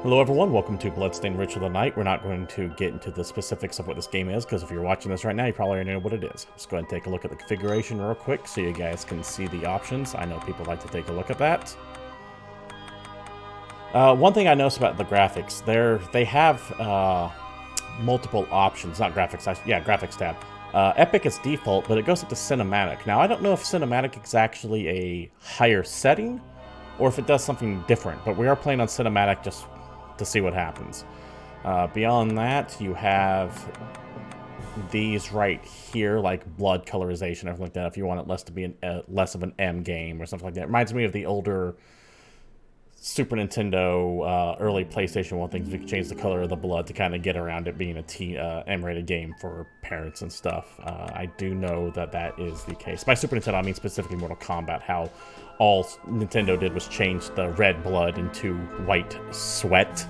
Hello everyone, welcome to Bloodstained Ritual of the Night. We're not going to get into the specifics of what this game is, because if you're watching this right now, you probably already know what it is. Let's go ahead and take a look at the configuration real quick so you guys can see the options. I know people like to take a look at that. One thing I noticed about the graphics, they have multiple options, not graphics, yeah, graphics tab. Epic is default, but it goes up to cinematic. Now, I don't know if cinematic is actually a higher setting, or if it does something different, but we are playing on cinematic just to see what happens. Beyond that, you have these right here, like blood colorization, everything like that, if you want it less to be less of an M game or something like that. It reminds me of the older Super Nintendo, early PlayStation 1 things. We could change the color of the blood to kind of get around it being a M-rated game for parents and stuff. I do know that that is the case. By Super Nintendo, I mean specifically Mortal Kombat, how all Nintendo did was change the red blood into white sweat.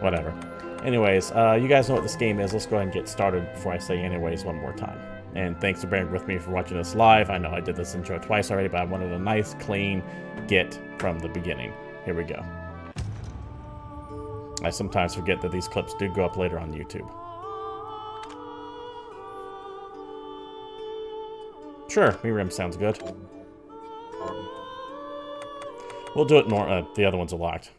Whatever. Anyways, you guys know what this game is. Let's go ahead and get started before I say anyways one more time. And thanks for bearing with me for watching this live. I know I did this intro twice already, but I wanted a nice, clean get from the beginning. Here we go. I sometimes forget that these clips do go up later on YouTube. Sure, Miriam sounds good. We'll do it the other ones are locked.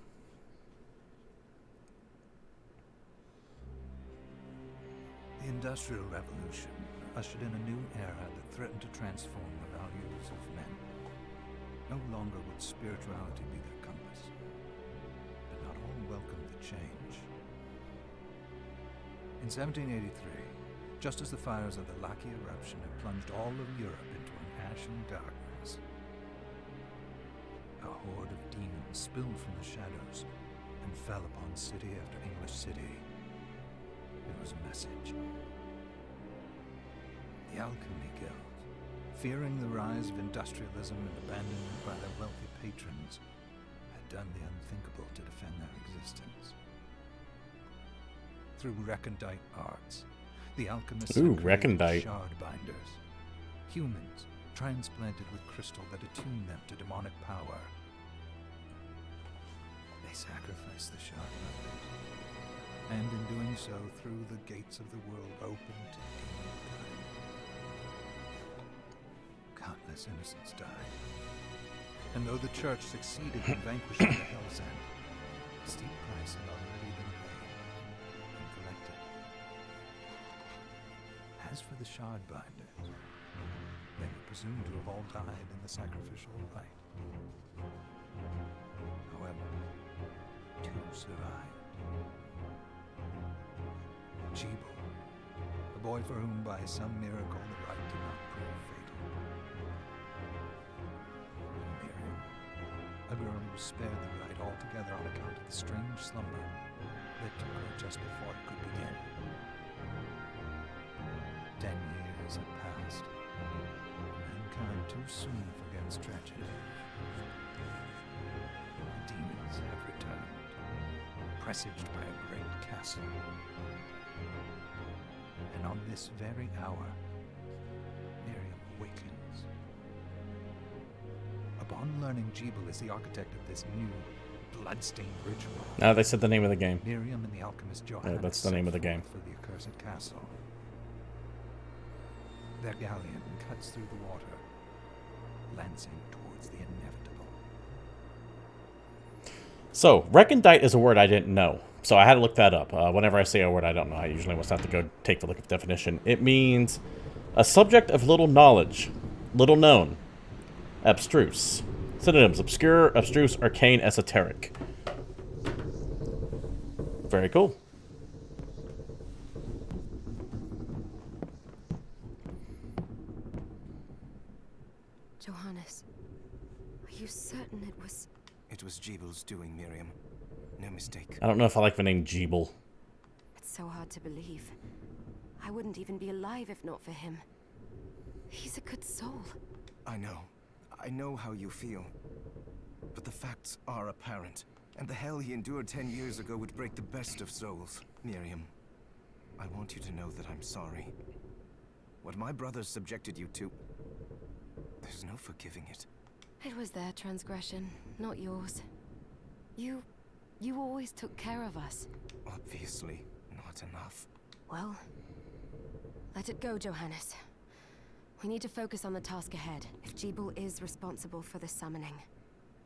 The Industrial Revolution ushered in a new era that threatened to transform the values of men. No longer would spirituality be their compass, but not all welcomed the change. In 1783, just as the fires of the Laki eruption had plunged all of Europe into an ashen darkness, a horde of demons spilled from the shadows and fell upon city after English city. It was a message. The Alchemy Guild, fearing the rise of industrialism and abandonment by their wealthy patrons, had done the unthinkable to defend their existence. Through recondite arts, the alchemists created shard binders, humans transplanted with crystal that attuned them to demonic power. They sacrificed the shard binders, and in doing so, threw the gates of the world open to demonkind. Countless innocents died, and though the church succeeded in vanquishing the Hell's End, a steep price had already been paid and collected. As for the shard binders, they were presumed to have all died in the sacrificial rite. However, two survived. Jeeble, a boy for whom by some miracle the rite did not prove fatal. And Miriam, a girl who was spared the rite altogether on account of the strange slumber that took her just before it could begin. 10 years had passed. Mankind too soon forgets tragedy. The demons have returned, presaged by a great castle. And on this very hour, Miriam awakens. Upon learning Jeeble is the architect of this new bloodstained ritual. No, they said the name of the game. Miriam and the alchemist Johannes that's the name of the game. For the accursed castle. Their galleon cuts through the water, lancing towards the inevitable. So, recondite is a word I didn't know. So I had to look that up. Whenever I say a word I don't know, I usually must have to go take the look at the definition. It means a subject of little knowledge, little known, abstruse. Synonyms: obscure, abstruse, arcane, esoteric. Very cool. Johannes, are you certain it was... It was Jeeble's doing, Miriam. No mistake. I don't know if I like the name Jeeble. It's so hard to believe. I wouldn't even be alive if not for him. He's a good soul. I know. I know how you feel. But the facts are apparent. And the hell he endured 10 years ago would break the best of souls. Miriam, I want you to know that I'm sorry. What my brothers subjected you to, there's no forgiving it. It was their transgression, not yours. You You always took care of us. Obviously, not enough. Well, let it go, Johannes. We need to focus on the task ahead. If Jeeble is responsible for the summoning,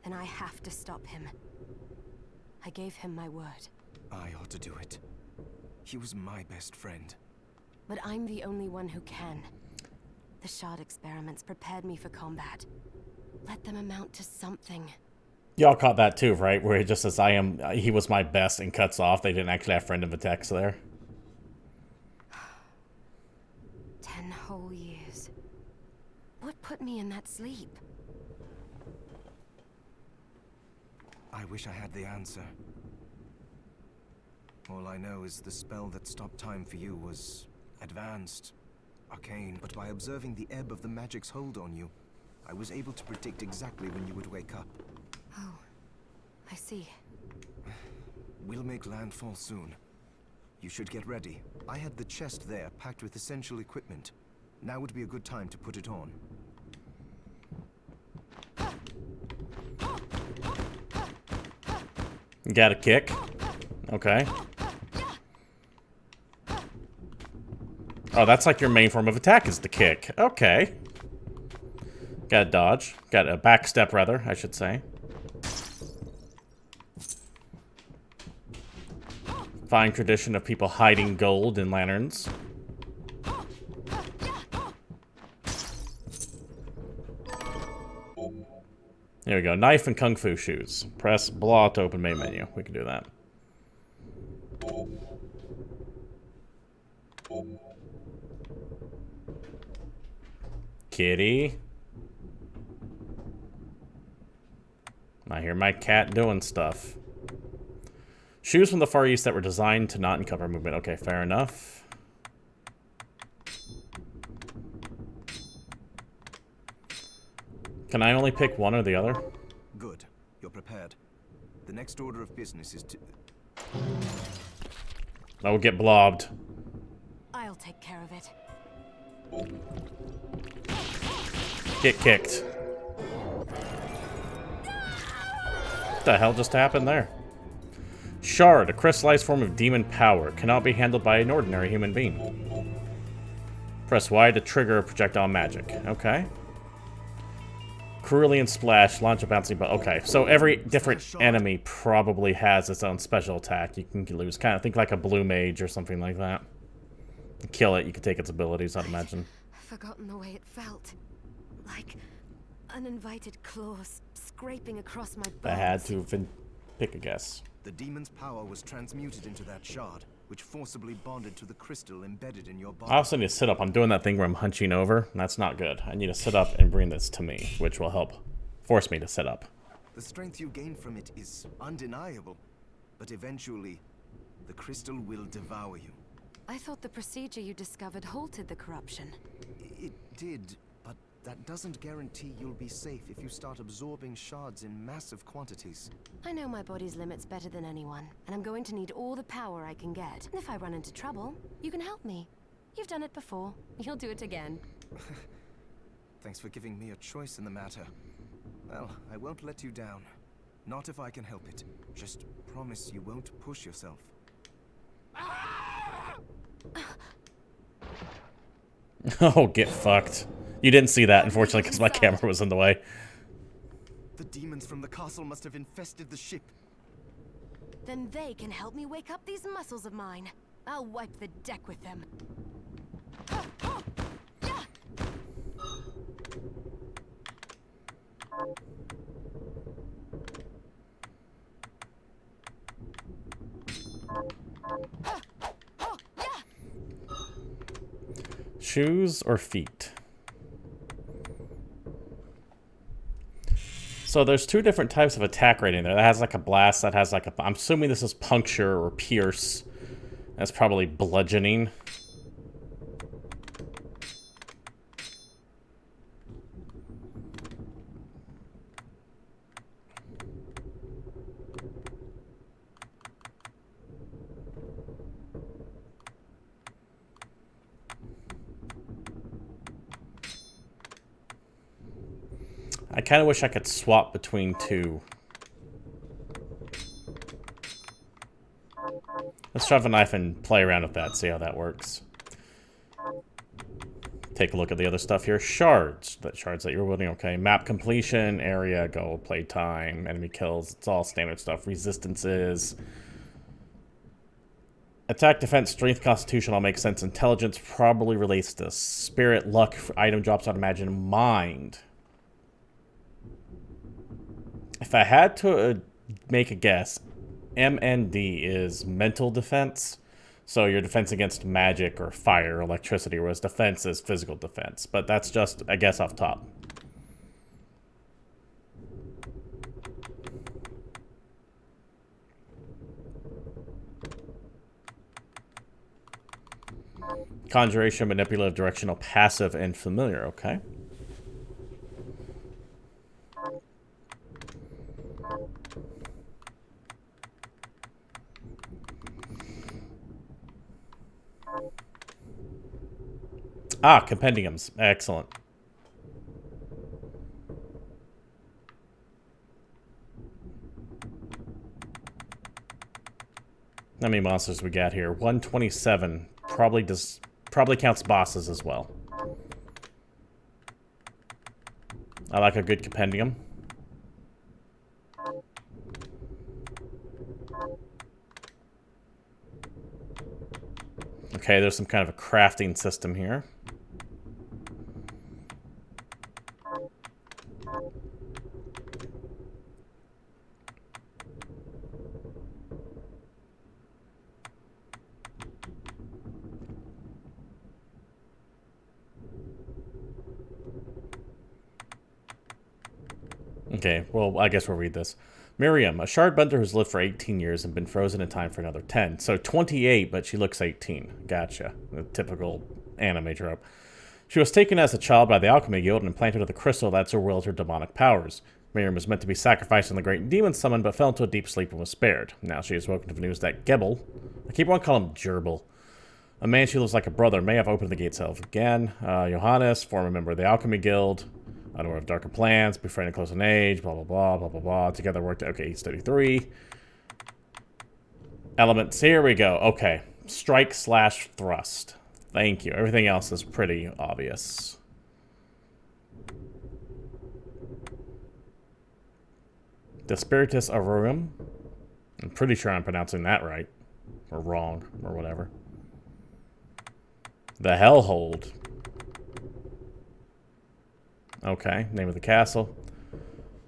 then I have to stop him. I gave him my word. I ought to do it. He was my best friend. But I'm the only one who can. The shard experiments prepared me for combat. Let them amount to something. Y'all caught that too, right? Where he just says, he was my best, and cuts off. They didn't actually have friend of a text there. 10 whole years. What put me in that sleep? I wish I had the answer. All I know is the spell that stopped time for you was advanced, arcane, but by observing the ebb of the magic's hold on you, I was able to predict exactly when you would wake up. Oh, I see. We'll make landfall soon. You should get ready. I had the chest there, packed with essential equipment. Now would be a good time to put it on. Got a kick. Okay. Oh, that's like your main form of attack is the kick. Okay. Got a dodge. Got a backstep, rather, I should say. Fine tradition of people hiding gold in lanterns. There we go. Knife and kung fu shoes. Press blah to open main menu. We can do that. Kitty. I hear my cat doing stuff. Shoes from the Far East that were designed to not uncover movement. Okay, fair enough. Can I only pick one or the other? Good. You're prepared. The next order of business is to... I will get blobbed. I'll take care of it. Get kicked. What the hell just happened there? Shard, a crystallized form of demon power, cannot be handled by an ordinary human being. Press Y to trigger projectile magic. Okay. Cerulean Splash, launch a bouncy ball. Okay, so every different enemy probably has its own special attack you can lose. Kind of think like a blue mage or something like that. Kill it, you can take its abilities, I'd imagine. I've forgotten the way it felt. Like uninvited claws scraping across my bones. I had to pick a guess. The demon's power was transmuted into that shard, which forcibly bonded to the crystal embedded in your body. I also need to sit up. I'm doing that thing where I'm hunching over, and that's not good. I need to sit up and bring this to me, which will help force me to sit up. The strength you gain from it is undeniable, but eventually, the crystal will devour you. I thought the procedure you discovered halted the corruption. It did, but that doesn't guarantee you'll be safe if you start absorbing shards in massive quantities. I know my body's limits better than anyone, and I'm going to need all the power I can get. And if I run into trouble, you can help me. You've done it before. You'll do it again. Thanks for giving me a choice in the matter. Well, I won't let you down. Not if I can help it. Just promise you won't push yourself. Oh, get fucked. You didn't see that, unfortunately, because my camera was in the way. The demons from the castle must have infested the ship. Then they can help me wake up these muscles of mine. I'll wipe the deck with them. Shoes or feet? So there's two different types of attack rating there. That has like a blast, that has like a... I'm assuming this is puncture or pierce. That's probably bludgeoning. I kind of wish I could swap between two. Let's shove a knife and play around with that, see how that works. Take a look at the other stuff here. Shards. The shards that you're wielding, okay. Map completion, area, gold, play time, enemy kills. It's all standard stuff. Resistances. Attack, defense, strength, constitution all makes sense. Intelligence probably relates to spirit, luck, item drops, I'd imagine. Mind. If I had to make a guess, MND is mental defense. So your defense against magic or fire or electricity, whereas defense is physical defense. But that's just a guess off top. Conjuration, manipulative, directional, passive, and familiar. Okay. Ah, compendiums. Excellent. How many monsters we got here? 127. Probably counts bosses as well. I like a good compendium. Okay, there's some kind of a crafting system here. Okay, well, I guess we'll read this. Miriam, a shard bender who's lived for 18 years and been frozen in time for another 10. So 28, but she looks 18. Gotcha. The typical anime trope. She was taken as a child by the Alchemy Guild and implanted with a crystal that surwirled her demonic powers. Miriam was meant to be sacrificed in the great demon summon, but fell into a deep sleep and was spared. Now she has woken to the news that Gebel, I keep on calling him Gerbil, a man she lives like a brother, may have opened the gates of hell again. Johannes, former member of the Alchemy Guild, unaware of darker plans, befriended close in age, blah, blah, blah, blah, blah, blah. Together worked, okay, he's 33. Elements, here we go. Okay, strike slash thrust. Thank you. Everything else is pretty obvious. The Spiritus Aurorum. I'm pretty sure I'm pronouncing that right. Or wrong, or whatever. The Hellhold. Okay, name of the castle.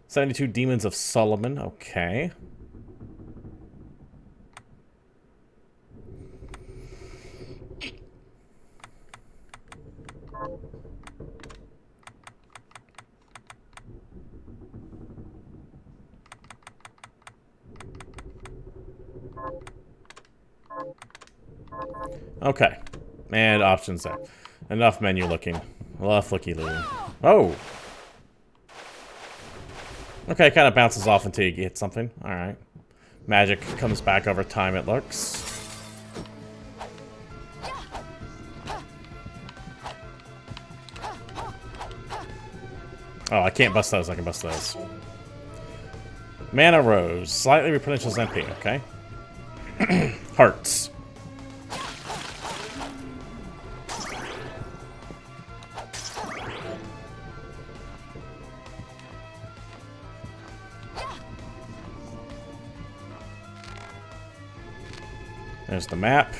72 Demons of Solomon. Okay. Okay. And options there. Enough menu looking. Enough looky-looking. Oh! Okay, kind of bounces off until you get something. Alright. Magic comes back over time, it looks. Oh, I can't bust those. I can bust those. Mana Rose. Slightly replenishes MP, okay. Hearts. There's the map.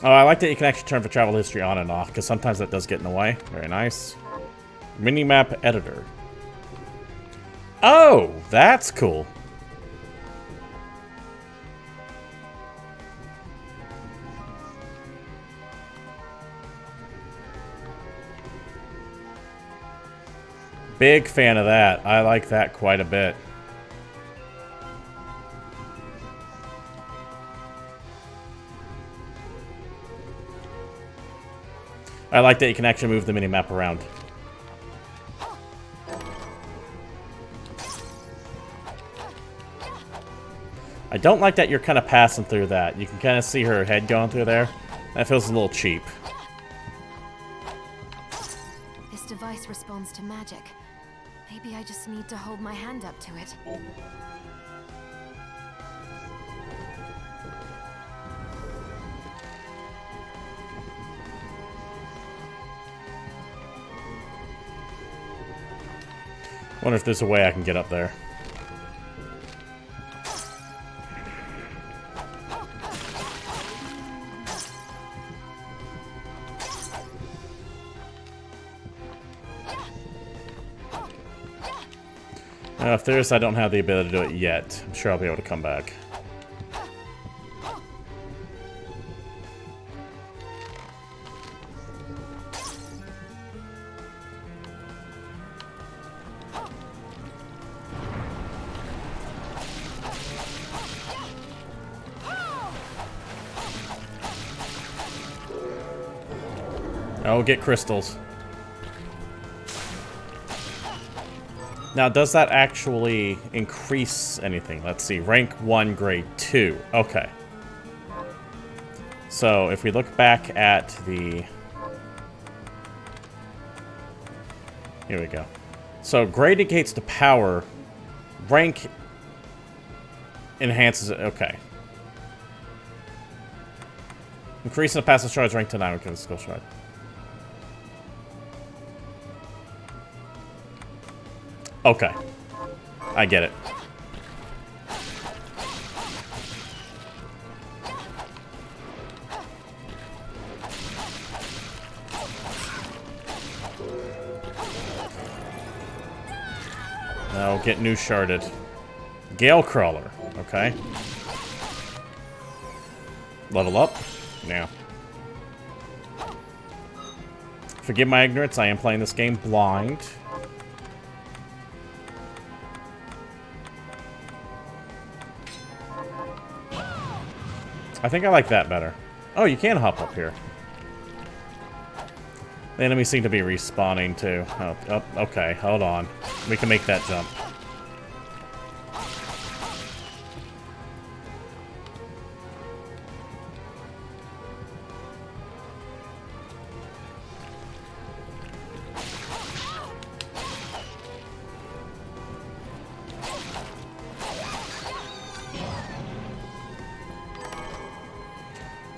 Oh, I like that you can actually turn for travel history on and off, because sometimes that does get in the way. Very nice. Minimap editor. Oh, that's cool. Big fan of that. I like that quite a bit. I like that you can actually move the minimap around. I don't like that you're kind of passing through that. You can kind of see her head going through there. That feels a little cheap. This device responds to magic. Maybe I just need to hold my hand up to it. Wonder if there's a way I can get up there. If there's, I don't have the ability to do it yet. I'm sure I'll be able to come back. Oh, get crystals. Now, does that actually increase anything? Let's see. Rank 1, grade 2. Okay. So, if we look back at the... Here we go. So, grade indicates the power. Rank enhances it. Okay. Increasing the passive charge rank to 9. Okay, let's go shard. Okay. I get it. Now get new sharded. Gale Crawler. Okay. Level up. Now. Forgive my ignorance, I am playing this game blind. I think I like that better. Oh, you can hop up here. The enemies seem to be respawning too. Oh, okay, hold on. We can make that jump.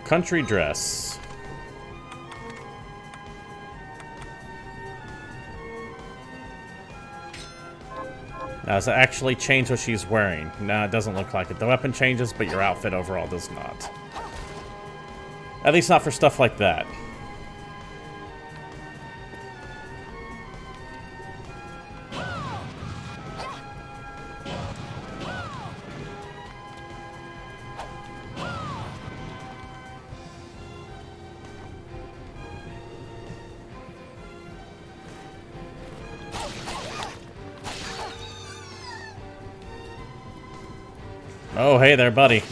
Country dress. Now, does it actually change what she's wearing? No, it doesn't look like it. The weapon changes, but your outfit overall does not. At least not for stuff like that. Oh, hey there, buddy.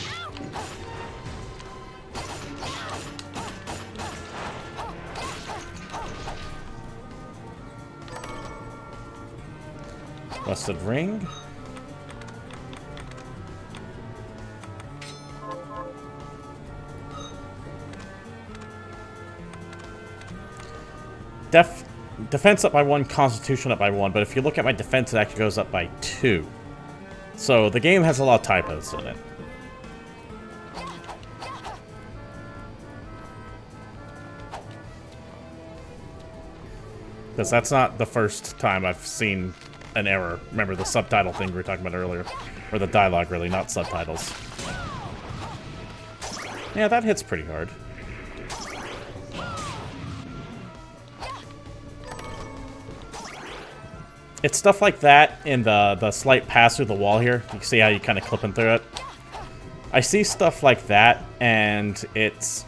Busted ring. Defense up by 1, Constitution up by 1, but if you look at my defense, it actually goes up by 2. So, the game has a lot of typos in it. Because that's not the first time I've seen an error. Remember the subtitle thing we were talking about earlier? Or the dialogue, really, not subtitles. Yeah, that hits pretty hard. It's stuff like that in the slight pass through the wall here. You can see how you kind of clipping through it. I see stuff like that, and it's...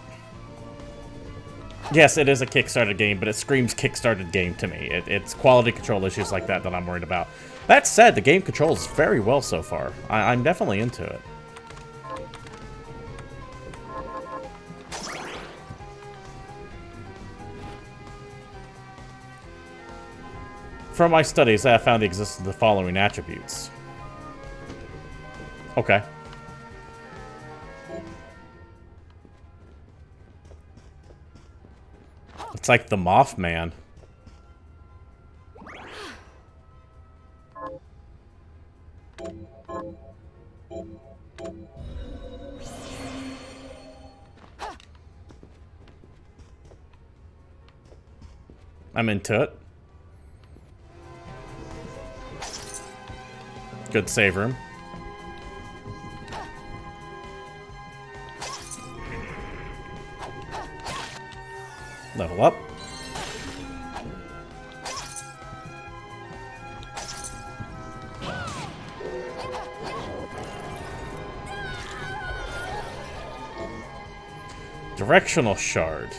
Yes, it is a Kickstarted game, but it screams Kickstarted game to me. It's quality control issues like that that I'm worried about. That said, the game controls very well so far. I'm definitely into it. From my studies, I have found the existence of the following attributes. Okay. It's like the Mothman. I'm into it. Good save room. Level up. Directional shard.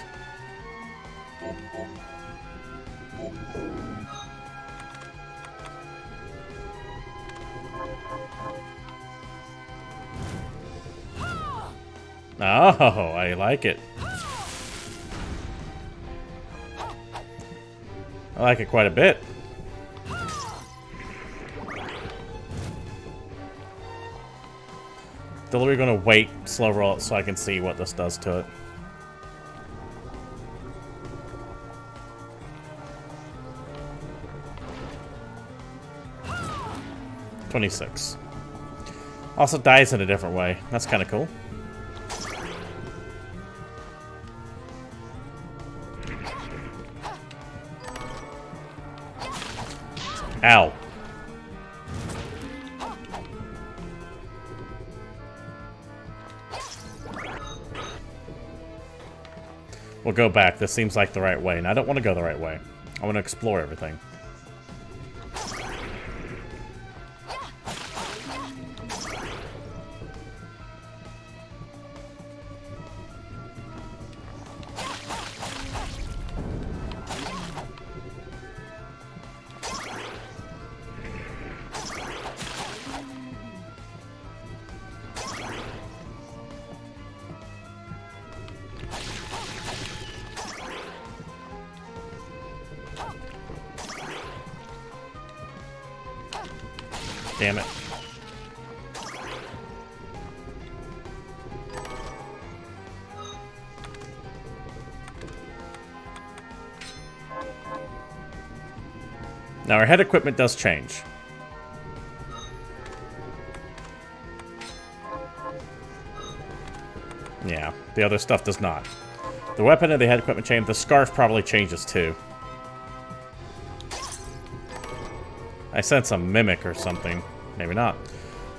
Oh, I like it. I like it quite a bit. Still, we're gonna wait, slow roll it so I can see what this does to it. $26. Also dies in a different way. That's kind of cool. Ow. We'll go back. This seems like the right way, and I don't want to go the right way. I want to explore everything. Damn it. Now our head equipment does change. Yeah, the other stuff does not. The weapon and the head equipment change. The scarf probably changes too. I sense a mimic or something. Maybe not.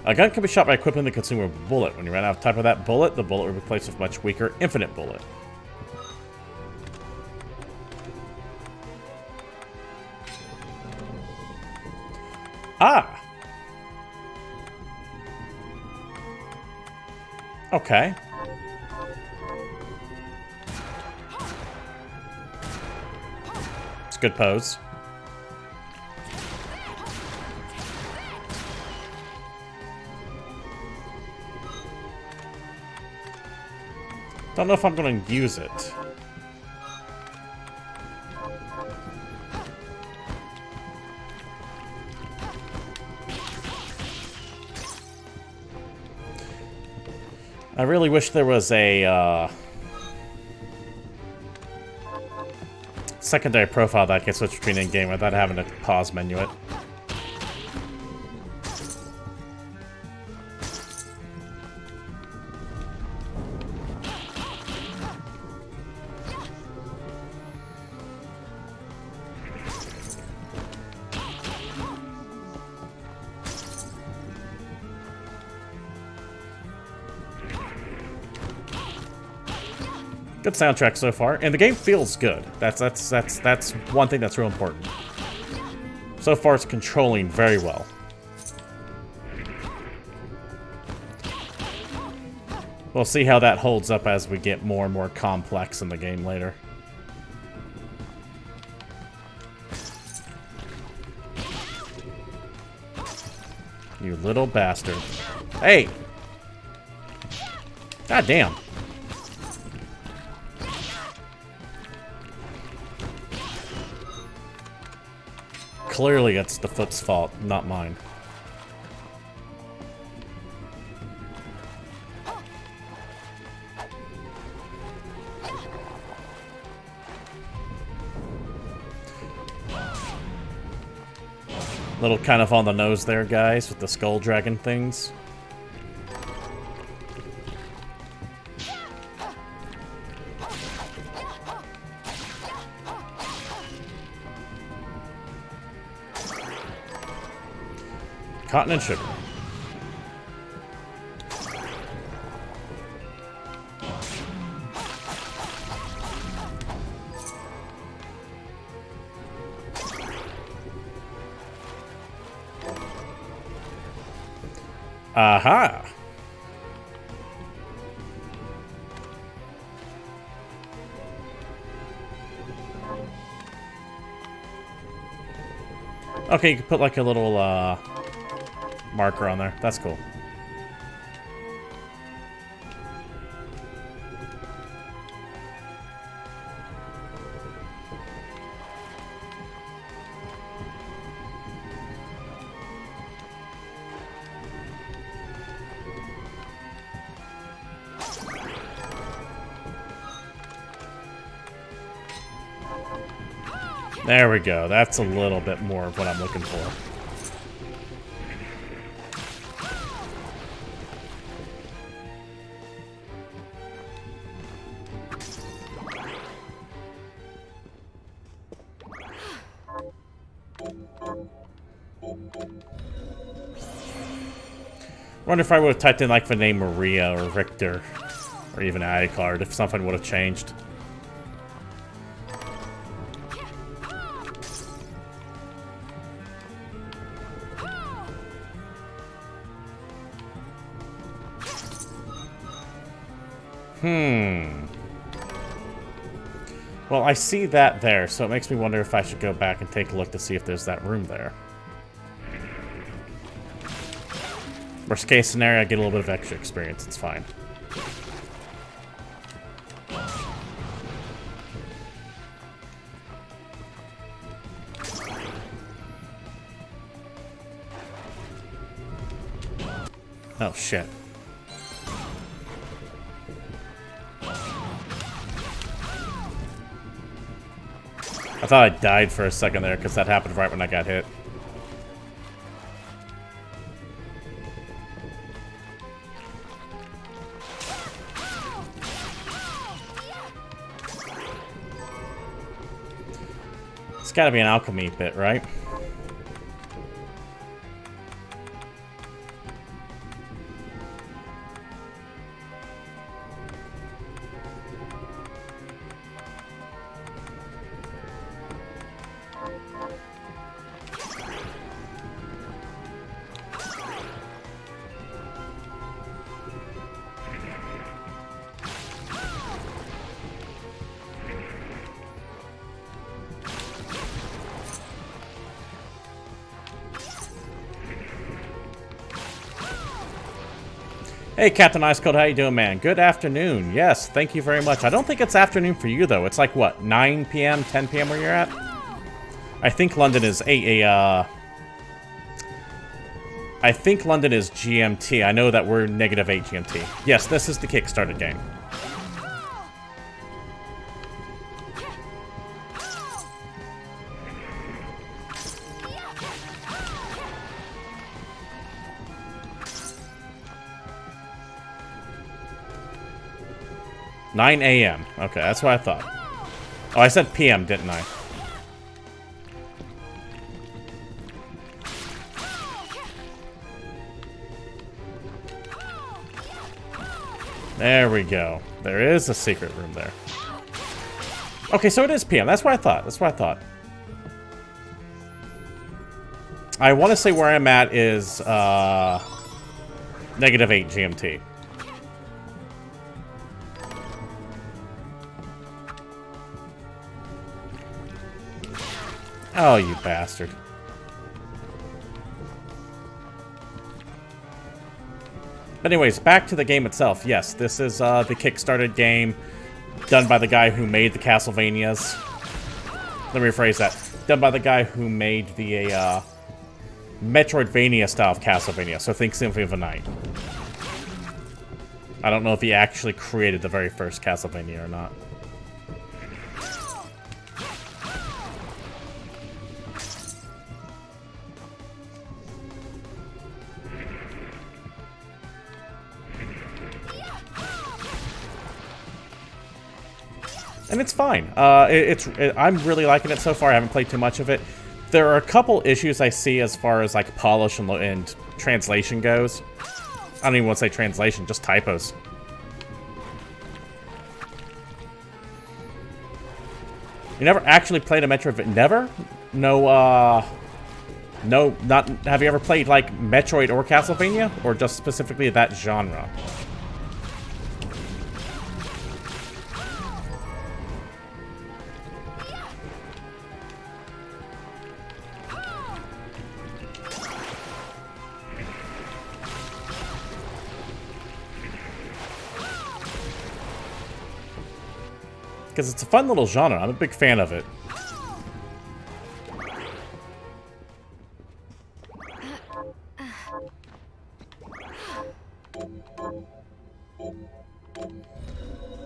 A gun can be shot by equipping the consumer with a bullet. When you run out of type of that bullet, the bullet will be replaced with a much weaker infinite bullet. Ah! Okay. It's a good pose. Don't know if I'm going to use it. I really wish there was a secondary profile that I could switch between in-game without having to pause menu it. Good soundtrack so far, and the game feels good. That's one thing that's real important. So far, it's controlling very well. We'll see how that holds up as we get more and more complex in the game later. You little bastard. Hey! God damn. Clearly, it's the foot's fault, not mine. Little kind of on the nose there, guys, with the skull dragon things. Cotton and sugar. Aha! Okay, you can put like a little marker on there. That's cool. There we go. That's a little bit more of what I'm looking for. Wonder if I would have typed in like the name Maria or Richter or even Alucard if something would have changed. Well, I see that there, so it makes me wonder if I should go back and take a look to see if there's that room there. Worst case scenario, I get a little bit of extra experience. It's fine. Oh, shit. I thought I died for a second there because that happened right when I got hit. It's gotta be an alchemy bit, right? Hey, Captain Ice Cold, how you doing, man? Good afternoon. Yes, thank you very much. I don't think it's afternoon for you, though. It's like, what, 9 p.m., 10 p.m. where you're at? I think London is I think London is GMT. I know that we're -8 GMT. Yes, this is the Kickstarter game. $9 a.m. Okay, that's what I thought. Oh, I said PM, didn't I? There we go. There is a secret room there. Okay, so it is PM. That's what I thought. That's what I thought. I want to say where I'm at is -8 GMT. Oh, you bastard. But anyways, back to the game itself. Yes, this is the Kickstarted game done by the guy who made the Castlevanias. Let me rephrase that. Done by the guy who made the Metroidvania style of Castlevania. So think Symphony of the Night. I don't know if he actually created the very first Castlevania or not. And it's fine. I'm really liking it so far. I haven't played too much of it. There are a couple issues I see as far as like polish and translation goes. I don't even want to say translation, just typos. You never actually played a Metroid? Never? No, no, not. Have you ever played like Metroid or Castlevania, or just specifically that genre? Because it's a fun little genre. I'm a big fan of it.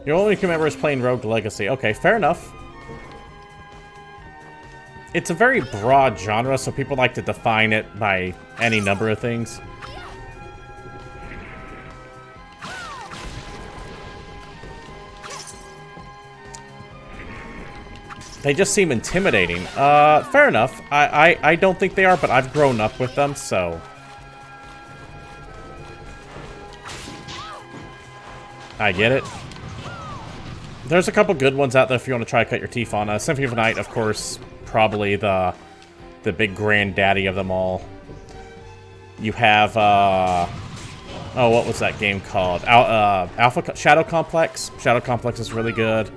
Your only remember is playing Rogue Legacy. Okay, fair enough. It's a very broad genre, so people like to define it by any number of things. They just seem intimidating. Fair enough. I don't think they are, but I've grown up with them, so... I get it. There's a couple good ones out there if you want to try to cut your teeth on. Symphony of the Night, of course, probably the big granddaddy of them all. You have, oh, what was that game called? Shadow Complex. Shadow Complex is really good.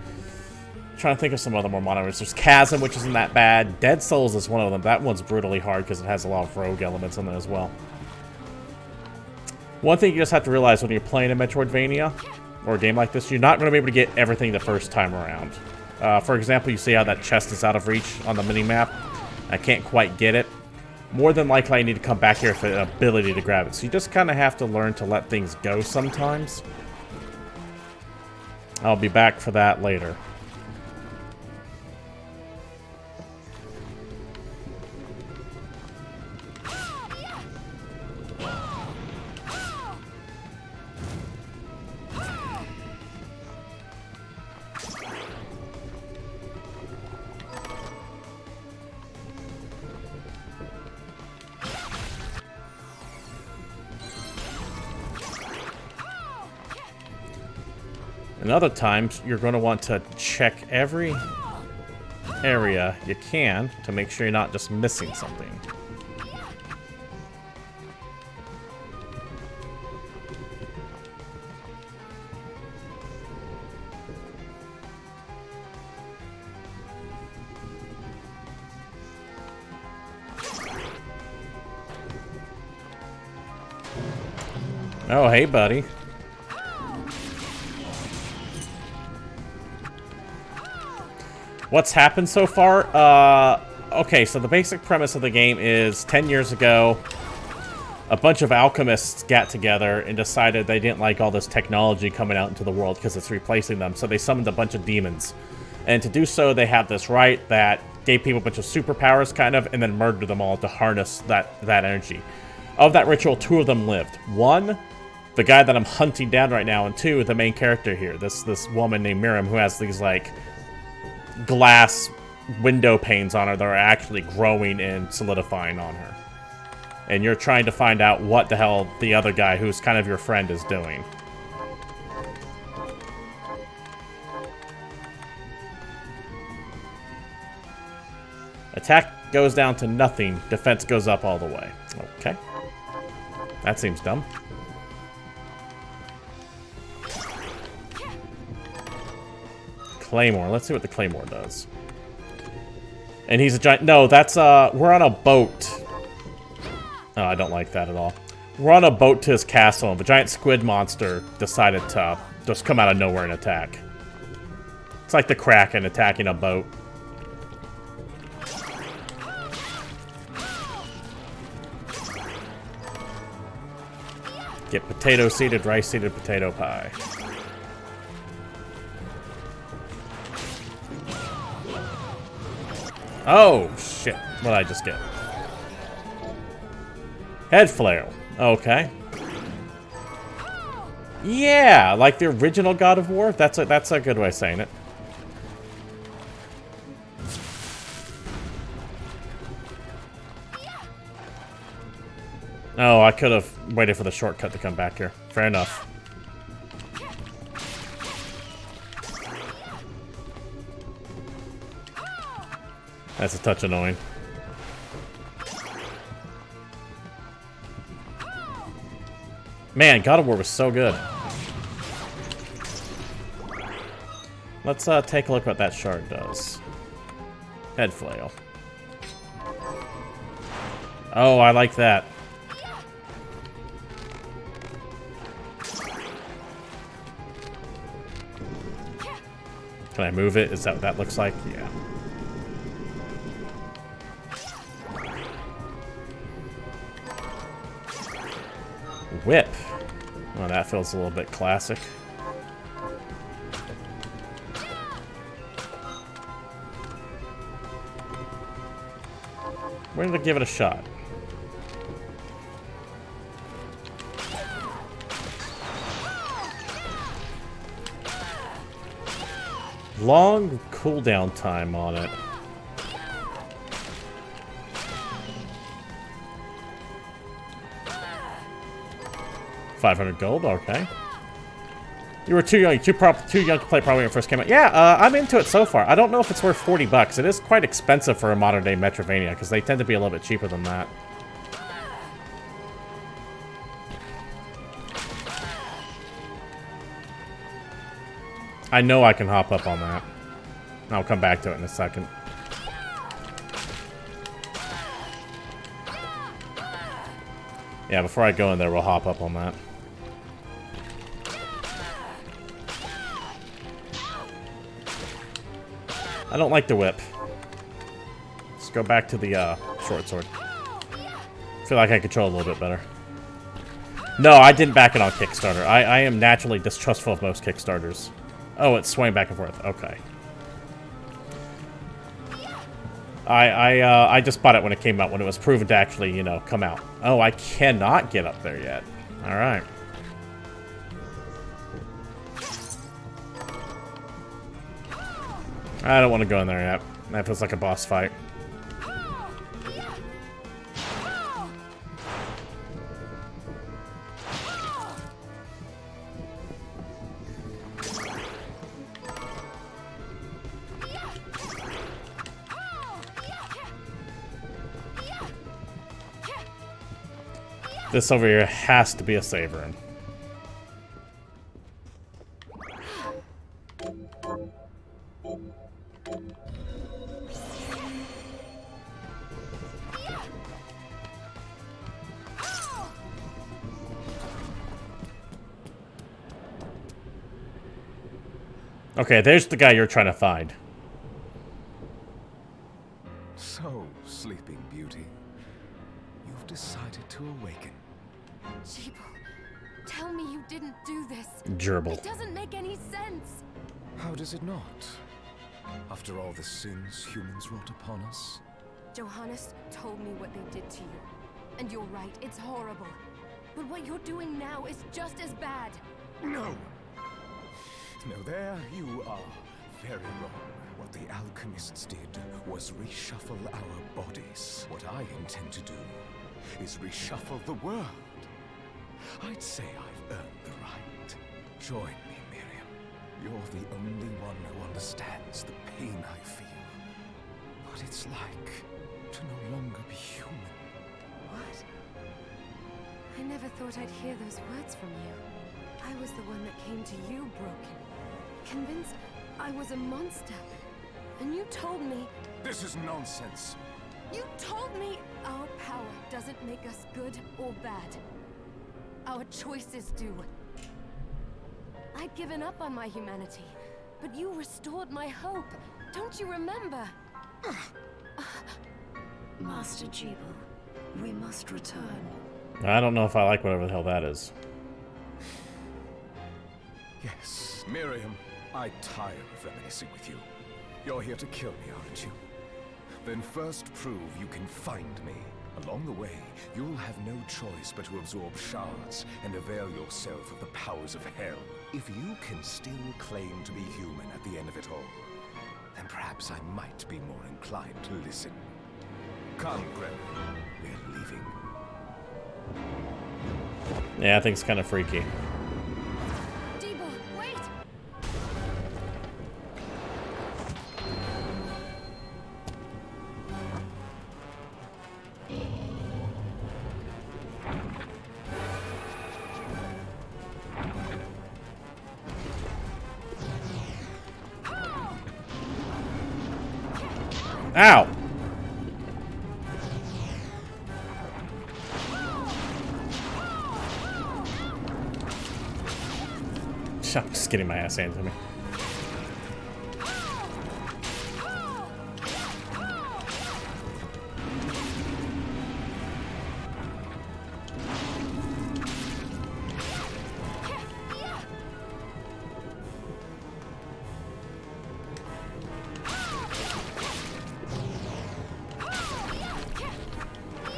I'm trying to think of some other more modern ones. There's Chasm, which isn't that bad. Dead Souls is one of them. That one's brutally hard because it has a lot of rogue elements in there as well. One thing you just have to realize when you're playing a Metroidvania, or a game like this, you're not going to be able to get everything the first time around. For example, you see how that chest is out of reach on the mini-map? I can't quite get it. More than likely, I need to come back here for the ability to grab it. So you just kind of have to learn to let things go sometimes. I'll be back for that later. And other times, you're going to want to check every area you can to make sure you're not just missing something. Oh, hey, buddy. What's happened so far? Okay, so the basic premise of the game is 10 years ago, a bunch of alchemists got together and decided they didn't like all this technology coming out into the world because it's replacing them, so they summoned a bunch of demons. And to do so, they have this rite that gave people a bunch of superpowers, kind of, and then murdered them all to harness that energy. Of that ritual, 2 of them lived. 1, the guy that I'm hunting down right now, and 2, the main character here, this woman named Miriam, who has these, like, glass window panes on her that are actually growing and solidifying on her. And you're trying to find out what the hell the other guy, who's kind of your friend, is doing. Attack goes down to nothing, defense goes up all the way. Okay. That seems dumb. Claymore. Let's see what the Claymore does. And he's a giant... No, that's, we're on a boat. Oh, I don't like that at all. We're on a boat to his castle, and the giant squid monster decided to just come out of nowhere and attack. It's like the Kraken attacking a boat. Get potato-seeded, rice-seeded potato pie. Oh, shit. What did I just get? Head flail. Okay. Yeah, like the original God of War. That's a good way of saying it. Oh, I could have waited for the shortcut to come back here. Fair enough. That's a touch annoying. Man, God of War was so good. Let's take a look at what that shard does. Head flail. Oh, I like that. Can I move it? Is that what that looks like? Yeah. Whip. Oh, that feels a little bit classic. We're gonna give it a shot. Long cooldown time on it. $500 gold, okay. You were too young to play probably when it first came out. Yeah, I'm into it so far. I don't know if it's worth $40. It is quite expensive for a modern day Metrovania because they tend to be a little bit cheaper than that. I know I can hop up on that. I'll come back to it in a second. Yeah, before I go in there, we'll hop up on that. I don't like the whip. Let's go back to the short sword. I feel like I control it a little bit better. No, I didn't back it on Kickstarter. I am naturally distrustful of most Kickstarters. Oh, it's swaying back and forth. Okay. I just bought it when it came out, when it was proven to actually, you know, come out. Oh, I cannot get up there yet. All right. I don't want to go in there yet. That feels like a boss fight. This over here has to be a save room. Okay, there's the guy you're trying to find. So, Sleeping Beauty, you've decided to awaken. Jeeble, tell me you didn't do this. Gerbil. It doesn't make any sense. How does it not? After all the sins humans wrought upon us? Johannes told me what they did to you. And you're right, it's horrible. But what you're doing now is just as bad. No! No, there you are very wrong. What the alchemists did was reshuffle our bodies. What I intend to do is reshuffle the world. I'd say I've earned the right. Join me, Miriam. You're the only one who understands the pain I feel. What it's like to no longer be human. What? I never thought I'd hear those words from you. I was the one that came to you broken. Convinced I was a monster. And you told me... This is nonsense. You told me our power doesn't make us good or bad. Our choices do. I'd given up on my humanity, but you restored my hope. Don't you remember? Master Jeeble, we must return. I don't know if I like whatever the hell that is. Yes, Miriam, I tire of reminiscing with you. You're here to kill me, aren't you? Then first prove you can find me. Along the way, you'll have no choice but to absorb shards and avail yourself of the powers of hell. If you can still claim to be human at the end of it all, then perhaps I might be more inclined to listen. Come, Gregory. We're leaving. Yeah, I think it's kind of freaky. Jeeble, wait! Ow! I'm just getting my ass handed to me.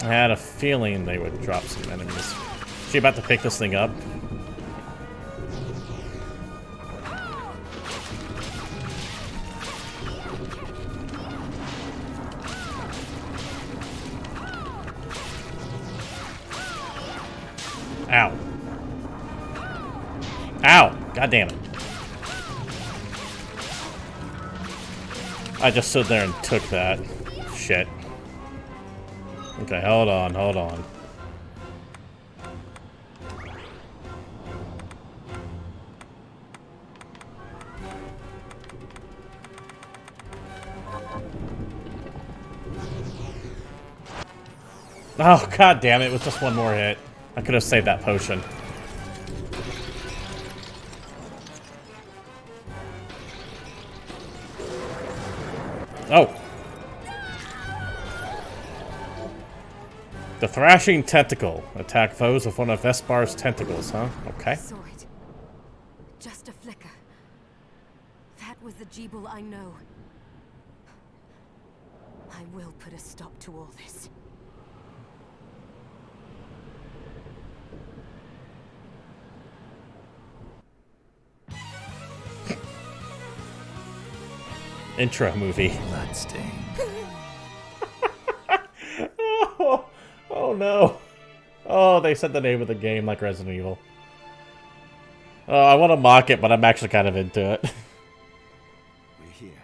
I had a feeling they would drop some enemies. Is she about to pick this thing up? Ow. Ow! God damn it. I just stood there and took that. Shit. Okay, hold on, hold on. Oh, god damn it, it was just one more hit. I could have saved that potion. Oh! The Thrashing Tentacle. Attack foes with one of Vespar's tentacles, huh? Okay. I saw it. Just a flicker. That was the Jeeble I know. I will put a stop to all this. Intro movie. Bloodstained. Oh, oh no. Oh, they said the name of the game like Resident Evil. Oh, I want to mock it, but I'm actually kind of into it. We're here.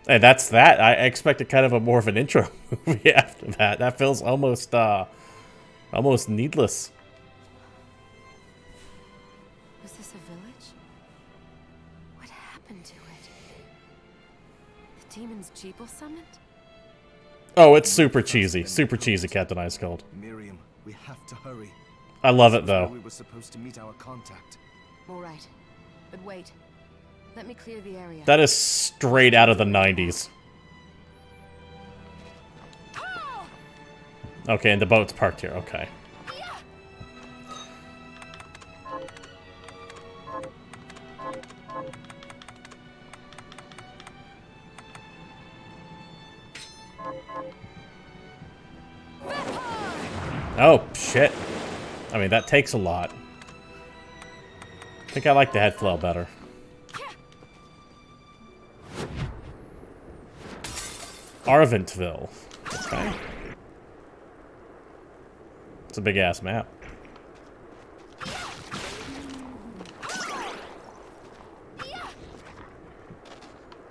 And that's that. I expected kind of a more of an intro movie after that. That feels almost almost needless. Was this a village? What happened to it? The demons Jeeble summoned? Oh, it's super cheesy. Super cheesy, Captain Ice Cold. Miriam, we have to hurry. I love it, though. We were supposed to meet our contact. All right. But wait. Let me clear the area. That is straight out of the 90s. Okay, and the boat's parked here. Okay. Oh, shit. I mean, that takes a lot. I think I like the head flail better. Arventville. Okay. It's a big-ass map.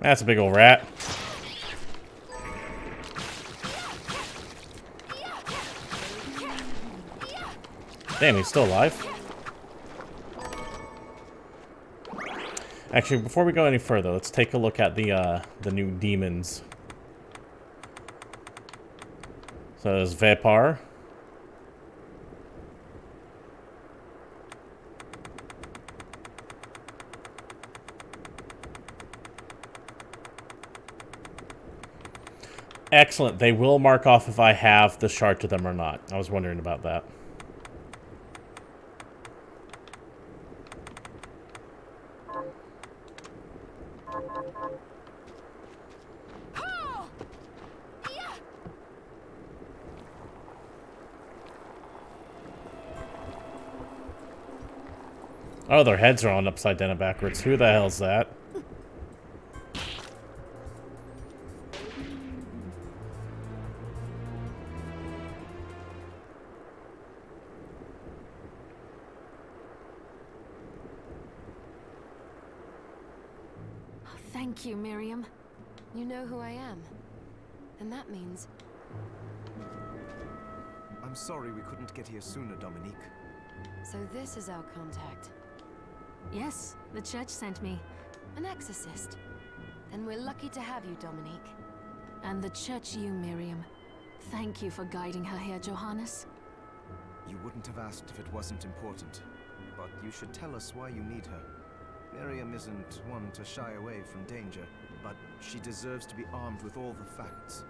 That's a big old rat. Damn, he's still alive. Actually, before we go any further, let's take a look at the new demons. So there's Vepar. Excellent. They will mark off if I have the shard to them or not. I was wondering about that. Oh, their heads are on upside down and backwards. Who the hell's that? Thank you, Miriam. You know who I am. And that means... I'm sorry we couldn't get here sooner, Dominique. So this is our contact. Yes, the church sent me. An exorcist. Then we're lucky to have you, Dominique. And the church you, Miriam. Thank you for guiding her here, Johannes. You wouldn't have asked if it wasn't important. But you should tell us why you need her. Miriam isn't one to shy away from danger, but she deserves to be armed with all the facts.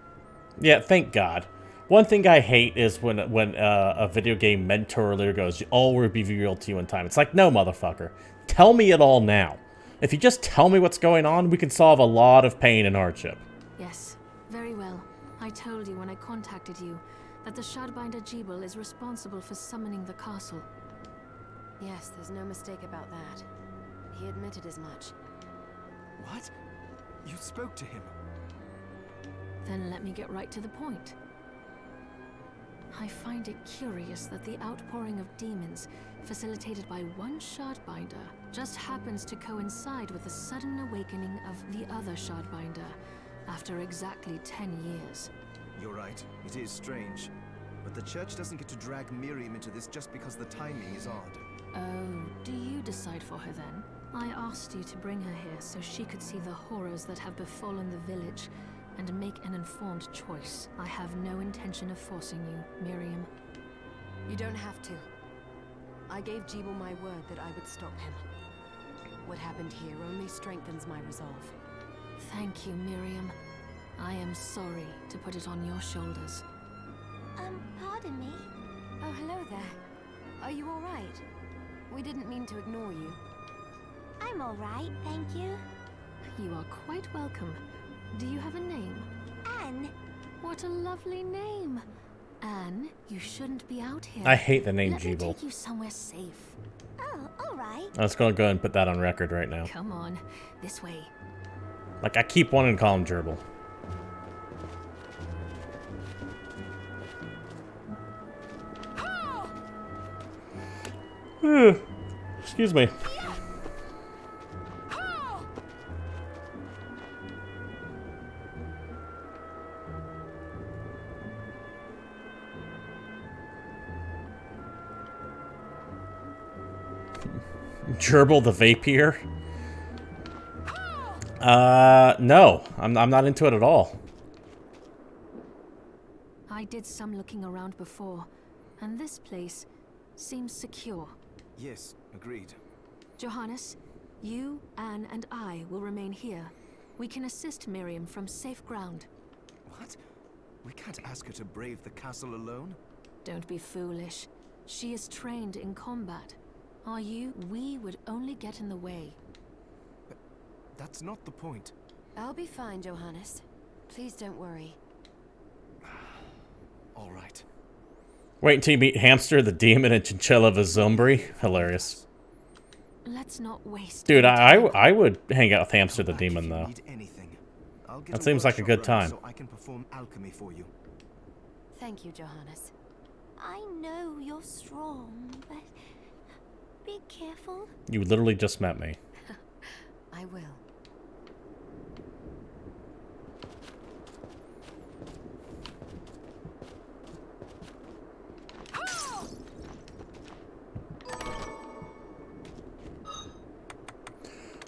Yeah, thank God. One thing I hate is when a video game mentor or leader goes, all will be revealed to you in time. It's like, no, motherfucker. Tell me it all now. If you just tell me what's going on, we can solve a lot of pain and hardship. Yes, very well. I told you when I contacted you that the Shardbinder Jebel is responsible for summoning the castle. Yes, there's no mistake about that. He admitted as much. What? You spoke to him? Then let me get right to the point. I find it curious that the outpouring of demons, facilitated by one Shardbinder, just happens to coincide with the sudden awakening of the other Shardbinder, after exactly 10 years. You're right, it is strange. But the church doesn't get to drag Miriam into this just because the timing is odd. Oh, do you decide for her then? I asked you to bring her here so she could see the horrors that have befallen the village, and make an informed choice. I have no intention of forcing you, Miriam. You don't have to. I gave Jebel my word that I would stop him. What happened here only strengthens my resolve. Thank you, Miriam. I am sorry to put it on your shoulders. Pardon me? Oh, hello there. Are you all right? We didn't mean to ignore you. I'm all right, thank you. You are quite welcome. Do you have a name? Anne. What a lovely name. Anne, you shouldn't be out here. I hate the name Let me Jebel. take you somewhere safe. Oh, all right. I was going to go ahead and put that on record right now. Come on, this way. Like, I keep wanting to call him Gerbil. Excuse me. Gerbil the Vapier? No. I'm not into it at all. I did some looking around before, and this place seems secure. Yes, agreed. Johannes, you, Anne, and I will remain here. We can assist Miriam from safe ground. What? We can't ask her to brave the castle alone? Don't be foolish. She is trained in combat. Are you? We would only get in the way. That's not the point. I'll be fine, Johannes. Please don't worry. All right. Wait until you meet Hamster, the Demon, and Chinchilla the Zombie. Hilarious. Let's not waste. Dude, any time. I would hang out with Hamster the Come back if Demon, you though. need anything. I'll get That a seems like a workshop good running time. So I can perform alchemy for you. Thank you, Johannes. I know you're strong, but be careful. You literally just met me. I will.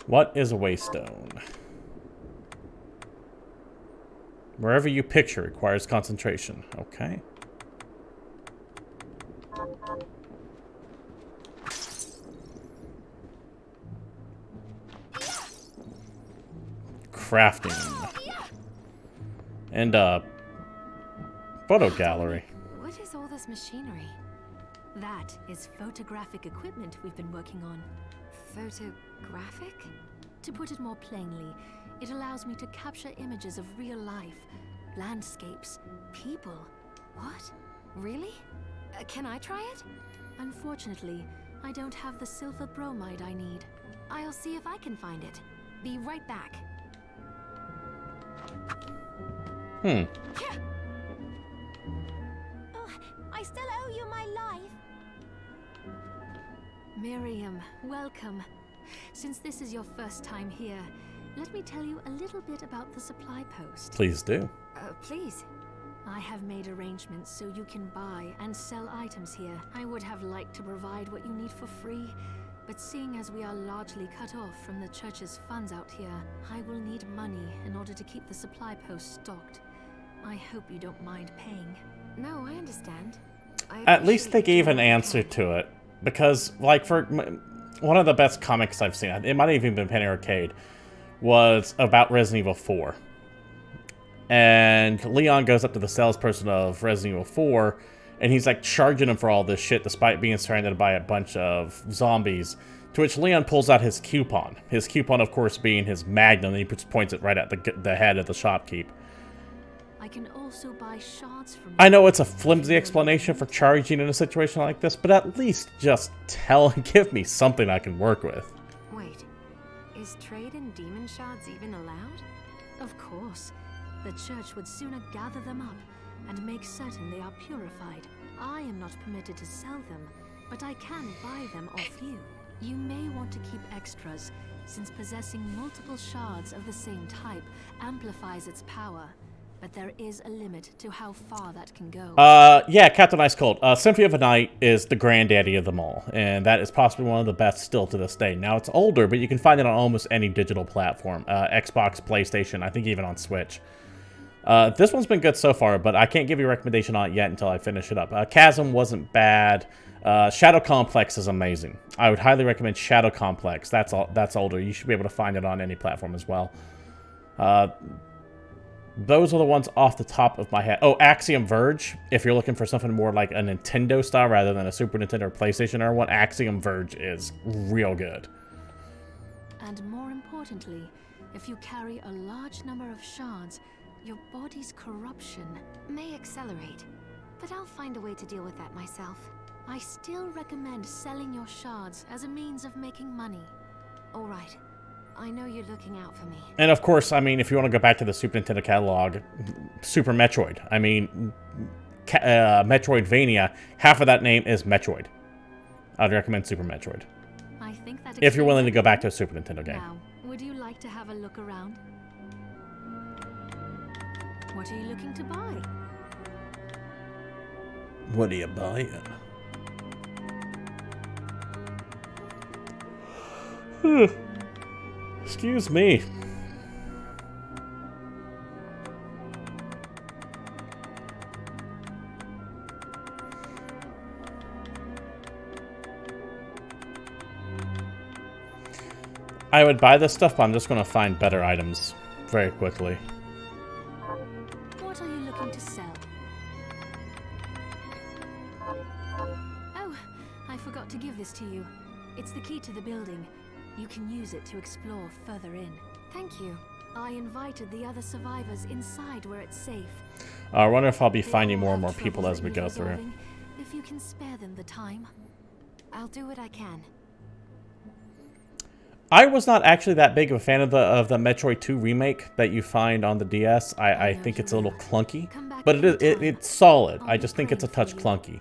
What is a waystone? Wherever you picture requires concentration. Okay. Crafting. And photo gallery. What is all this machinery? That is photographic equipment we've been working on. Photographic? To put it more plainly, it allows me to capture images of real life, landscapes, people. What? Really? Can I try it? Unfortunately, I don't have the silver bromide I need. I'll see if I can find it. Be right back. Oh, I still owe you my life. Miriam, welcome. Since this is your first time here, let me tell you a little bit about the supply post. Please do. Please. I have made arrangements so you can buy and sell items here. I would have liked to provide what you need for free, but seeing as we are largely cut off from the church's funds out here, I will need money in order to keep the supply post stocked. I hope you don't mind paying. No, I understand. At least they gave an answer to it. Because, like, for one of the best comics I've seen, it might have even been Penny Arcade, was about Resident Evil 4. And Leon goes up to the salesperson of Resident Evil 4, and he's like charging him for all this shit despite being surrounded by a bunch of zombies. To which Leon pulls out his coupon. His coupon, of course, being his Magnum, and he points it right at the head of the shopkeep. I can also buy shards from... I know it's a flimsy explanation for charging in a situation like this, but at least just give me something I can work with. Wait, is trade in demon shards even allowed? Of course. The church would sooner gather them up and make certain they are purified. I am not permitted to sell them, but I can buy them off you. You may want to keep extras, since possessing multiple shards of the same type amplifies its power. But there is a limit to how far that can go. Yeah, Captain Ice Cold. Symphony of the Night is the granddaddy of them all, and that is possibly one of the best still to this day. Now, it's older, but you can find it on almost any digital platform. Xbox, PlayStation, I think even on Switch. This one's been good so far, but I can't give you a recommendation on it yet until I finish it up. Chasm wasn't bad. Shadow Complex is amazing. I would highly recommend Shadow Complex. That's older. You should be able to find it on any platform as well. Those are the ones off the top of my head. Oh, Axiom Verge. If you're looking for something more like a Nintendo style rather than a Super Nintendo or PlayStation era one, Axiom Verge is real good. And more importantly, if you carry a large number of shards, your body's corruption may accelerate, but I'll find a way to deal with that myself. I still recommend selling your shards as a means of making money. All right. I know you're looking out for me. And of course, I mean, if you want to go back to the Super Nintendo catalog, Super Metroid. I mean, Metroidvania, half of that name is Metroid. I'd recommend Super Metroid. I think that if you're willing to go back to a Super Nintendo game. Now, would you like to have a look around? What are you looking to buy? What are you buying? Excuse me. I would buy this stuff, but I'm just going to find better items very quickly. What are you looking to sell? Oh, I forgot to give this to you. It's the key to the building. You can use it to explore further in. Thank you. I invited the other survivors inside where it's safe. I wonder if I'll be finding more and more people as we go through. If you can spare them the time. I'll do what I can. I was not actually that big of a fan of the Metroid 2 remake that you find on the DS. I think it's a little clunky, but it's solid. I just think it's a touch clunky.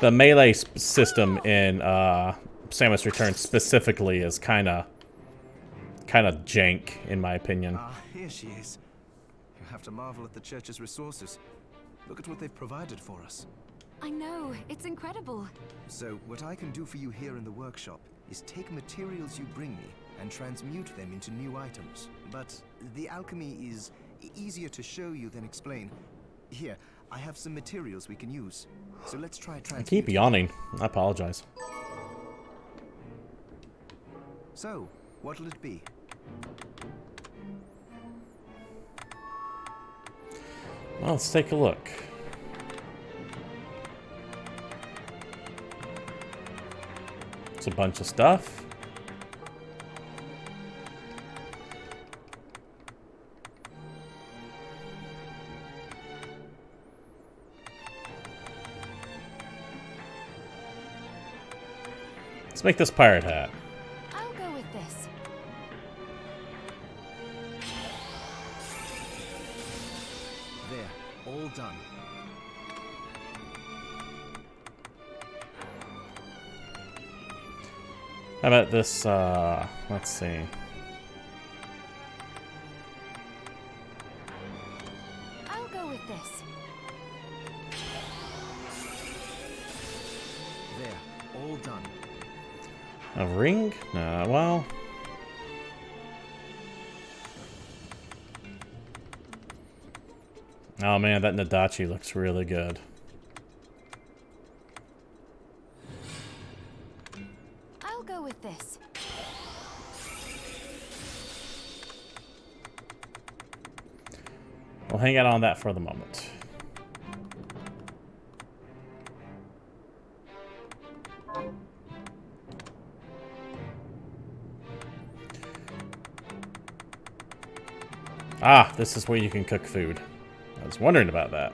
The melee system in Samus Returns specifically is kind of jank, in my opinion. Here she is. You have to marvel at the church's resources. Look at what they've provided for us. I know, it's incredible. So, what I can do for you here in the workshop is take materials you bring me and transmute them into new items. But the alchemy is easier to show you than explain. Here, I have some materials we can use. So let's try I keep yawning. I apologize. So, what'll it be? Well, let's take a look. It's a bunch of stuff. Let's make this pirate hat. I'll go with this. There, all done. How about this, let's see. I'll go with this. There, all done. A ring? No, well... Oh man, that Nadachi looks really good. I'll go with this. We'll hang out on that for the moment. Ah, this is where you can cook food. I was wondering about that.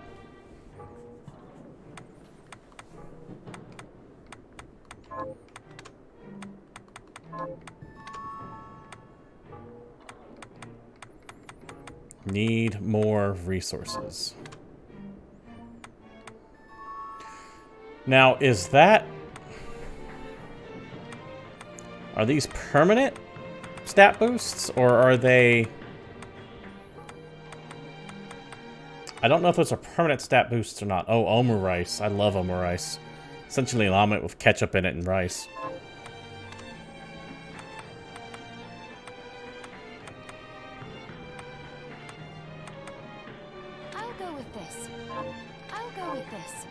Need more resources. Now, is that... Are these permanent stat boosts, or are they... I don't know if those are permanent stat boosts or not. Oh, omu rice. I love omu rice. Essentially an omelet with ketchup in it and rice. I'll go with this. I'll go with this.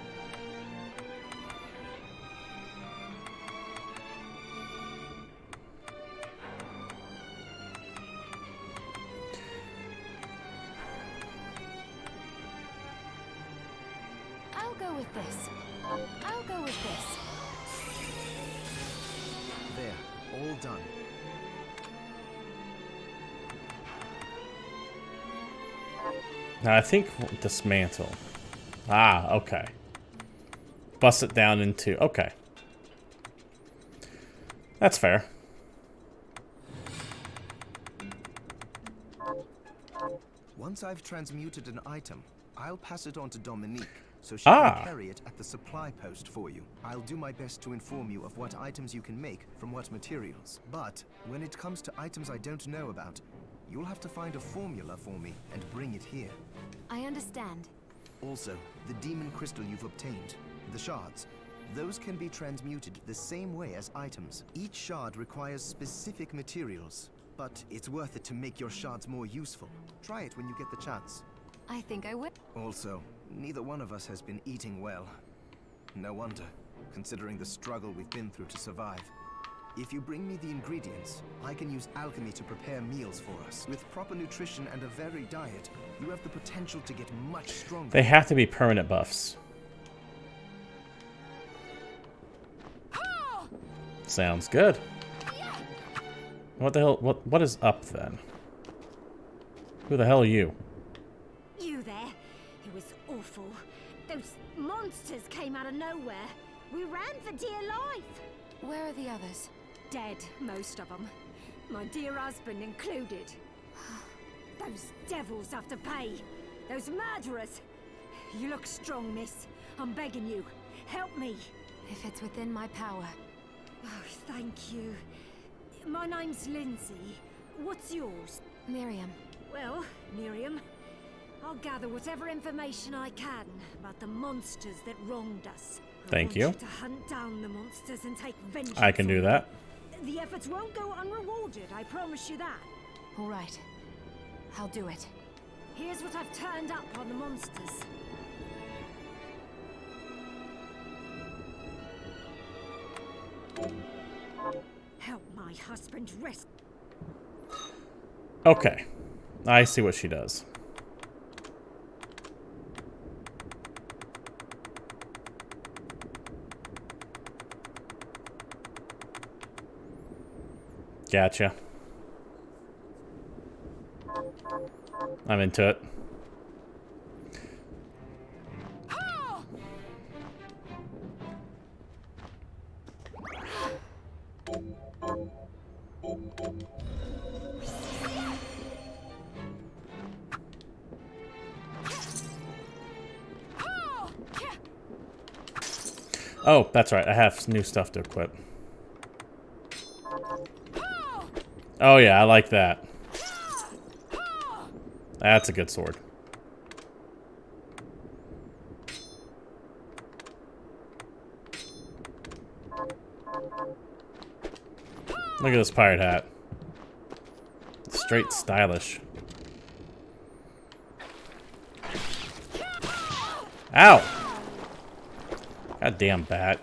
I'll go with this. I'll go with this. There, all done. Now, I think dismantle. Ah, okay. Bust it down into... Okay. That's fair. Once I've transmuted an item, I'll pass it on to Dominique, so she can carry it at the supply post for you. I'll do my best to inform you of what items you can make from what materials. But when it comes to items I don't know about, you'll have to find a formula for me and bring it here. I understand. Also, the demon crystal you've obtained, the shards, those can be transmuted the same way as items. Each shard requires specific materials, but it's worth it to make your shards more useful. Try it when you get the chance. I think I will. Also, neither one of us has been eating well. No wonder, considering the struggle we've been through to survive. If you bring me the ingredients, I can use alchemy to prepare meals for us. With proper nutrition and a varied diet, you have the potential to get much stronger. They have to be permanent buffs. Sounds good. What the hell? What is up then? Who the hell are you? You there? It was awful. Those monsters came out of nowhere. We ran for dear life. Where are the others? Dead, most of them. My dear husband included. Those devils have to pay. Those murderers. You look strong, miss. I'm begging you. Help me. If it's within my power. Oh, thank you. My name's Lindsay. What's yours? Miriam. Well, Miriam, I'll gather whatever information I can about the monsters that wronged us. Thank I you. want to hunt down the monsters and take vengeance. I can do on that. them. The efforts won't go unrewarded, I promise you that. All right. I'll do it. Here's what I've turned up on the monsters. Help my husband rest. Okay. I see what she does. Gotcha. I'm into it. Oh, that's right. I have new stuff to equip. Oh yeah, I like that. That's a good sword. Look at this pirate hat. Straight stylish. Ow! Goddamn bat.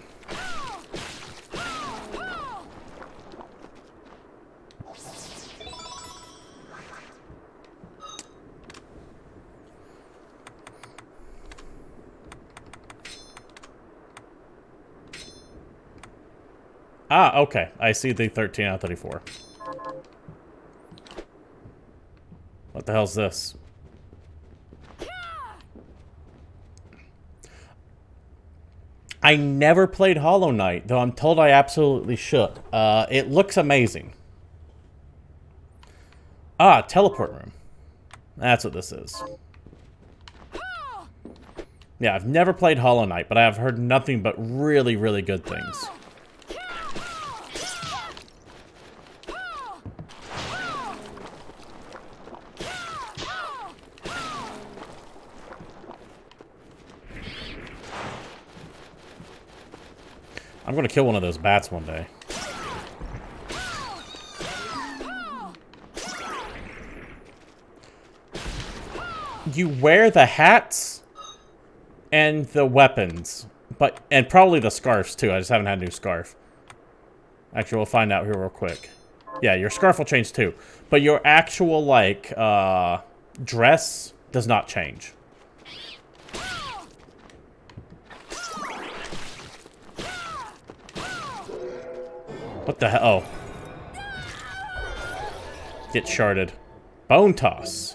Ah, okay. I see the 13 out of 34. What the hell's this? I never played Hollow Knight, though I'm told I absolutely should. It looks amazing. Ah, teleport room. That's what this is. Yeah, I've never played Hollow Knight, but I have heard nothing but really, really good things. I'm gonna kill one of those bats one day. You wear the hats and the weapons, and probably the scarves too. I just haven't had a new scarf. Actually, we'll find out here real quick. Yeah, your scarf will change too, but your actual like dress does not change. What the hell? Oh. Get sharded. Bone toss.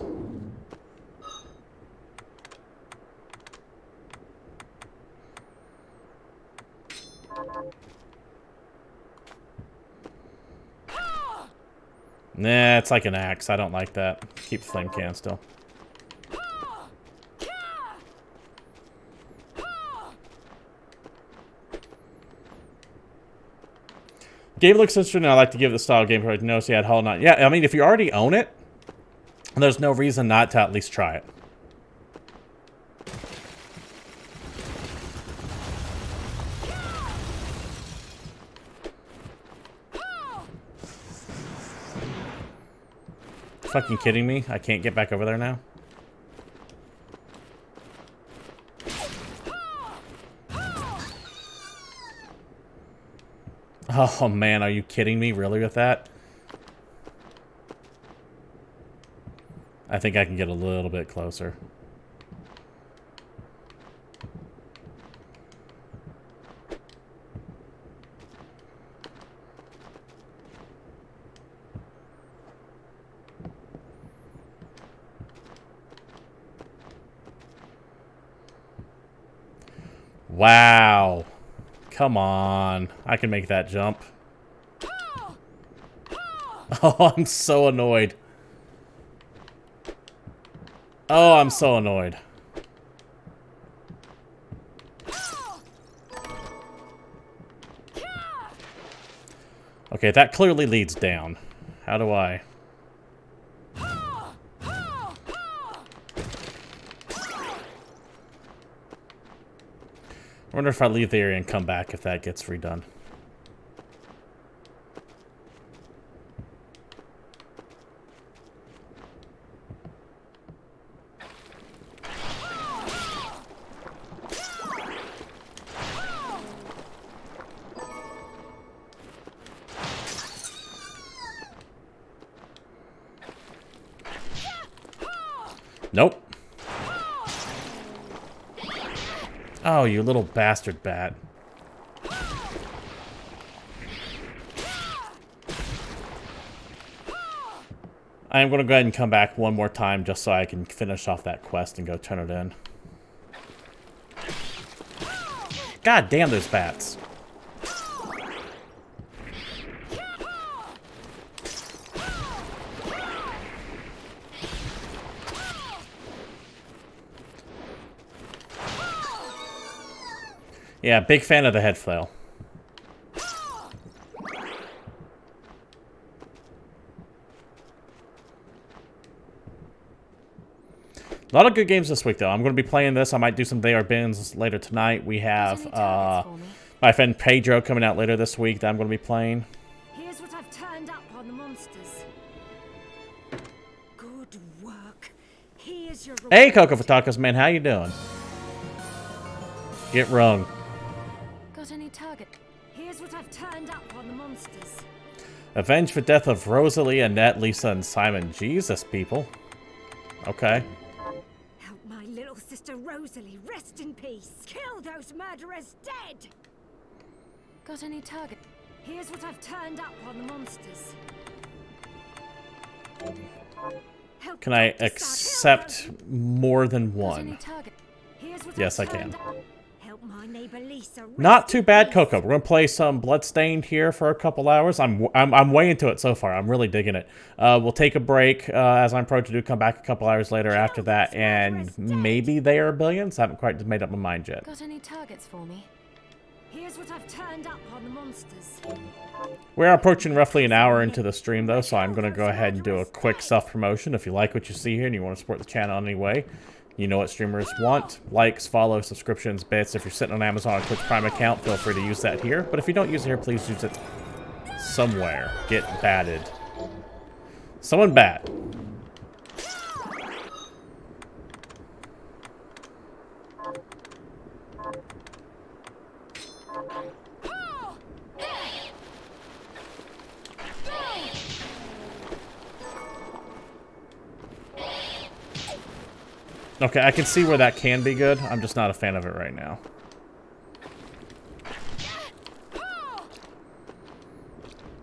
Nah, it's like an axe. I don't like that. Keep the flame can still. Game looks interesting. I like to give the style of game for notice he had Hollow Knight. Yeah, I mean, if you already own it, there's no reason not to at least try it. Fucking kidding me? I can't get back over there now? Oh man, are you kidding me? Really with that? I think I can get a little bit closer. Wow. Come on. I can make that jump. Oh, I'm so annoyed. Oh, I'm so annoyed. Okay, that clearly leads down. How do I... I wonder if I leave the area and come back if that gets redone. Nope. Oh, you little bastard bat. I am going to go ahead and come back one more time just so I can finish off that quest and go turn it in. God damn those bats. Yeah, big fan of the head flail. A lot of good games this week, though. I'm going to be playing this. I might do some They Are Bins later tonight. We have Any targets for me? my friend Pedro coming out later this week that I'm going to be playing. Here's what I've turned up on the monsters. Good work. Here's your Hey, reward. Coco for Tacos, man. How you doing? Get rung. Got any target? Here's what I've turned up on the monsters. Avenge the death of Rosalie, Annette, Lisa, and Simon. Jesus, people. Okay. Help my little sister Rosalie rest in peace. Kill those murderers dead. Got any target? Here's what I've turned up on the monsters. Help Can I Dr. Stark kill accept those- more than Got any one? target? Here's what Yes, I've I can. turned up. Help my neighbor Lisa rest Not in too bad, peace. Coco. We're gonna play some Bloodstained here for a couple hours. I'm way into it so far. I'm really digging it. We'll take a break as I'm pro to do. Come back a couple hours later after that, and maybe They Are Billions. I haven't quite made up my mind yet. Got any targets for me? Here's what I've turned up on the monsters. We're approaching roughly an hour into the stream, though, so I'm going to go ahead and do a quick self-promotion. If you like what you see here and you want to support the channel in any way, you know what streamers want. Likes, follows, subscriptions, bits. If you're sitting on Amazon or Twitch Prime account, feel free to use that here. But if you don't use it here, please use it somewhere. Get batted. Someone bat. Okay, I can see where that can be good. I'm just not a fan of it right now.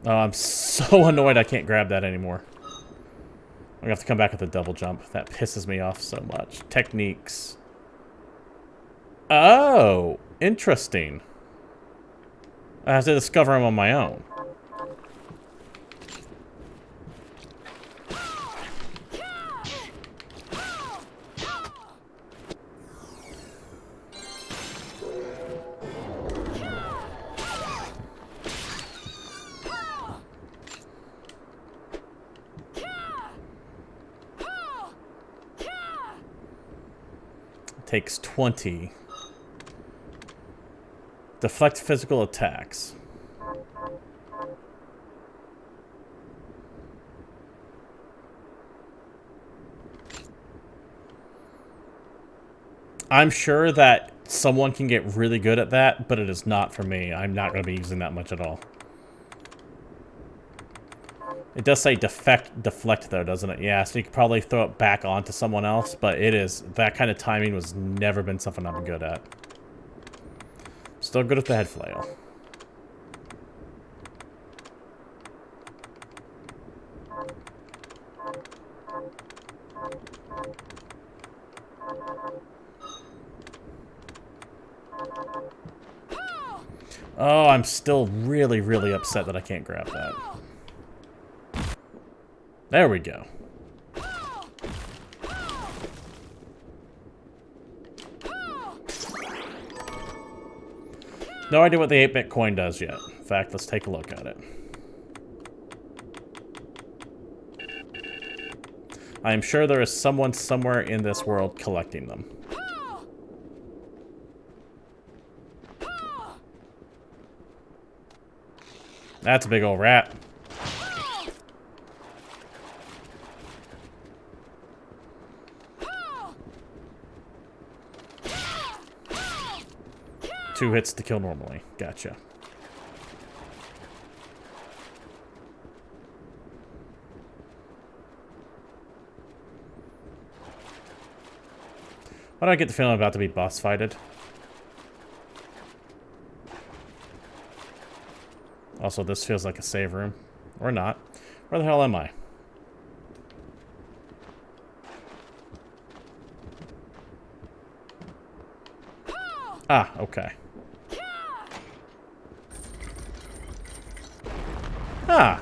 Oh, I'm so annoyed I can't grab that anymore. I'm gonna have to come back with a double jump. That pisses me off so much. Techniques. Oh, interesting. I have to discover them on my own. Takes 20. Deflect physical attacks. I'm sure that someone can get really good at that, but it is not for me. I'm not going to be using that much at all. It does say deflect though, doesn't it? Yeah, so you could probably throw it back onto someone else, but it is, that kind of timing was never been something I've been good at. Still good with the head flail. Oh, I'm still really, really upset that I can't grab that. There we go. No idea what the 8-bit coin does yet. In fact, let's take a look at it. I am sure there is someone somewhere in this world collecting them. That's a big old rat. Two hits to kill normally. Gotcha. Why do I get the feeling I'm about to be boss fighted? Also, this feels like a save room. Or not. Where the hell am I? Ah, okay. Ah.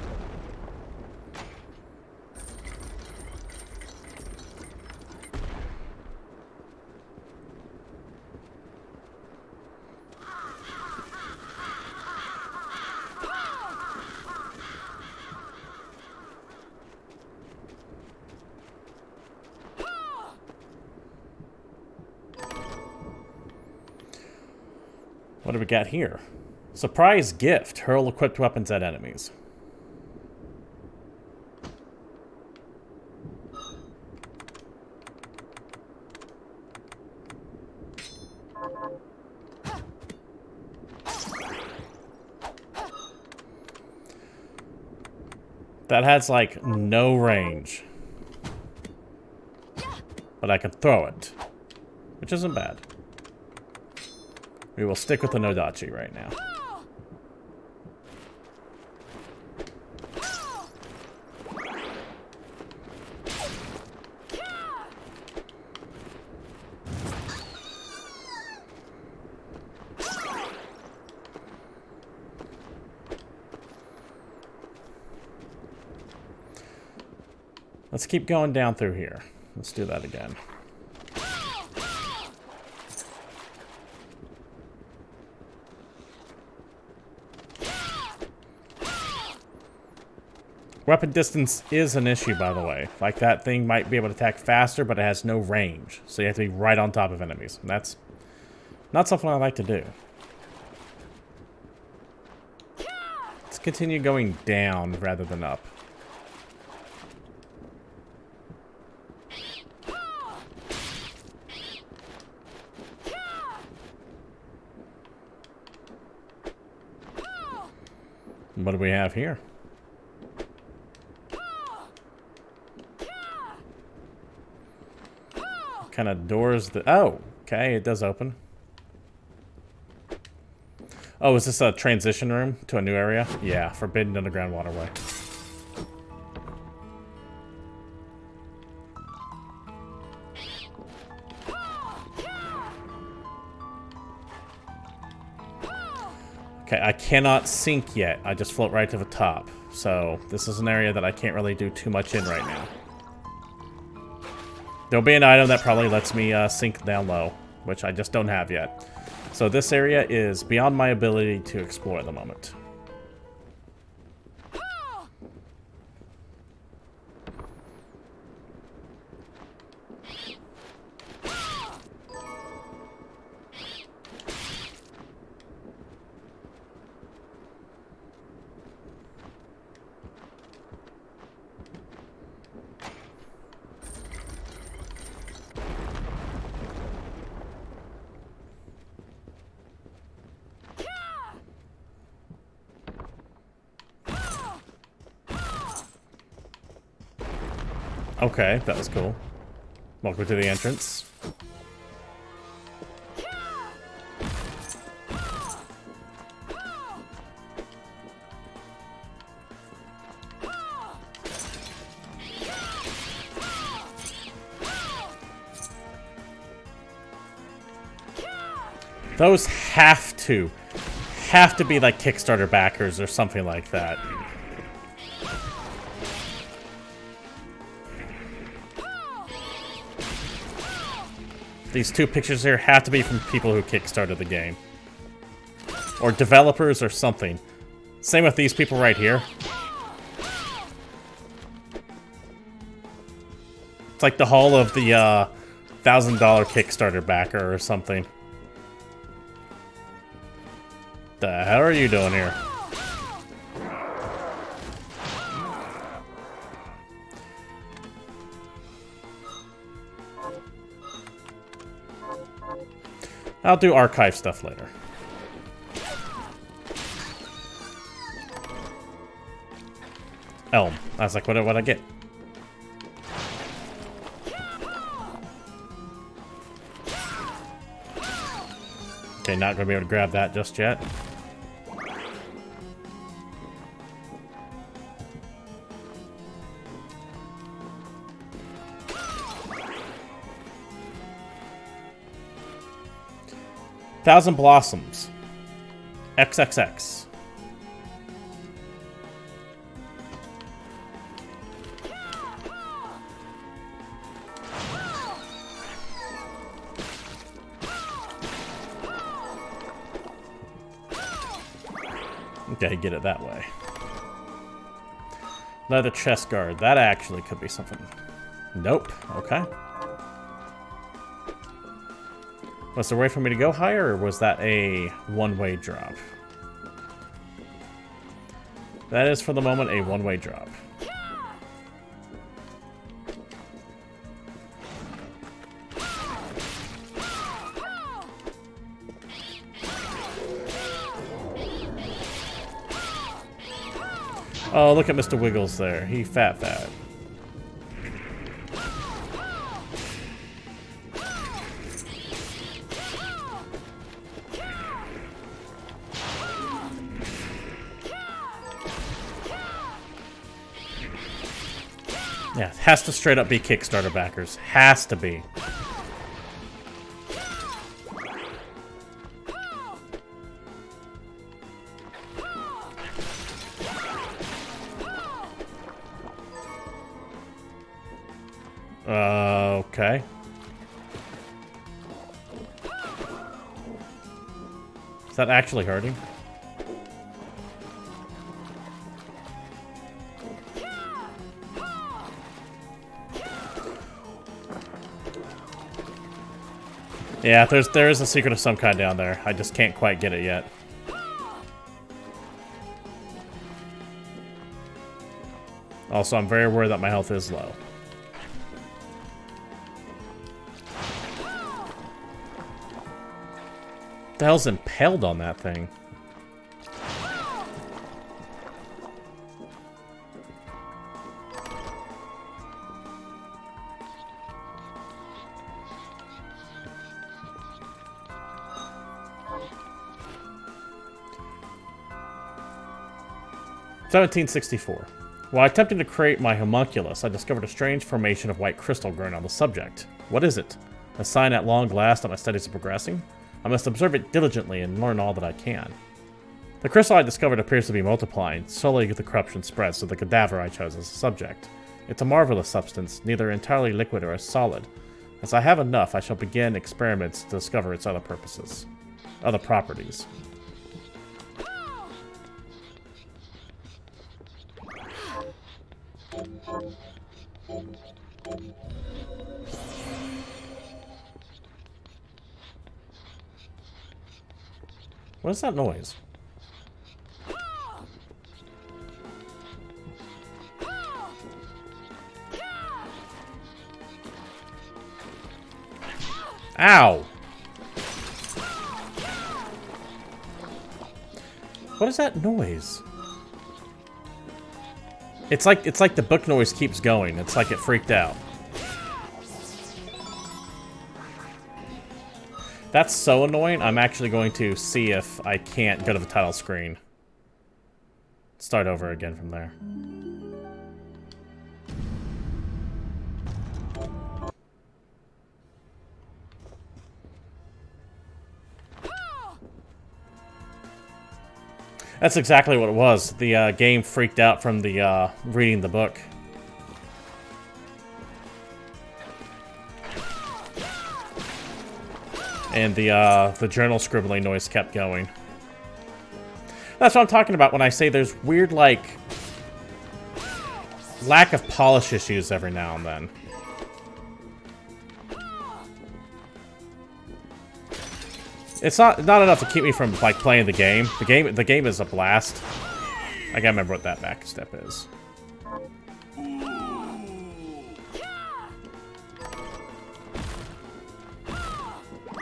What do we got here? Surprise gift. Hurl equipped weapons at enemies. That has, like, no range. But I can throw it. Which isn't bad. We will stick with the Nodachi right now. Let's keep going down through here. Let's do that again. Weapon distance is an issue, by the way. Like, that thing might be able to attack faster, but it has no range. So you have to be right on top of enemies. And that's not something I like to do. Let's continue going down rather than up. What do we have here? What kind of doors that... Oh, okay, it does open. Oh, is this a transition room to a new area? Yeah, Forbidden Underground Waterway. Okay, I cannot sink yet. I just float right to the top. So, this is an area that I can't really do too much in right now. There'll be an item that probably lets me sink down low, which I just don't have yet. So this area is beyond my ability to explore at the moment. Okay, that was cool. Welcome to the entrance. Those have to be like Kickstarter backers or something like that. These two pictures here have to be from people who kickstarted the game. Or developers or something. Same with these people right here. It's like the haul of the $1,000 Kickstarter backer or something. The hell are you doing here? I'll do archive stuff later. Elm. I was like, what I get? Okay, not gonna be able to grab that just yet. Thousand Blossoms. XXX. Okay, get it that way. Leather chest guard. That actually could be something. Nope. Okay. Was there a way for me to go higher, or was that a one-way drop? That is, for the moment, a one-way drop. Oh, look at Mr. Wiggles there. He fat. Yeah, it has to straight up be Kickstarter backers. Has to be. Okay. Is that actually hurting? Yeah, there is a secret of some kind down there. I just can't quite get it yet. Also, I'm very aware that my health is low. What the hell's impaled on that thing? (1764). While attempting to create my homunculus, I discovered a strange formation of white crystal growing on the subject. What is it? A sign at long last that my studies are progressing? I must observe it diligently and learn all that I can. The crystal I discovered appears to be multiplying. Slowly the corruption spreads to the cadaver I chose as a subject. It's a marvelous substance, neither entirely liquid or solid. As I have enough, I shall begin experiments to discover its other properties. What is that noise? Ow! What is that noise? It's like the book noise keeps going. It's like it freaked out. That's so annoying. I'm actually going to see if I can't go to the title screen. Start over again from there. That's exactly what it was. The game freaked out from the reading the book. And the journal scribbling noise kept going. That's what I'm talking about when I say there's weird, like, lack of polish issues every now and then. It's not enough to keep me from, like, playing the game. The game is a blast. I gotta remember what that back step is.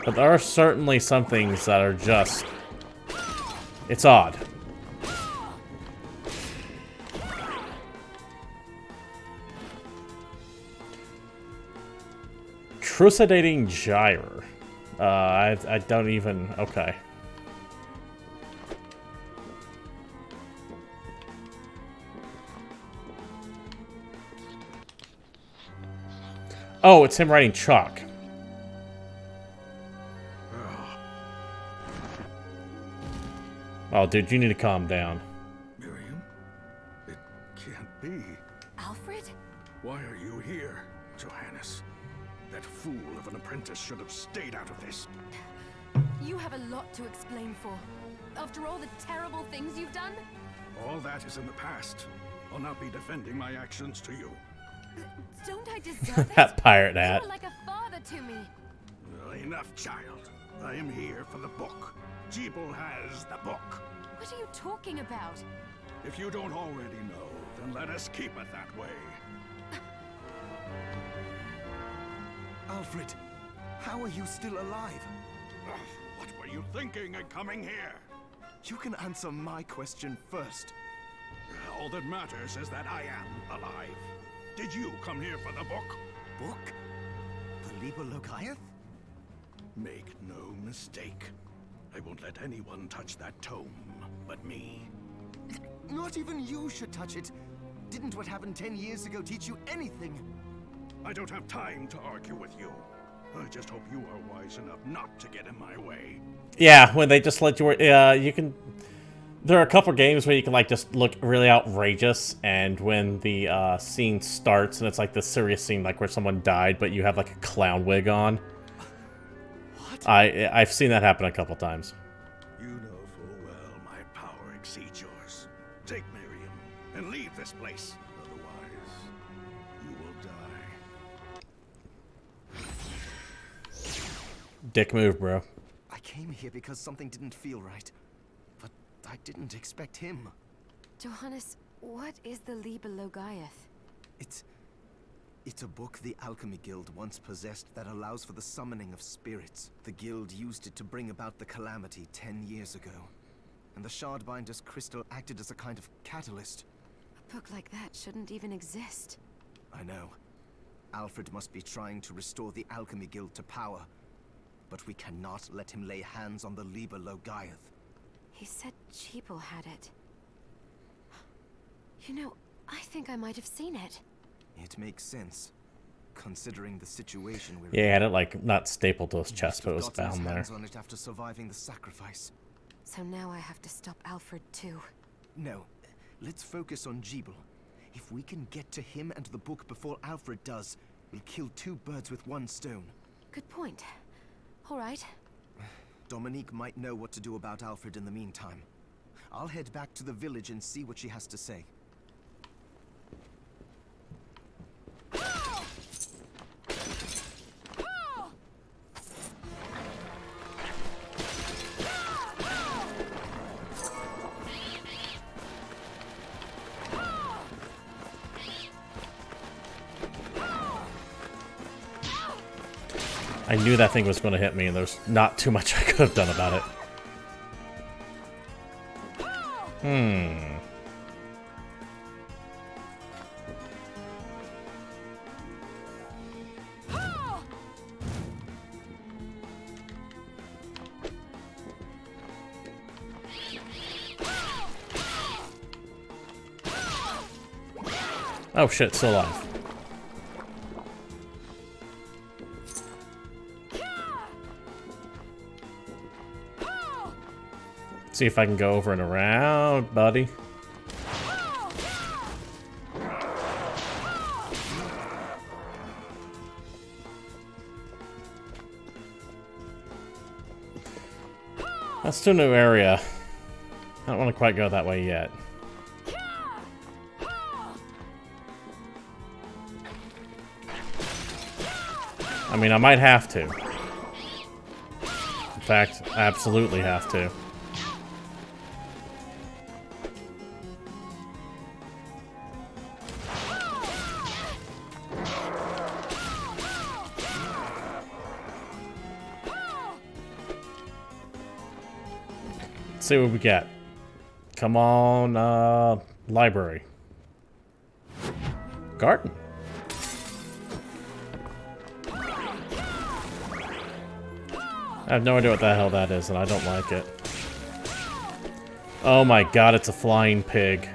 But there are certainly some things that are just... It's odd. Crucidating Gyre. I don't even... Okay. Oh, it's him writing chalk. Oh, dude, you need to calm down. Miriam? It can't be. Alfred? Why are you here, Johannes? That fool of an apprentice should have stayed out of this. You have a lot to explain for. After all the terrible things you've done? All that is in the past. I'll not be defending my actions to you. Don't I deserve it? That pirate hat. You were like a father to me. Enough, child. I am here for the book. Jeeble has the book. What are you talking about? If you don't already know, then let us keep it that way. Alfred, how are you still alive? Ugh, what were you thinking in coming here? You can answer my question first. All that matters is that I am alive. Did you come here for the book? Book? The Liber Logaeth? Make no mistake. I won't let anyone touch that tome but me. Not even you should touch it. Didn't what happened 10 years ago teach you anything? I don't have time to argue with you. I just hope you are wise enough not to get in my way. Yeah, when they just let you, you can. There are a couple games where you can like just look really outrageous, and when the scene starts and it's like the serious scene, like where someone died, but you have like a clown wig on. What? I've seen that happen a couple times. You know full well my power exceeds yours. Take Miriam and leave this place. Otherwise, you will die. Dick move, bro. I came here because something didn't feel right. But I didn't expect him. Johannes, what is the Liber Logaeth? It's a book the Alchemy Guild once possessed that allows for the summoning of spirits. The guild used it to bring about the calamity 10 years ago. And the Shardbinder's crystal acted as a kind of catalyst. A book like that shouldn't even exist. I know. Alfred must be trying to restore the Alchemy Guild to power. But we cannot let him lay hands on the Liber Logaeth. He said Jeeble had it. You know, I think I might have seen it. It makes sense, considering the situation we're Yeah, he had it like not stapled to his He chest, must but it have was gotten his bound there. hands on it after surviving the sacrifice. So now I have to stop Alfred too. No, let's focus on Jeeble. If we can get to him and the book before Alfred does, we'll kill two birds with one stone. Good point. All right. Dominique might know what to do about Alfred in the meantime. I'll head back to the village and see what she has to say. I knew that thing was going to hit me, and there's not too much I could have done about it. Oh shit, it's still alive. See if I can go over and around, buddy. That's to a new area. I don't want to quite go that way yet. I mean, I might have to. In fact, I absolutely have to. Let's see what we get. Come on, library. Garden. I have no idea what the hell that is, and I don't like it. Oh my god, it's a flying pig.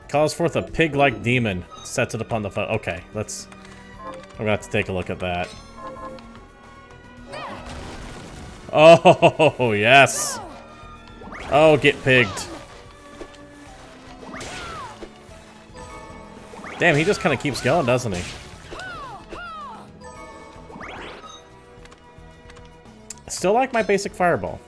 Calls forth a pig-like demon. Sets it upon the phone. Okay, let's... I'm gonna have to take a look at that. Oh, yes! Oh, get pigged. Damn, he just kind of keeps going, doesn't he? Still like my basic fireball.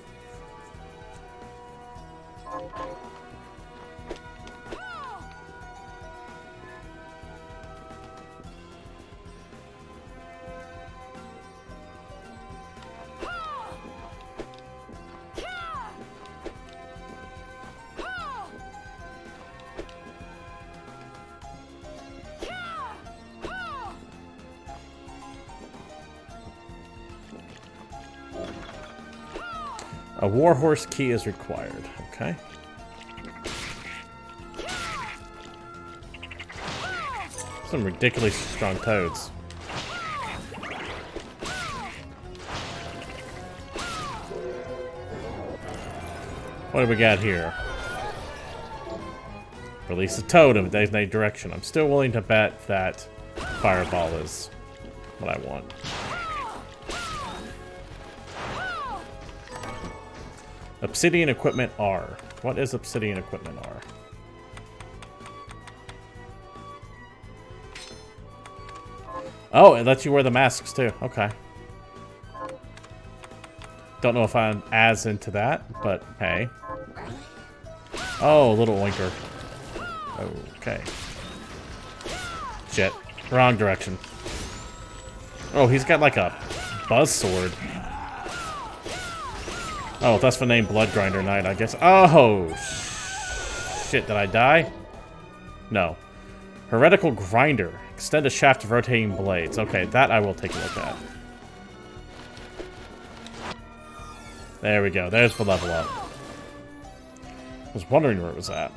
A warhorse key is required. Okay. Some ridiculously strong toads. What do we got here? Release a toad in a designated direction. I'm still willing to bet that fireball is what I want. Obsidian equipment R. What is obsidian equipment R? Oh, it lets you wear the masks too. Okay. Don't know if I'm as into that, but hey. Oh, little oinker. Okay. Shit. Wrong direction. Oh, he's got like a buzz sword. Oh, that's the name Blood Grinder Knight, I guess. Oh, shit. Did I die? No. Heretical Grinder. Extend a shaft of rotating blades. Okay, that I will take a look at. There we go. There's the level up. I was wondering where it was at.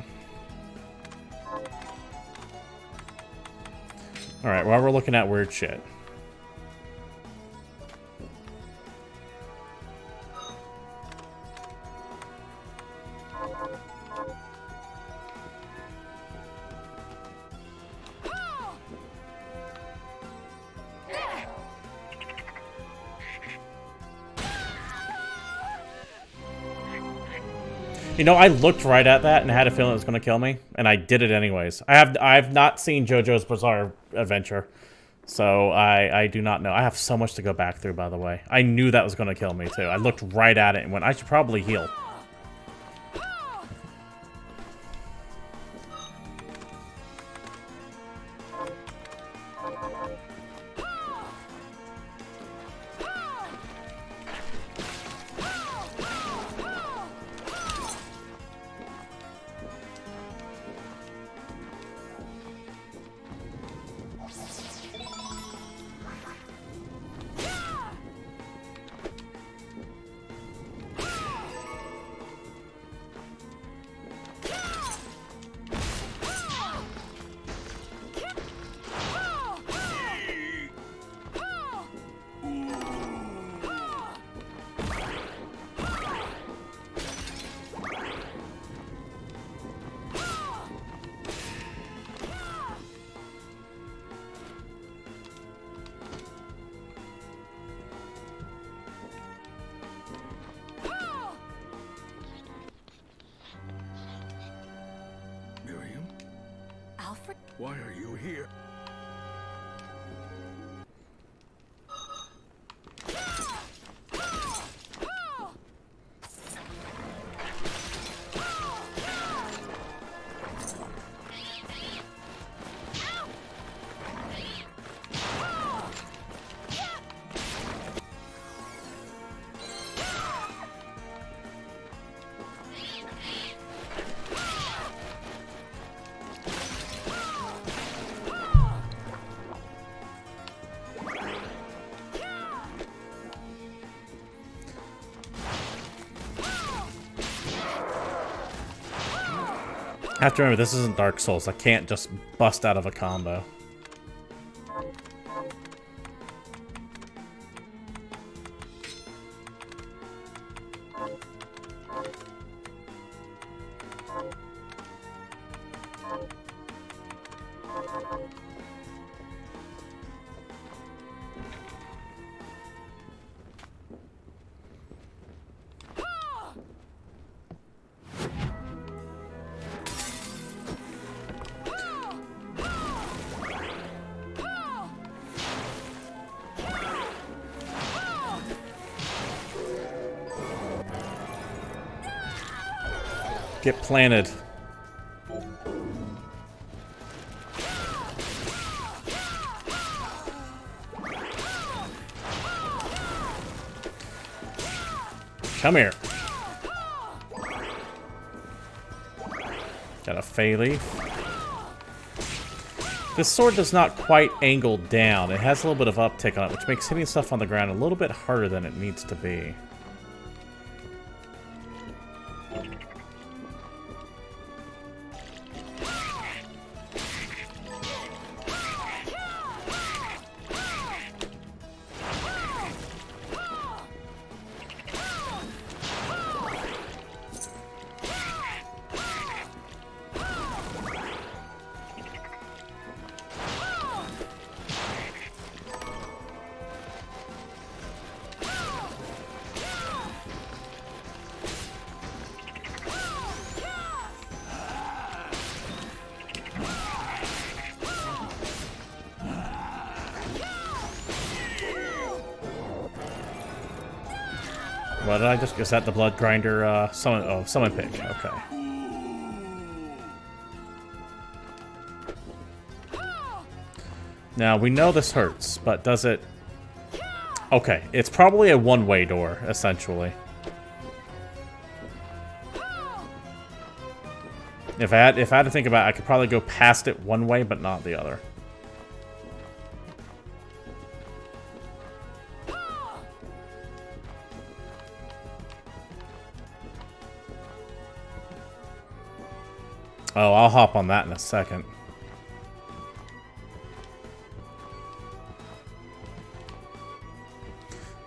Alright, while we're looking at weird shit. You know, I looked right at that and had a feeling it was going to kill me, and I did it anyways. I've not seen JoJo's Bizarre Adventure, so I do not know. I have so much to go back through, by the way. I knew that was going to kill me, too. I looked right at it and went, I should probably heal. Why are you here? I have to remember, this isn't Dark Souls. I can't just bust out of a combo. Get planted. Come here. Got a Fey Leaf. This sword does not quite angle down. It has a little bit of uptick on it, which makes hitting stuff on the ground a little bit harder than it needs to be. What did I just... Is that the blood grinder summon... Oh, summon pick. Okay. Now, we know this hurts, but does it... Okay, it's probably a one-way door, essentially. If I had to think about it, I could probably go past it one way, but not the other. Oh, I'll hop on that in a second.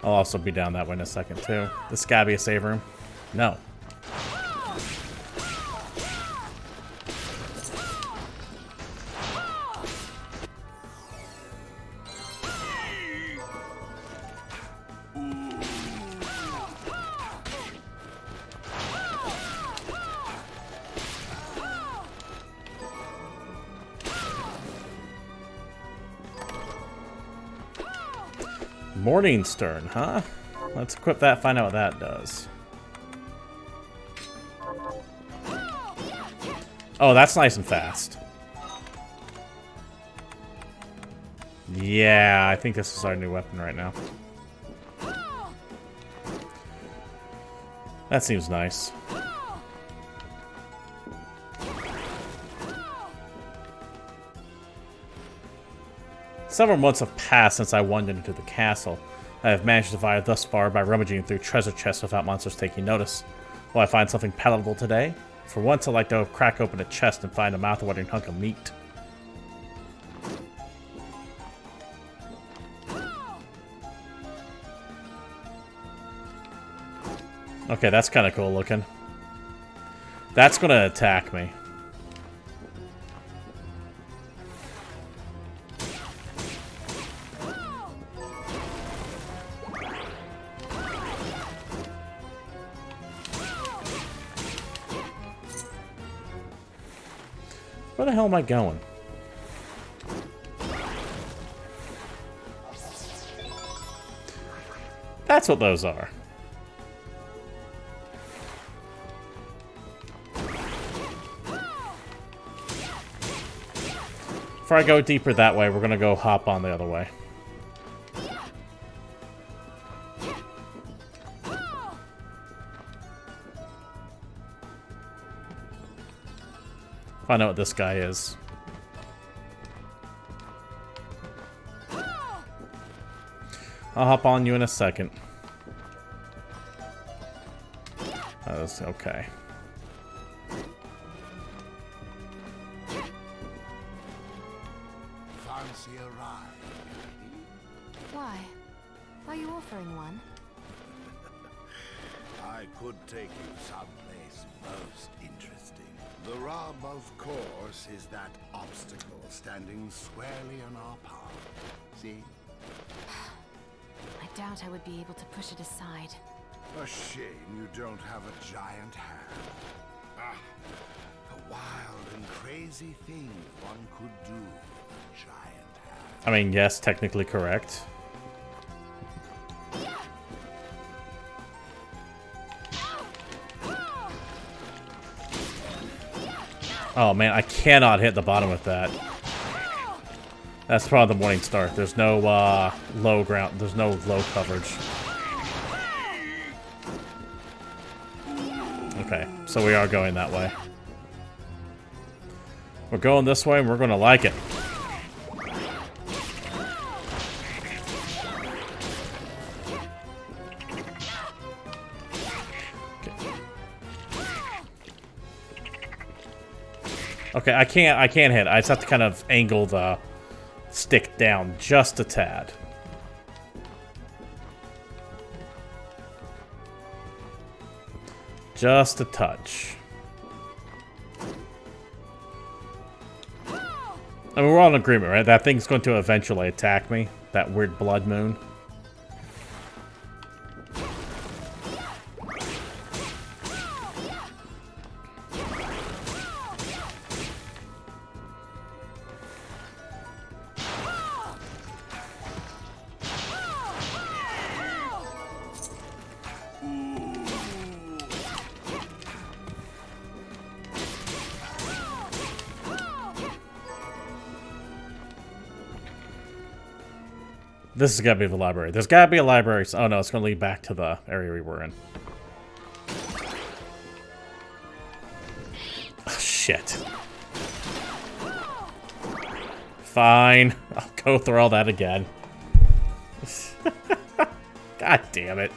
I'll also be down that way in a second, too. This gotta be a save room. No. Morningstern, huh? Let's equip that, find out what that does. Oh, that's nice and fast. Yeah, I think this is our new weapon right now. That seems nice. Several months have passed since I wandered into the castle. I have managed to survive thus far by rummaging through treasure chests without monsters taking notice. Will I find something palatable today? For once, I'd like to crack open a chest and find a mouth-watering hunk of meat. Okay, that's kind of cool looking. That's gonna attack me. Where the hell am I going? That's what those are. Before I go deeper that way, we're gonna go hop on the other way. Find out what this guy is. I'll hop on you in a second. That's okay. Fancy a ride? Why? Are you offering one? I could take you someplace most interesting. The rub, of course, is that obstacle standing squarely in our path. See? I doubt I would be able to push it aside. A shame you don't have a giant hand. Ah, the wild and crazy things one could do with a giant hand. I mean, yes, technically correct. Oh man, I cannot hit the bottom with that. That's probably the Morning Star. There's no low ground. There's no low coverage. Okay, so we are going that way. We're going this way and we're going to like it. Okay, I can't hit. I just have to kind of angle the stick down just a tad. Just a touch. I mean, we're all in agreement, right? That thing's going to eventually attack me. That weird blood moon. This has got to be the library. There's got to be a library. Oh no, it's going to lead back to the area we were in. Oh, shit. Fine. I'll go through all that again. God damn it.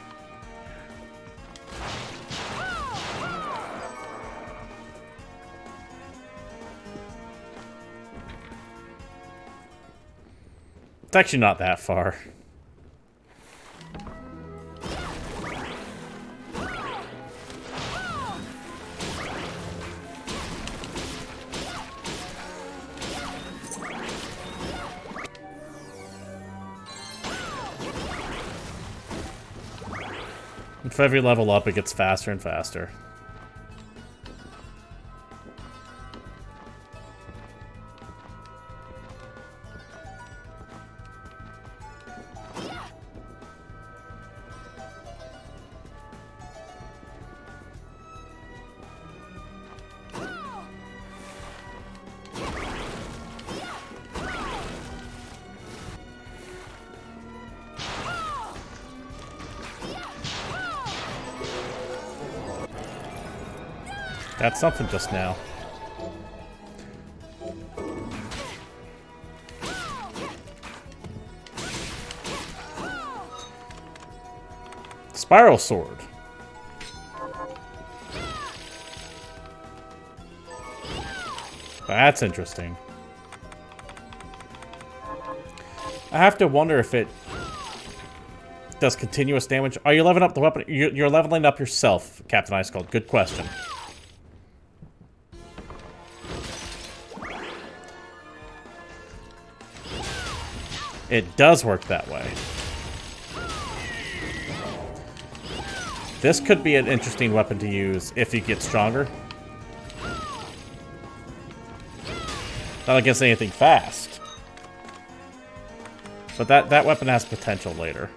It's actually not that far. With every level up, it gets faster and faster. Got something just now. Spiral sword. That's interesting. I have to wonder if it does continuous damage. Are you leveling up the weapon? You're leveling up yourself, Captain Ice Cold. Good question. It does work that way. This could be an interesting weapon to use if you get stronger. Not against anything fast. But that weapon has potential later.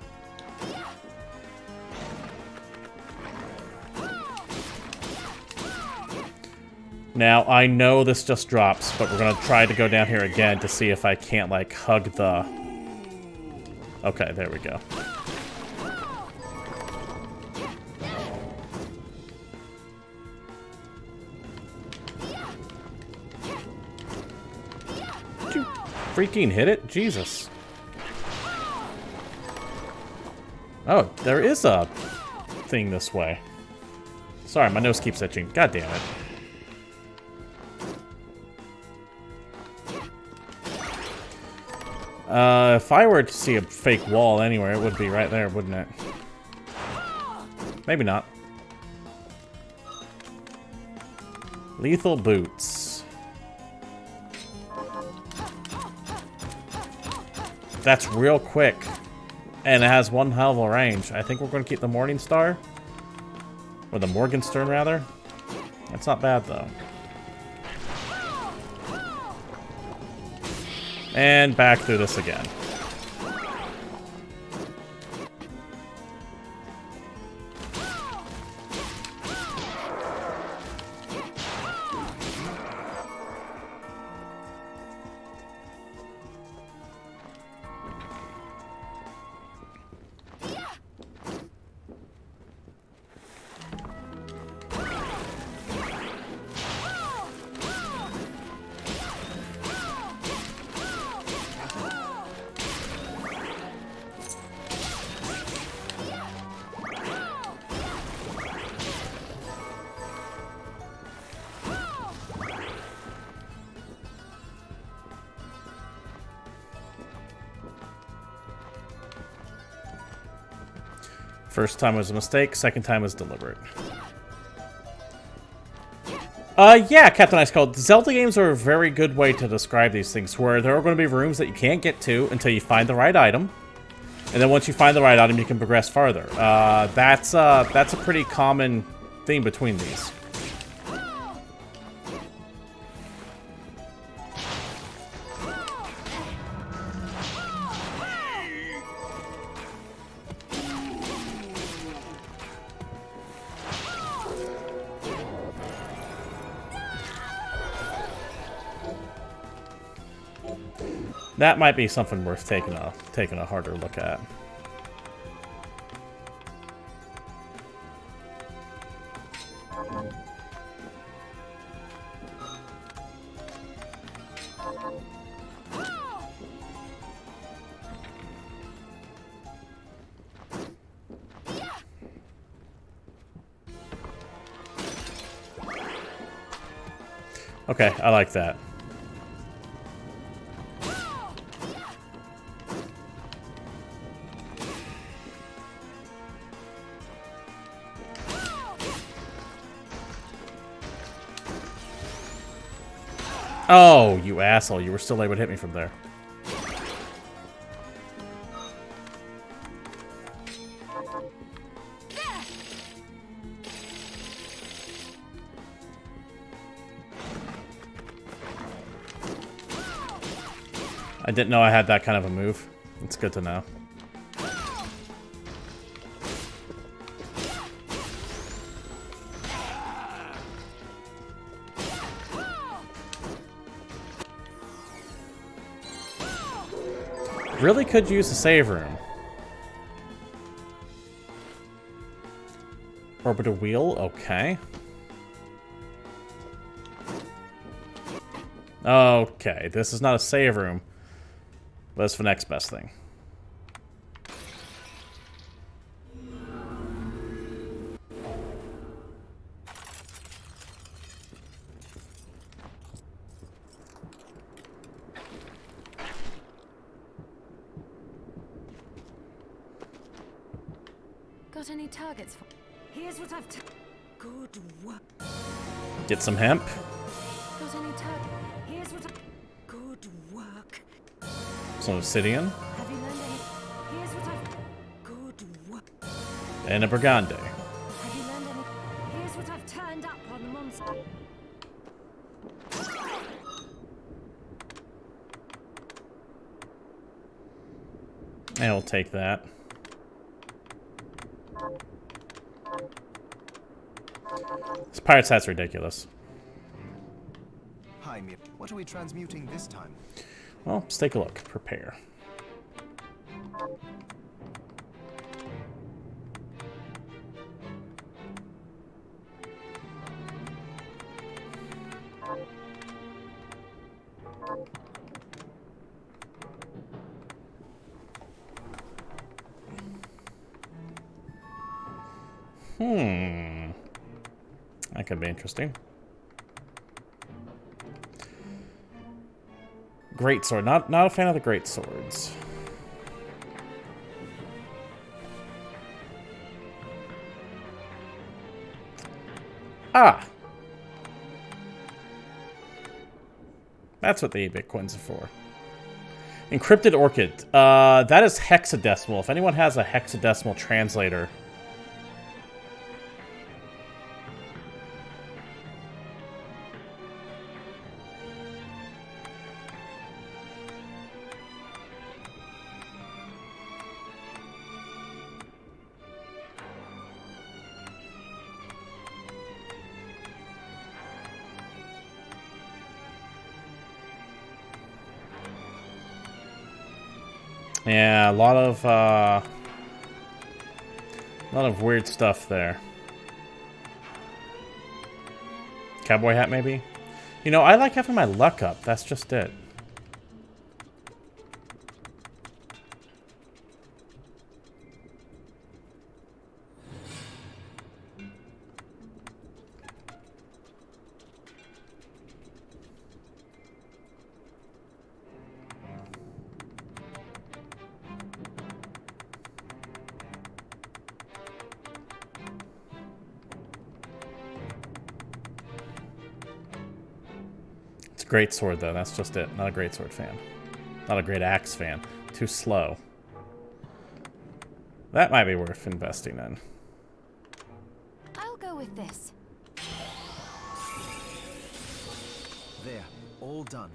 Now, I know this just drops, but we're going to try to go down here again to see if I can't, like, hug the... Okay, there we go. Did you freaking hit it? Jesus. Oh, there is a thing this way. Sorry, my nose keeps itching. God damn it. If I were to see a fake wall anywhere, it would be right there, wouldn't it? Maybe not. Lethal boots. That's real quick. And it has one hell of a range. I think we're going to keep the Morning Star. Or the Morgenstern, rather. That's not bad, though. And back through this again. First time was a mistake, second time was deliberate. Yeah, Captain Ice Cold. Zelda games are a very good way to describe these things, where there are going to be rooms that you can't get to until you find the right item. And then once you find the right item, you can progress farther. That's a pretty common theme between these. That might be something worth taking a harder look at. Okay, I like that. Oh, you asshole. You were still able to hit me from there. I didn't know I had that kind of a move. It's good to know. Really could use a save room. Orbital wheel, okay. Okay, this is not a save room. But it's the next best thing. Got any targets for? Here's what I've good work. Get some hemp. Got any targets? Here's what good work. Some obsidian. Have you learned any? Here's what I've good work. And a brigande. Have you learned any? Here's what I've turned up on the monster. And we'll take that. This pirate's hat's ridiculous. Hi, Mir. What are we transmuting this time? Well, let's take a look. Prepare. That could be interesting. Great sword. Not a fan of the great swords. Ah! That's what the 8-bit coins are for. Encrypted Orchid. That is hexadecimal. If anyone has a hexadecimal translator... Yeah, a lot of weird stuff there. Cowboy hat, maybe? You know, I like having my luck up. That's just it. Great sword, though. That's just it. Not a great sword fan. Not a great axe fan. Too slow. That might be worth investing in. I'll go with this. There, all done.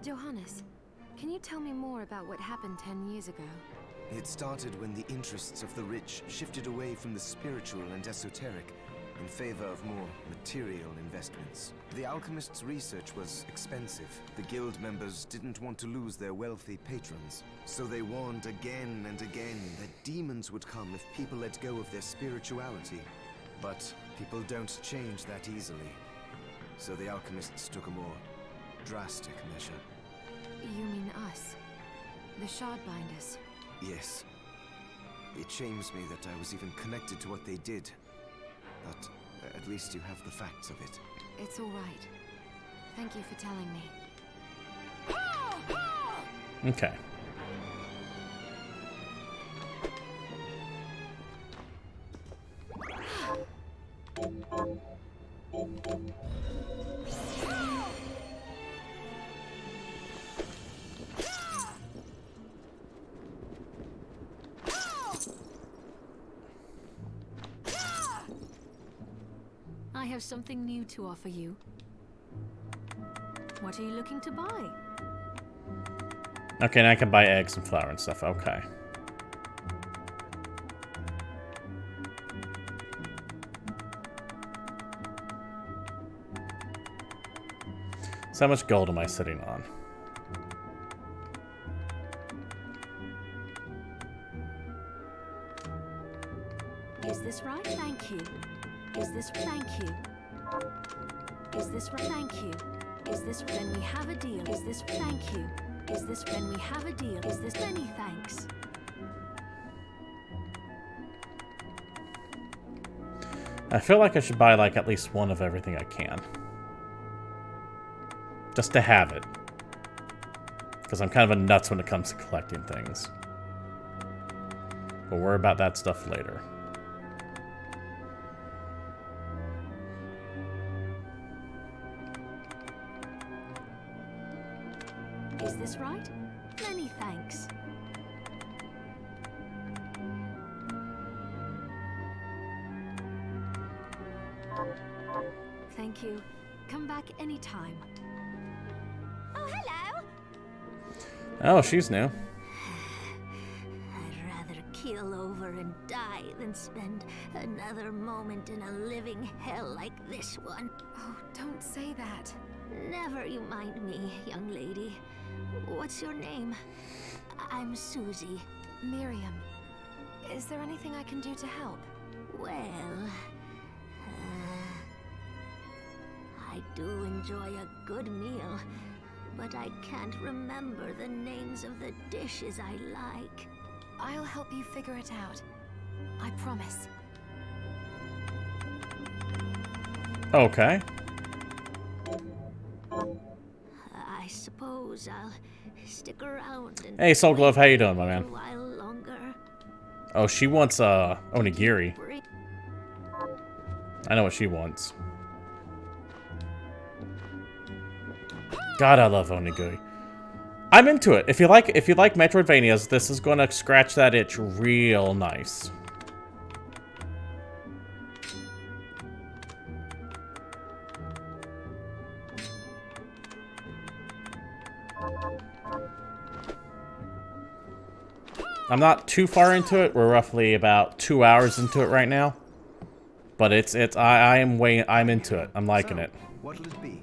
Johannes, can you tell me more about what happened 10 years ago? It started when the interests of the rich shifted away from the spiritual and esoteric in favor of more material investments. The alchemists' research was expensive. The guild members didn't want to lose their wealthy patrons, so they warned again and again that demons would come if people let go of their spirituality. But people don't change that easily. So the alchemists took a more drastic measure. You mean us? The Shardbinders? Yes. It shames me that I was even connected to what they did. But at least you have the facts of it. It's all right. Thank you for telling me. Okay. I have something new to offer you. What are you looking to buy? Okay, and I can buy eggs and flour and stuff. Okay. So how much gold am I sitting on? Is this right? Thank you. Is this thank you? Is this right? Thank you. Is this when we have a deal? Is this thank you? Is this when we have a deal? Is this many thanks? I feel like I should buy like at least one of everything I can. Just to have it. Because I'm kind of a nuts when it comes to collecting things. We'll worry about that stuff later. Is this right? Many thanks. Thank you. Come back anytime. Oh, hello! Oh, she's new. I'd rather keel over and die than spend another moment in a living hell like this one. Oh, don't say that. Never you mind me, young lady. What's your name? I'm Susie. Miriam, is there anything I can do to help? Well, I do enjoy a good meal, but I can't remember the names of the dishes I like. I'll help you figure it out. I promise. Okay. I suppose I'll stick around and Hey, Soul Glove, how you doing, my a man? while longer. Oh, she wants onigiri. I know what she wants. God, I love onigiri. I'm into it. If you like Metroidvanias, this is gonna scratch that itch real nice. I'm not too far into it. We're roughly about 2 hours into it right now. But I'm into it. I'm liking it. What'll it be?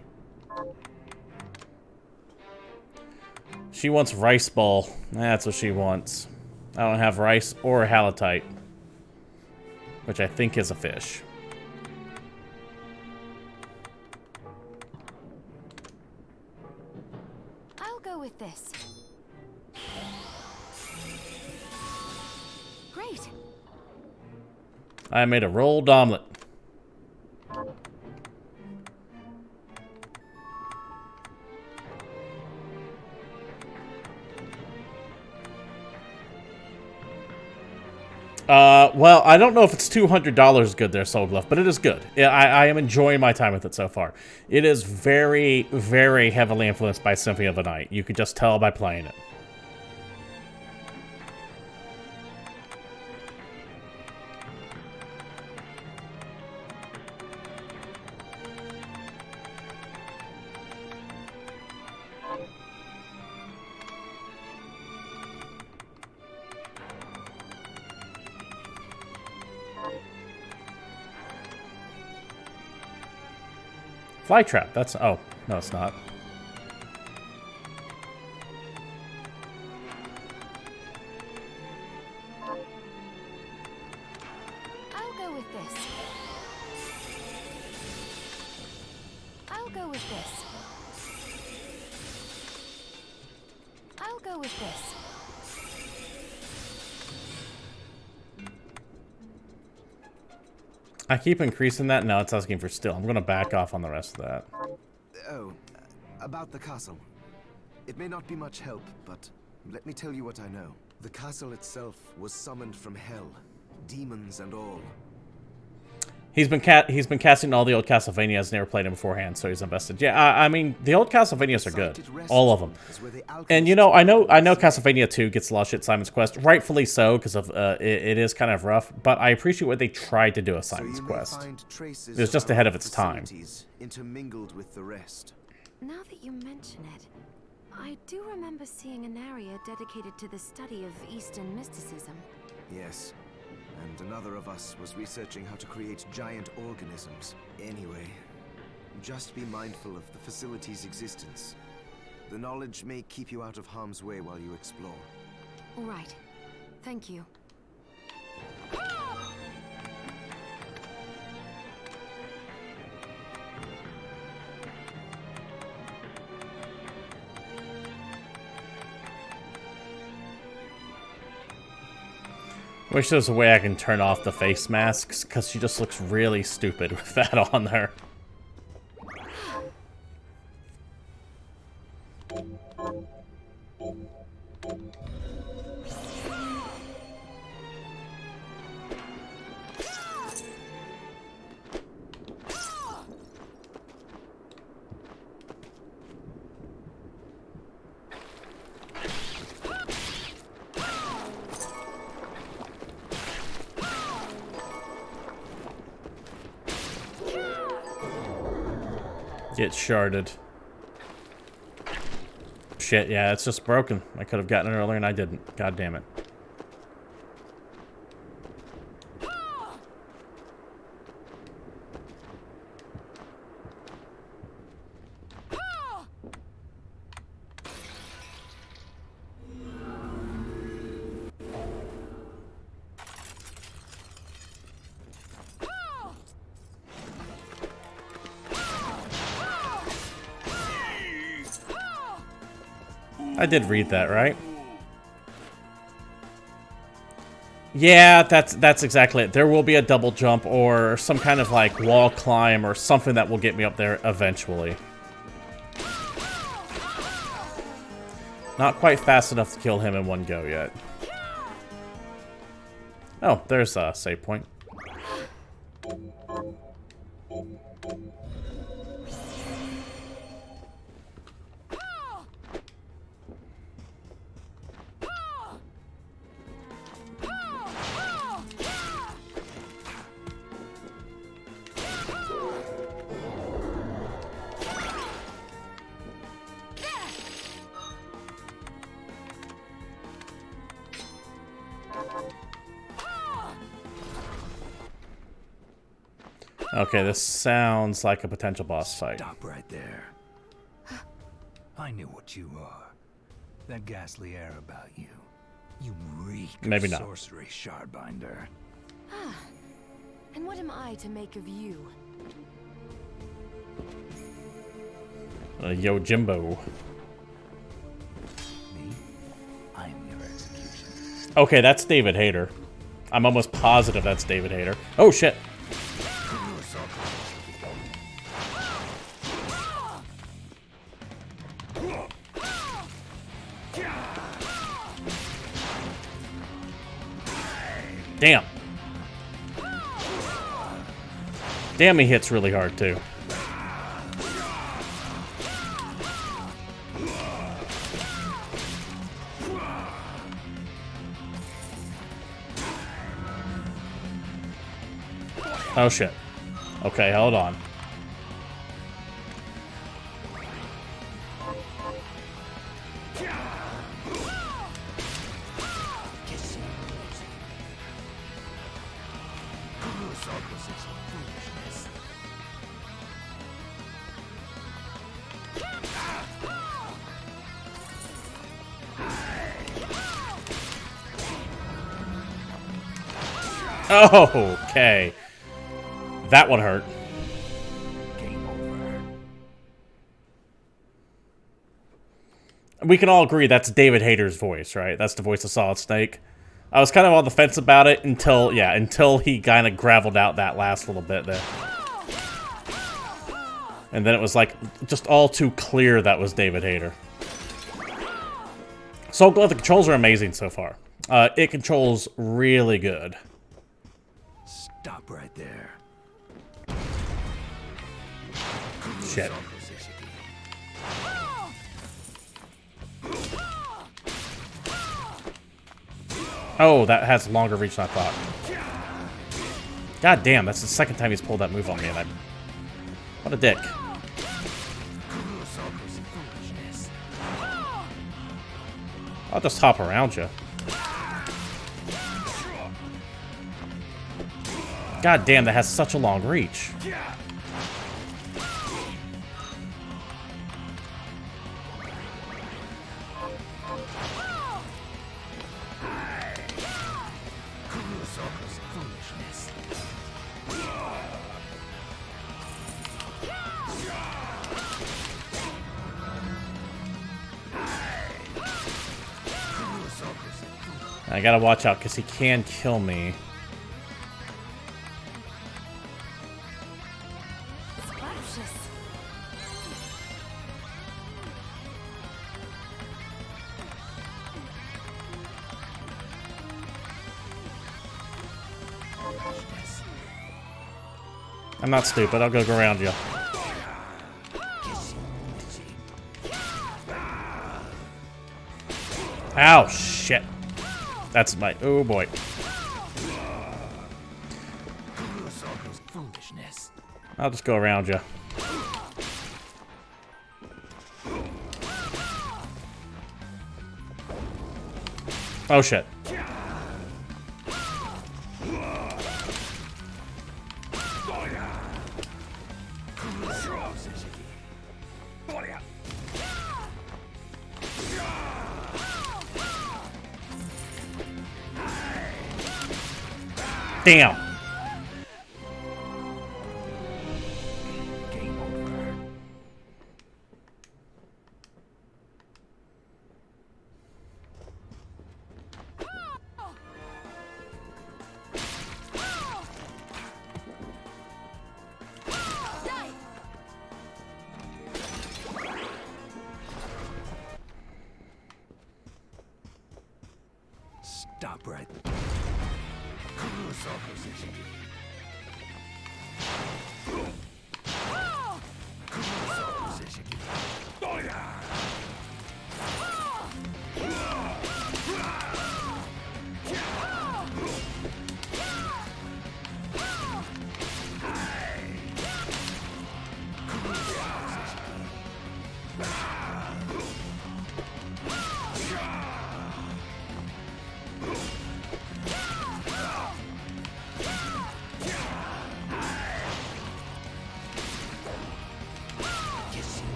She wants rice bowl. That's what she wants. I don't have rice or halotite, which I think is a fish. I'll go with this. Great. I made a rolled omelet. Well, I don't know if it's $200 good there, Soulglyph, but it is good. I am enjoying my time with it so far. It is very, very heavily influenced by Symphony of the Night. You could just tell by playing it. Flytrap, that's... Oh, no, it's not. I'll go with this. I'll go with this. I'll go with this. I keep increasing that. No, it's asking for still. I'm going to back off on the rest of that. Oh, about the castle. It may not be much help, but let me tell you what I know. The castle itself was summoned from hell, demons and all. He's been casting all the old Castlevanias, never played them beforehand, so he's invested. Yeah, I mean, the old Castlevanias are good. All of them. And, you know, I know Castlevania 2 gets a lot of shit Simon's Quest. Rightfully so, because of it is kind of rough. But I appreciate what they tried to do with Simon's Quest. It was just ahead of its time. Intermingled with the rest. Now that you mention it, I do remember seeing an area dedicated to the study of Eastern mysticism. Yes. And another of us was researching how to create giant organisms. Anyway, just be mindful of the facility's existence. The knowledge may keep you out of harm's way while you explore. All right. Thank you. Wish there was a way I can turn off the face masks, because she just looks really stupid with that on there. Get sharded. Shit, yeah, it's just broken. I could have gotten it earlier and I didn't. God damn it. I did read that, right? Yeah, that's exactly it. There will be a double jump or some kind of like wall climb or something that will get me up there eventually. Not quite fast enough to kill him in one go yet. Oh, there's a save point. Okay, this sounds like a potential boss fight. Stop right there. I knew what you are. That ghastly air about you. You reek Maybe of not. sorcery, Shardbinder. Ah, and what am I to make of you? Yo, Jimbo. Me? I'm your execution. Okay, that's David Hayter. I'm almost positive that's David Hayter. Oh, shit. Damn. Damn, he hits really hard, too. Oh, shit. Okay, hold on. Oh, okay. That one hurt. We can all agree that's David Hayter's voice, right? That's the voice of Solid Snake. I was kind of on the fence about it until he kind of graveled out that last little bit there. And then it was like, just all too clear that was David Hayter. So glad the controls are amazing so far. It controls really good. Stop right there. Shit. Oh, that has longer reach than I thought. God damn, that's the second time he's pulled that move on me, and what a dick. I'll just hop around you. God damn, that has such a long reach. I gotta watch out because he can kill me. I'm not stupid. I'll go around you. Ow, shit. That's my... Oh, boy. I'll just go around you. Oh, shit. Damn. Stop right.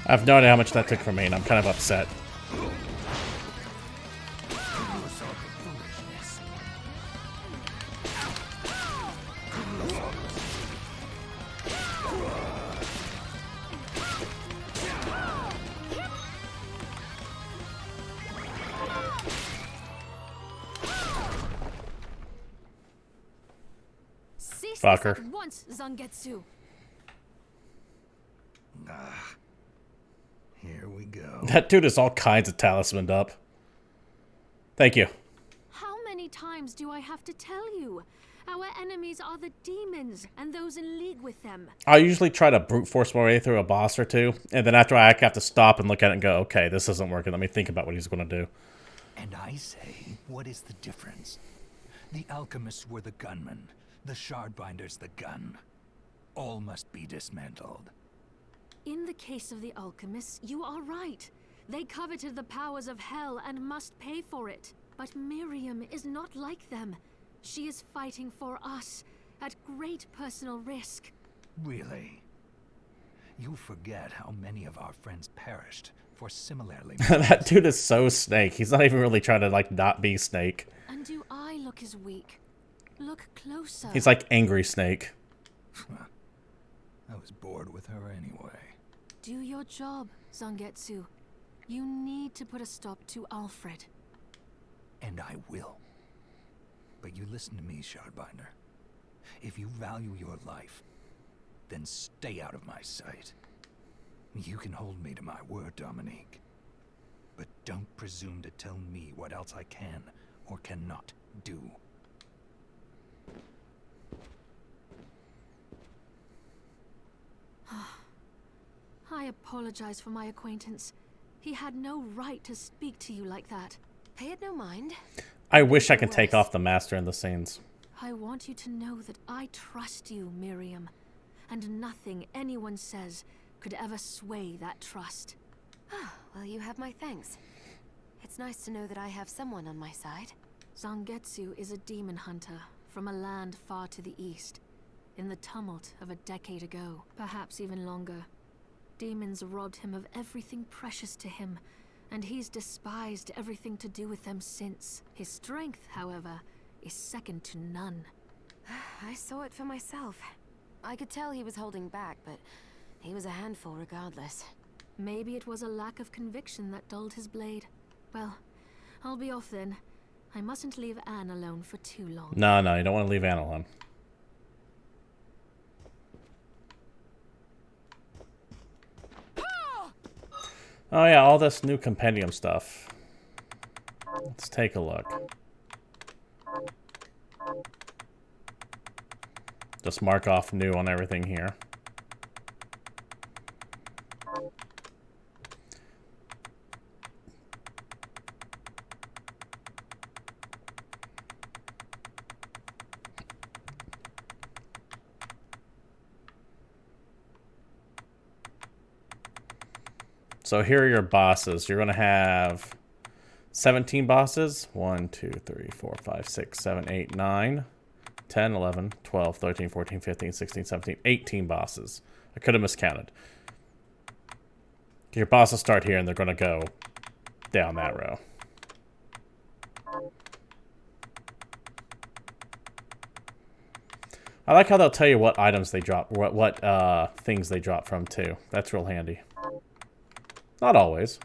I have no idea how much that took from me, and I'm kind of upset. Fucker. At once, Zangetsu. Ah. Here we go. That dude is all kinds of talismaned up. Thank you. How many times do I have to tell you? Our enemies are the demons and those in league with them. I usually try to brute force my way through a boss or two, and then after I have to stop and look at it and go, okay, this isn't working. Let me think about what he's going to do. And I say, what is the difference? The alchemists were the gunmen, the shardbinders the gun. All must be dismantled. In the case of the alchemists, you are right. They coveted the powers of hell and must pay for it. But Miriam is not like them. She is fighting for us, at great personal risk. Really? You forget how many of our friends perished for similarly... That dude is so Snake. He's not even really trying to, like, not be Snake. And do I look as weak? Look closer. He's like angry Snake. I was bored with her anyway. Do your job, Zangetsu. You need to put a stop to Alfred. And I will. But you listen to me, Shardbinder. If you value your life, then stay out of my sight. You can hold me to my word, Dominique. But don't presume to tell me what else I can or cannot do. I apologize for my acquaintance. He had no right to speak to you like that. Pay it no mind. I wish I could take off the master in the scenes. I want you to know that I trust you, Miriam. And nothing anyone says could ever sway that trust. Ah, well, you have my thanks. It's nice to know that I have someone on my side. Zangetsu is a demon hunter from a land far to the east. In the tumult of a decade ago, perhaps even longer. Demons robbed him of everything precious to him, and he's despised everything to do with them since. His strength, however, is second to none. I saw it for myself. I could tell he was holding back, but he was a handful regardless. Maybe it was a lack of conviction that dulled his blade. Well, I'll be off then. I mustn't leave Anne alone for too long. No, you don't want to leave Anne alone. Oh yeah, all this new compendium stuff. Let's take a look. Just mark off new on everything here. So here are your bosses. You're going to have 17 bosses. 1, 2, 3, 4, 5, 6, 7, 8, 9, 10, 11, 12, 13, 14, 15, 16, 17, 18 bosses. I could have miscounted. Your bosses start here and they're going to go down that row. I like how they'll tell you what items they drop, what things they drop from too. That's real handy. Not always.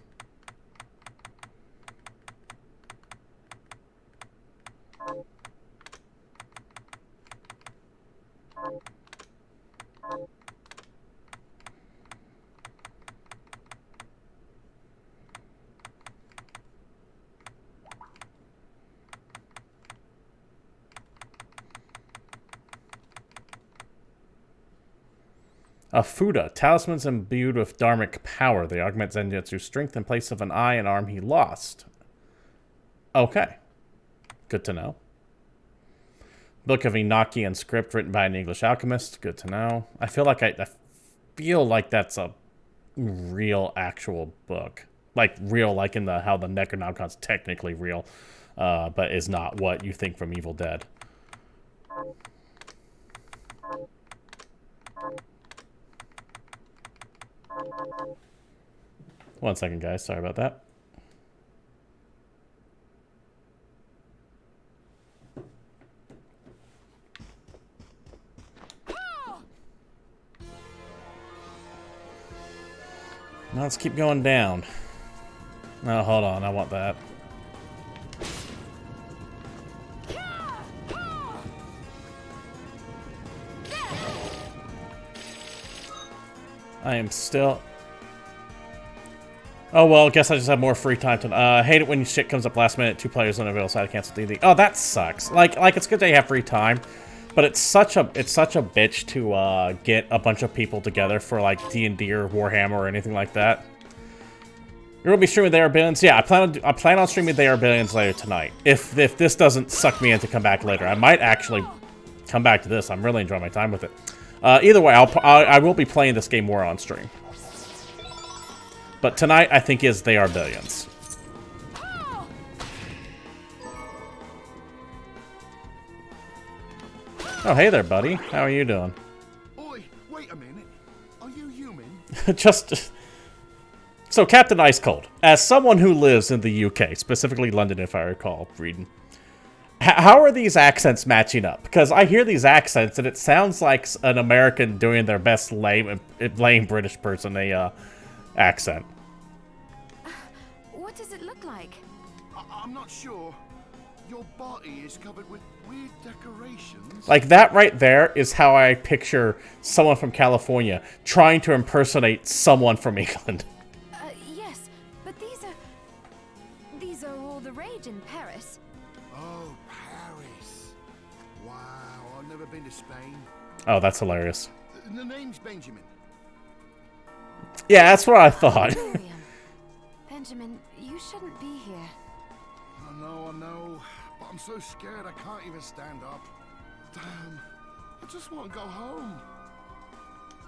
A Fuda, talismans imbued with dharmic power. They augment Zangetsu's strength in place of an eye and arm he lost. Okay. Good to know. Book of Enochian script written by an English alchemist. Good to know. I feel like I feel like that's a real actual book. Like real, like in the how the Necronomicon's technically real, but is not what you think from Evil Dead. One second, guys. Sorry about that. Now let's keep going down. No, hold on. I want that. I am still... Oh, well, guess I just have more free time to... hate it when shit comes up last minute, 2 players unavailable, so I cancel D&D. Oh, that sucks. Like it's good that you have free time, but it's such a bitch to get a bunch of people together for like D&D or Warhammer or anything like that. You're gonna be streaming They Are Billions? Yeah, I plan on streaming They Are Billions later tonight. If this doesn't suck me in to come back later, I might actually come back to this. I'm really enjoying my time with it. Either way, I will be playing this game more on stream. But tonight, I think, is They Are Billions. Oh, hey there, buddy. How are you doing? Oi, wait a minute. Are you human? Just... So, Captain Ice Cold, as someone who lives in the UK, specifically London if I recall reading, how are these accents matching up? Because I hear these accents and it sounds like an American doing their best lame British person accent. What does it look like? I'm not sure. Your body is covered with weird decorations. Like, that right there is how I picture someone from California trying to impersonate someone from England. Yes, but these are all the rage in Paris. Oh, Paris. Wow, I've never been to Spain. Oh, that's hilarious. The name's Benjamin. Yeah, that's what I thought. Benjamin, you shouldn't be here. I know, but I'm so scared I can't even stand up. Damn, I just want to go home.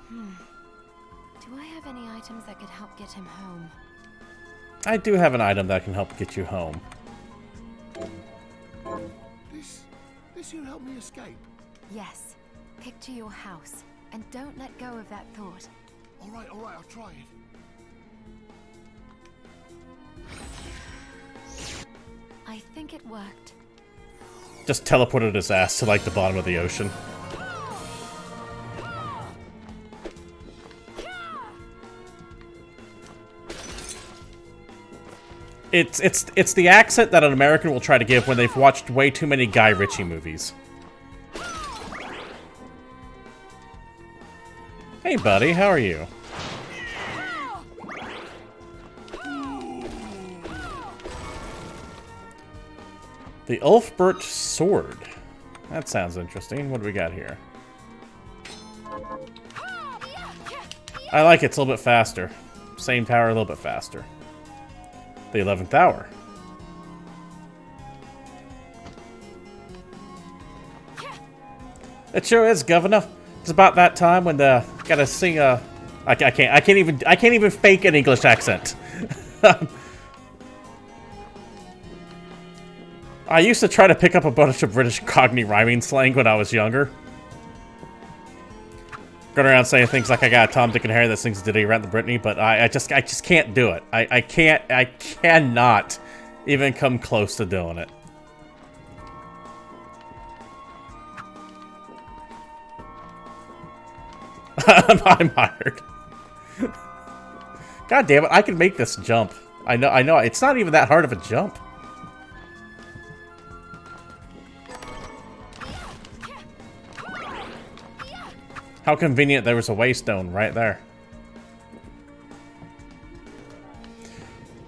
Do I have any items that could help get him home? I do have an item that can help get you home. This will help me escape. Yes. Picture your house, and don't let go of that thought. All right, I'll try it. I think it worked. Just teleported his ass to, like, the bottom of the ocean. It's the accent that an American will try to give when they've watched way too many Guy Ritchie movies. Hey, buddy, how are you? The Ulfbert Sword. That sounds interesting. What do we got here? I like it. It's a little bit faster. Same tower, a little bit faster. The 11th hour. It sure is, Governor. It's about that time when gotta sing a... I can't even fake an English accent. I used to try to pick up a bunch of British Cockney rhyming slang when I was younger. Going around saying things like I got Tom, Dick, and Harry that sings Did He Rent the Britney, but I just can't do it. I cannot even come close to doing it. I'm hired. God damn it, I can make this jump. I know, it's not even that hard of a jump. How convenient there was a waystone right there.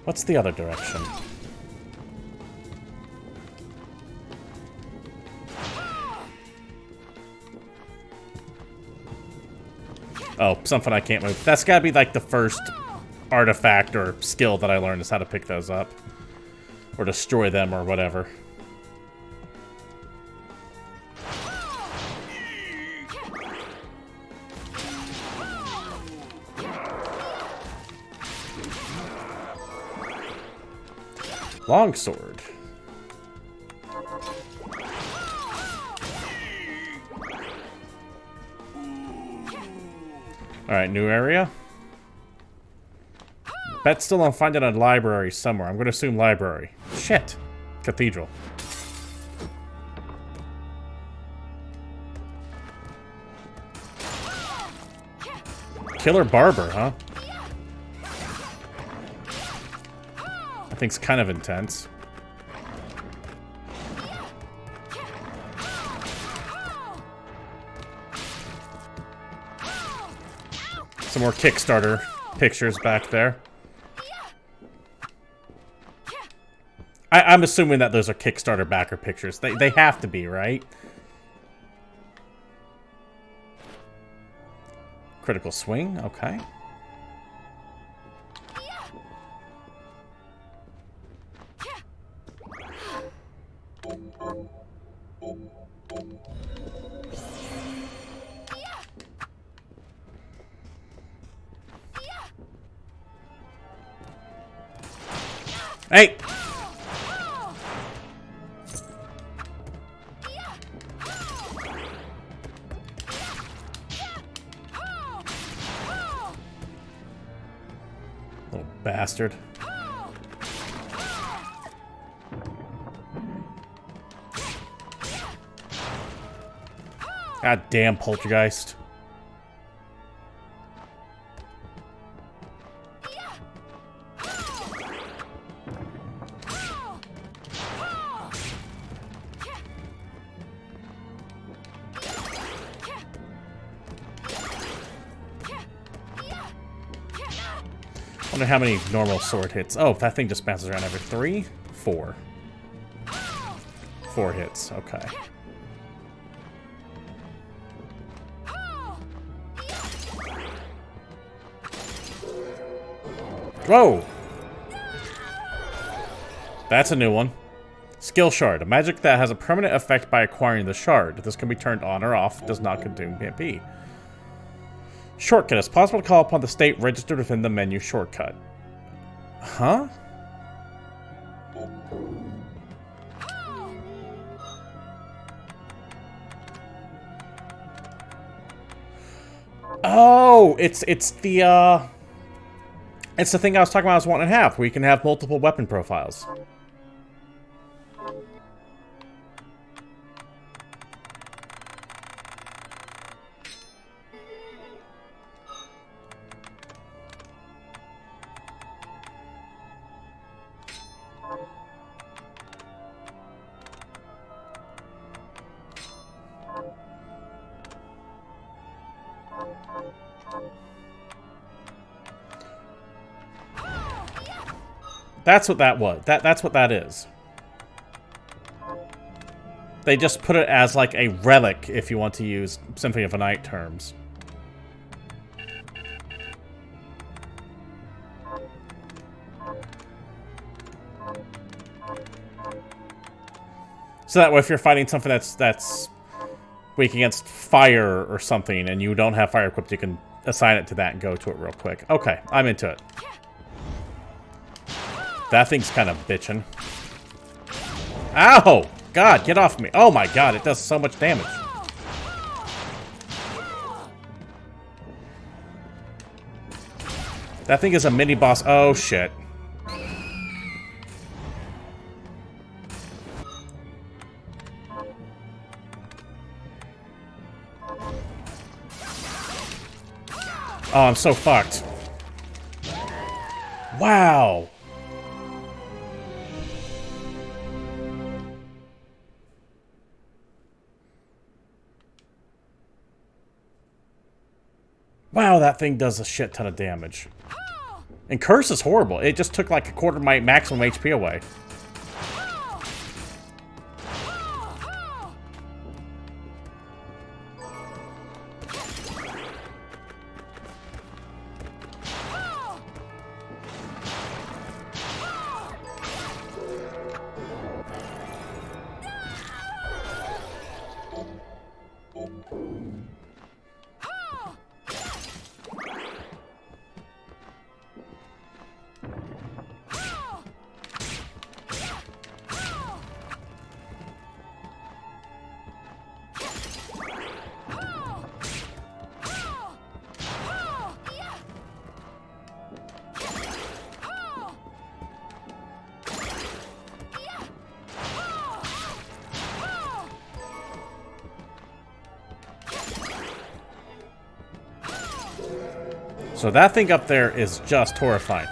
What's the other direction? Oh, something I can't move. That's gotta be like the first artifact or skill that I learned is how to pick those up. Or destroy them or whatever. Longsword. Alright, new area. Bet still don't find it in a library somewhere. I'm gonna assume library. Shit. Cathedral. Killer Barber, huh? That thing's kind of intense. Some more Kickstarter pictures back there. I'm assuming that those are Kickstarter backer pictures. They have to be, right? Critical swing, okay. Hey! Little bastard. God damn poltergeist. Wonder how many normal sword hits. Oh, that thing just bounces around every 3? 4. 4 hits, okay. Whoa! That's a new one. Skill shard. A magic that has a permanent effect by acquiring the shard. This can be turned on or off. Does not consume MP. Shortcut. It's possible to call upon the state registered within the menu shortcut. Huh? Oh, it's the thing I was talking about. I was wanting to have, where you can have multiple weapon profiles. That's what that was. That's what that is. They just put it as like a relic if you want to use Symphony of the Night terms. So that way if you're fighting something that's weak against fire or something and you don't have fire equipped, you can assign it to that and go to it real quick. Okay, I'm into it. That thing's kind of bitching. Ow! God, get off me. Oh my god, it does so much damage. That thing is a mini boss. Oh shit. Oh, I'm so fucked. Wow. Wow, that thing does a shit ton of damage. And Curse is horrible. It just took like a quarter of my maximum HP away. So that thing up there is just horrifying.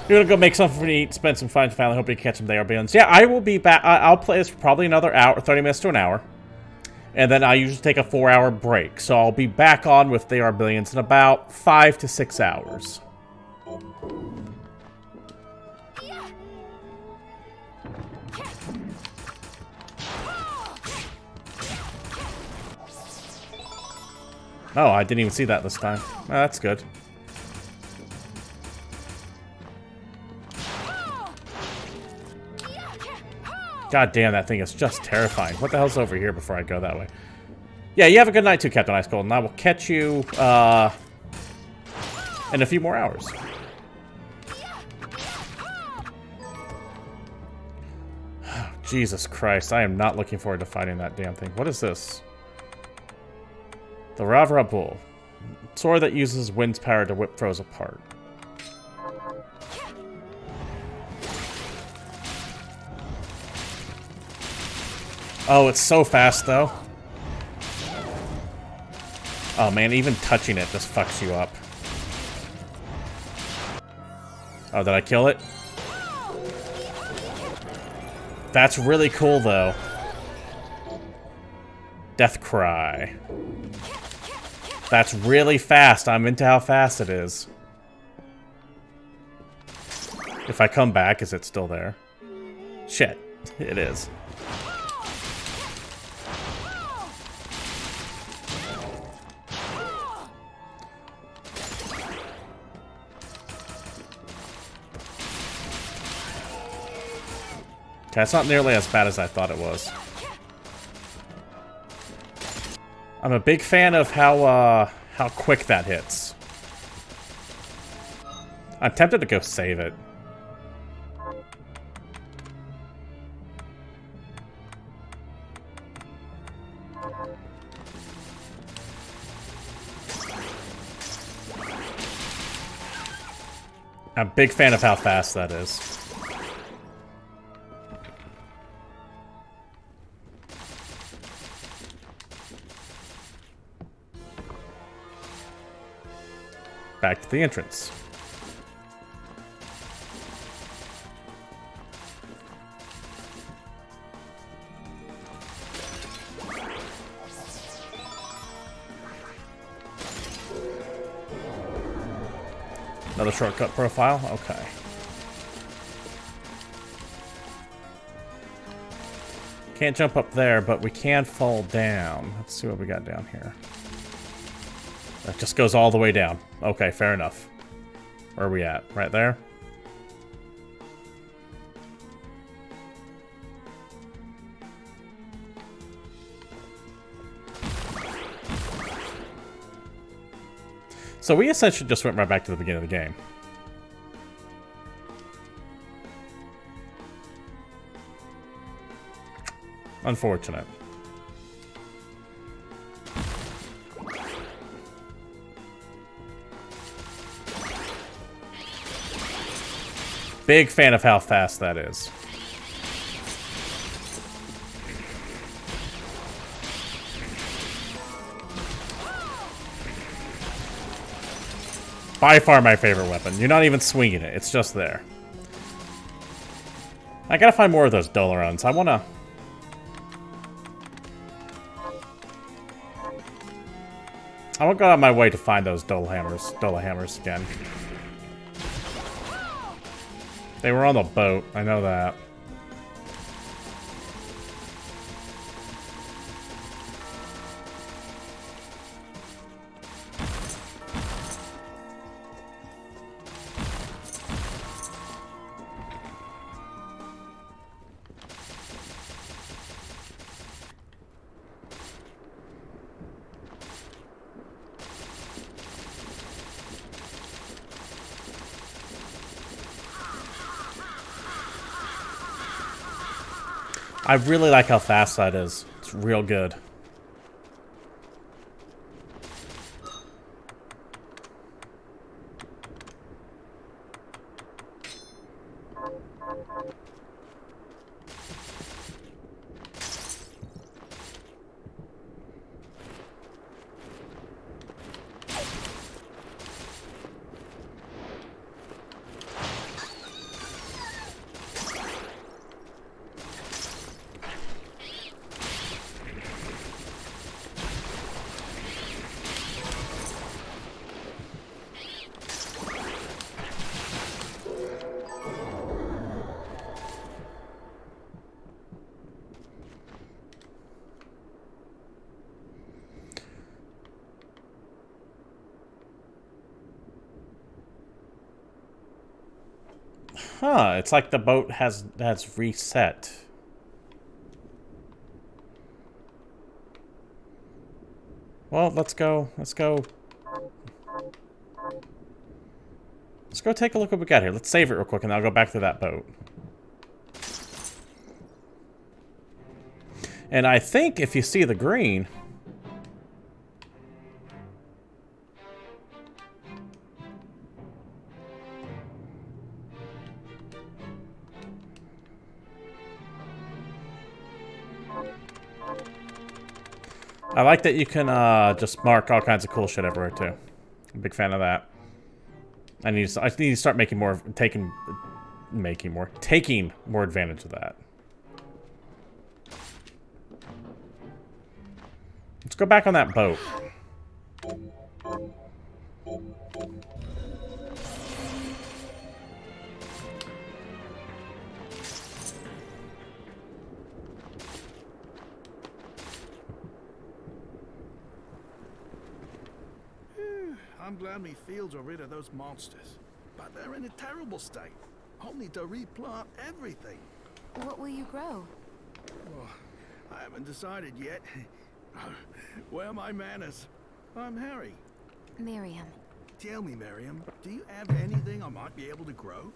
You're gonna go make something to eat, spend some fun, family. Hope you catch some day, Billions. Yeah, I will be back. I'll play this for probably another hour, 30 minutes to an hour. And then I usually take a 4-hour break. So I'll be back on with They Are Billions in about 5 to 6 hours. Oh, I didn't even see that this time. Oh, that's good. God damn, that thing is just terrifying. What the hell's over here before I go that way? Yeah, you have a good night too, Captain Ice Cold, and I will catch you in a few more hours. Jesus Christ, I am not looking forward to fighting that damn thing. What is this? The Ravra Bull. Sword that uses wind's power to whip foes apart. Oh, it's so fast, though. Oh, man, even touching it just fucks you up. Oh, did I kill it? That's really cool, though. Death Cry. That's really fast. I'm into how fast it is. If I come back, is it still there? Shit. It is. Okay, it's not nearly as bad as I thought it was. I'm a big fan of how quick that hits. I'm tempted to go save it. I'm a big fan of how fast that is. Back to the entrance. Another shortcut profile? Okay. Can't jump up there, but we can fall down. Let's see what we got down here. That just goes all the way down. Okay, fair enough. Where are we at? Right there? So we essentially just went right back to the beginning of the game. Unfortunate. Big fan of how fast that is. By far my favorite weapon. You're not even swinging it. It's just there. I gotta find more of those Dolarons. I wanna... I won't go out of my way to find those Dolahammers again. They were on the boat. I know that. I really like how fast that is. It's real good. Huh, it's like the boat has reset. Well, let's go take a look what we got here. Let's save it real quick and I'll go back to that boat. And I think if you see the green... I like that you can just mark all kinds of cool shit everywhere too. I'm a big fan of that. I need to start taking more advantage of that. Let's go back on that boat. I'm glad me fields are rid of those monsters. But they're in a terrible state. I'll need to replant everything. What will you grow? Oh, I haven't decided yet. Where are my manners? I'm Harry. Miriam. Tell me, Miriam, do you have anything I might be able to grow?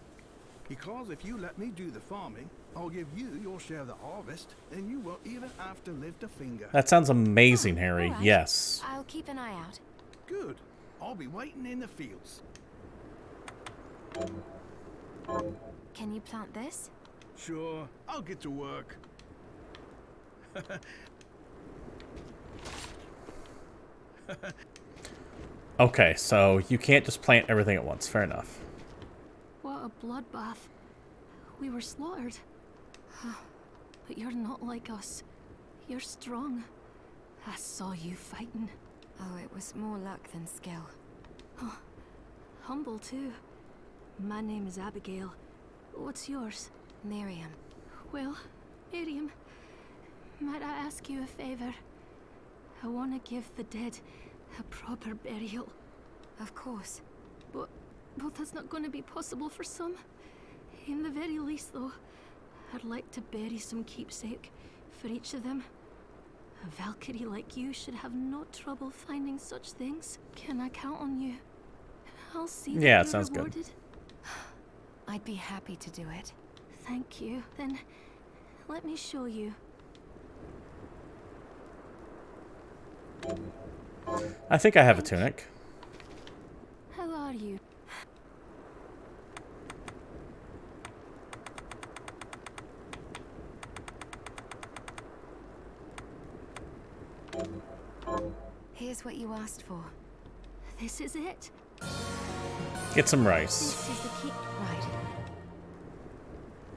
Because if you let me do the farming, I'll give you your share of the harvest, and you won't even have to lift a finger. That sounds amazing, Harry. Right. Yes. I'll keep an eye out. Good. I'll be waiting in the fields. Can you plant this? Sure, I'll get to work. Okay, so you can't just plant everything at once. Fair enough. What a bloodbath. We were slaughtered. But you're not like us. You're strong. I saw you fighting. Oh, it was more luck than skill. Oh, humble too. My name is Abigail. What's yours? Miriam. Well, Miriam, might I ask you a favor? I want to give the dead a proper burial. Of course. But that's not going to be possible for some. In the very least, though, I'd like to bury some keepsake for each of them. A Valkyrie like you should have no trouble finding such things. Can I count on you? I'll see that Yeah, it you're sounds rewarded. good. I'd be happy to do it. Thank you. Then, let me show you. I think I have a tunic. How are you? Here's what you asked for. This is it. Get some rice. This is the key.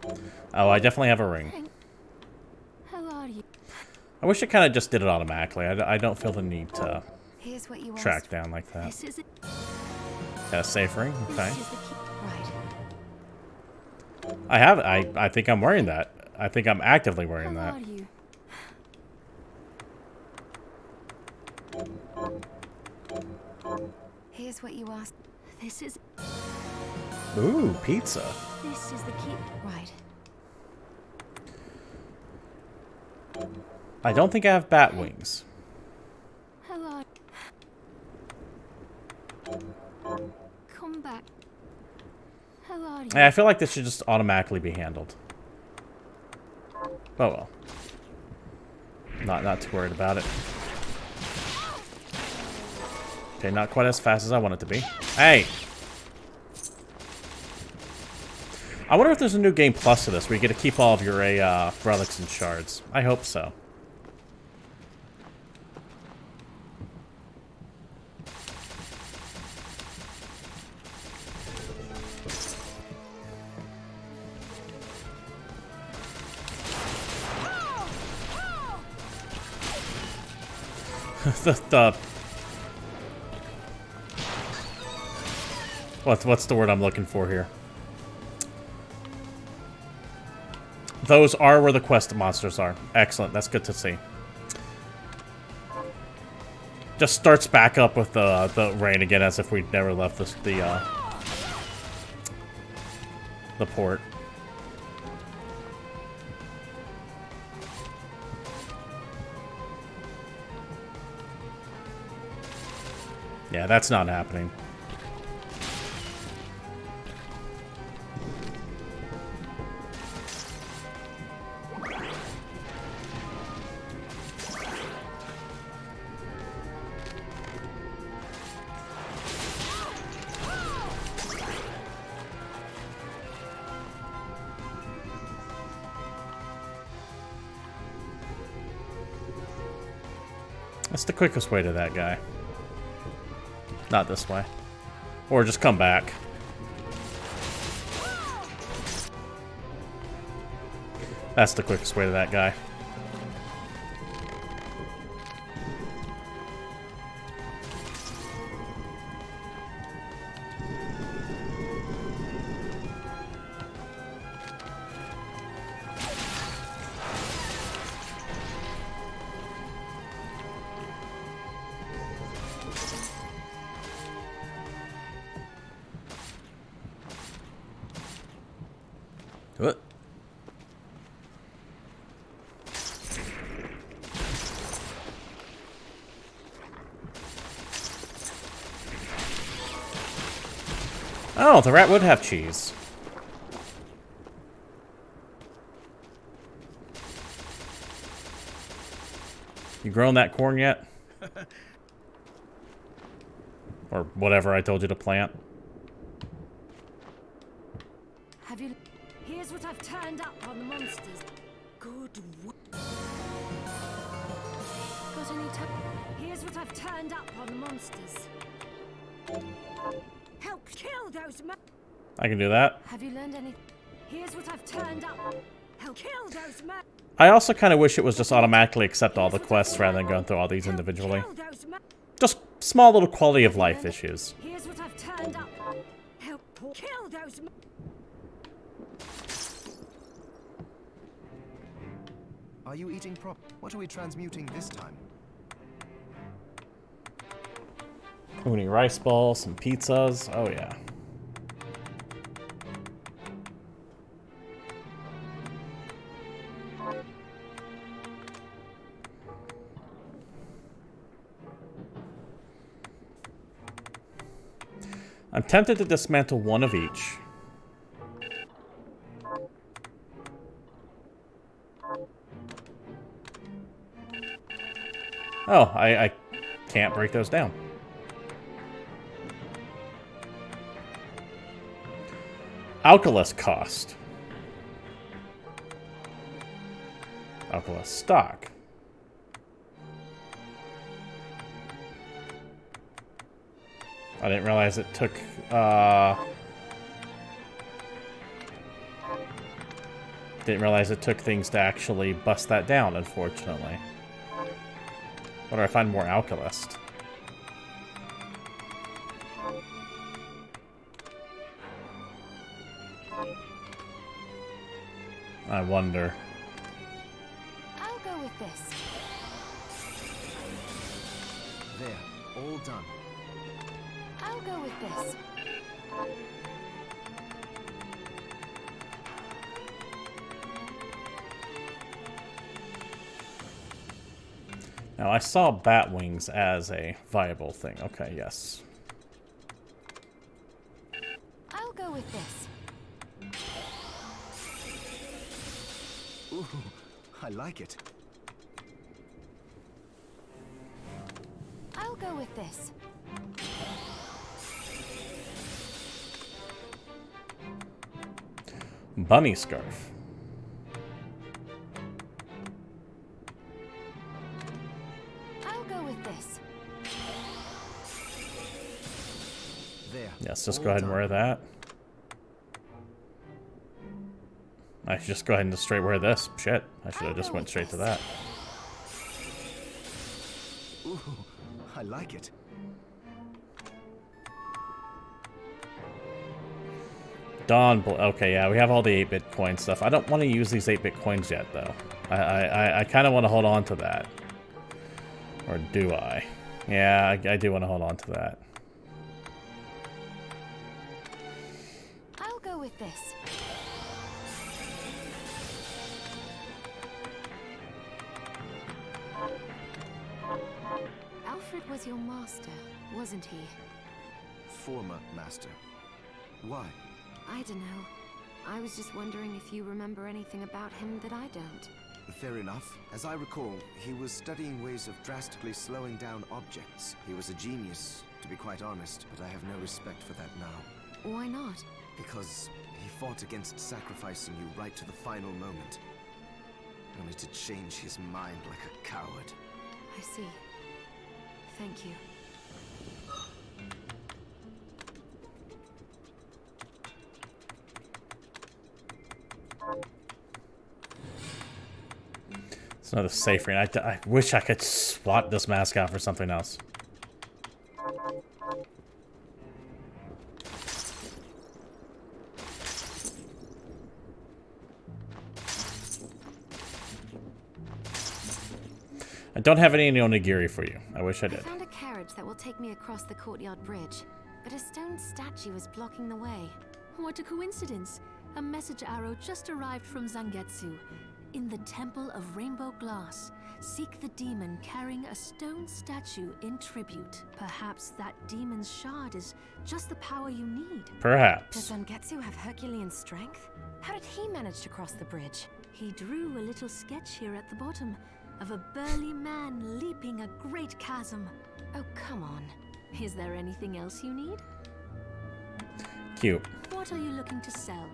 Right. Oh, I definitely have a ring. How are you? I wish it kind of just did it automatically. I don't feel the need to Here's what you track asked down like that. This is it. Got a safe ring? Okay. This is the key. Right. I have it. I think I'm wearing that. I think I'm actively wearing How that. are you? Here's what you asked. This is. Ooh, pizza. This is the key. Right. I don't think I have bat wings. How are Come back. How are you? I feel like this should just automatically be handled. Oh well. Not too worried about it. Okay, not quite as fast as I want it to be. Hey! I wonder if there's a new game plus to this where you get to keep all of your relics and shards. I hope so. the what's the word I'm looking for here? Those are where the quest monsters are. Excellent. That's good to see. Just starts back up with the rain again, as if we'd never left the the port. Yeah, that's not happening. That's the quickest way to that guy. Not this way. Or just come back. That's the quickest way to that guy. What? Oh, the rat would have cheese. You grown that corn yet? Or whatever I told you to plant. Have you... Here's what I've turned up on the monsters. Good work. Got any time? Here's what I've turned up on the monsters. Help kill those I can do that. Have you learned any? Here's what I've turned up. Help kill those I also kind of wish it was just automatically accept all the quests rather than going through all these individually. Just small little quality of life issues. Here's what I've turned up. Help kill those Are you eating prop? What are we transmuting this time? Uni rice balls, some pizzas. Oh yeah. I'm tempted to dismantle one of each. Oh, I can't break those down. Alkalus cost. Alkalus stock. I didn't realize it took, things to actually bust that down, unfortunately. Where do I find more Alkalist? I wonder. I'll go with this. There, all done. I'll go with this. Now, I saw bat wings as a viable thing. Okay, yes. I'll go with this. Ooh, I like it. I'll go with this. Bunny scarf. I'll go with this. There. Yes, just all go ahead and done. wear that. I should just go ahead and just straight wear this. Shit, I should have just went straight to that. Ooh, I like it. Okay, yeah, we have all the 8-bit coin stuff. I don't want to use these 8-bit coins yet, though. I kind of want to hold on to that. Or do I? Yeah, I do want to hold on to that. I'll go with this. Alfred was your master, wasn't he? Former master. Why? I don't know. I was just wondering if you remember anything about him that I don't. Fair enough. As I recall, he was studying ways of drastically slowing down objects. He was a genius, to be quite honest, but I have no respect for that now. Why not? Because he fought against sacrificing you right to the final moment. Only to change his mind like a coward. I see. Thank you. It's another safe ring. I wish I could swap this mask out for something else. I don't have any onigiri for you. I wish I did. I found a carriage that will take me across the courtyard bridge, but a stone statue is blocking the way. What a coincidence. A message arrow just arrived from Zangetsu. In the Temple of Rainbow Glass, seek the demon carrying a stone statue in tribute. Perhaps that demon's shard is just the power you need. Perhaps. Does Zangetsu have Herculean strength? How did he manage to cross the bridge? He drew a little sketch here at the bottom of a burly man leaping a great chasm. Oh, come on. Is there anything else you need? Cute. What are you looking to sell?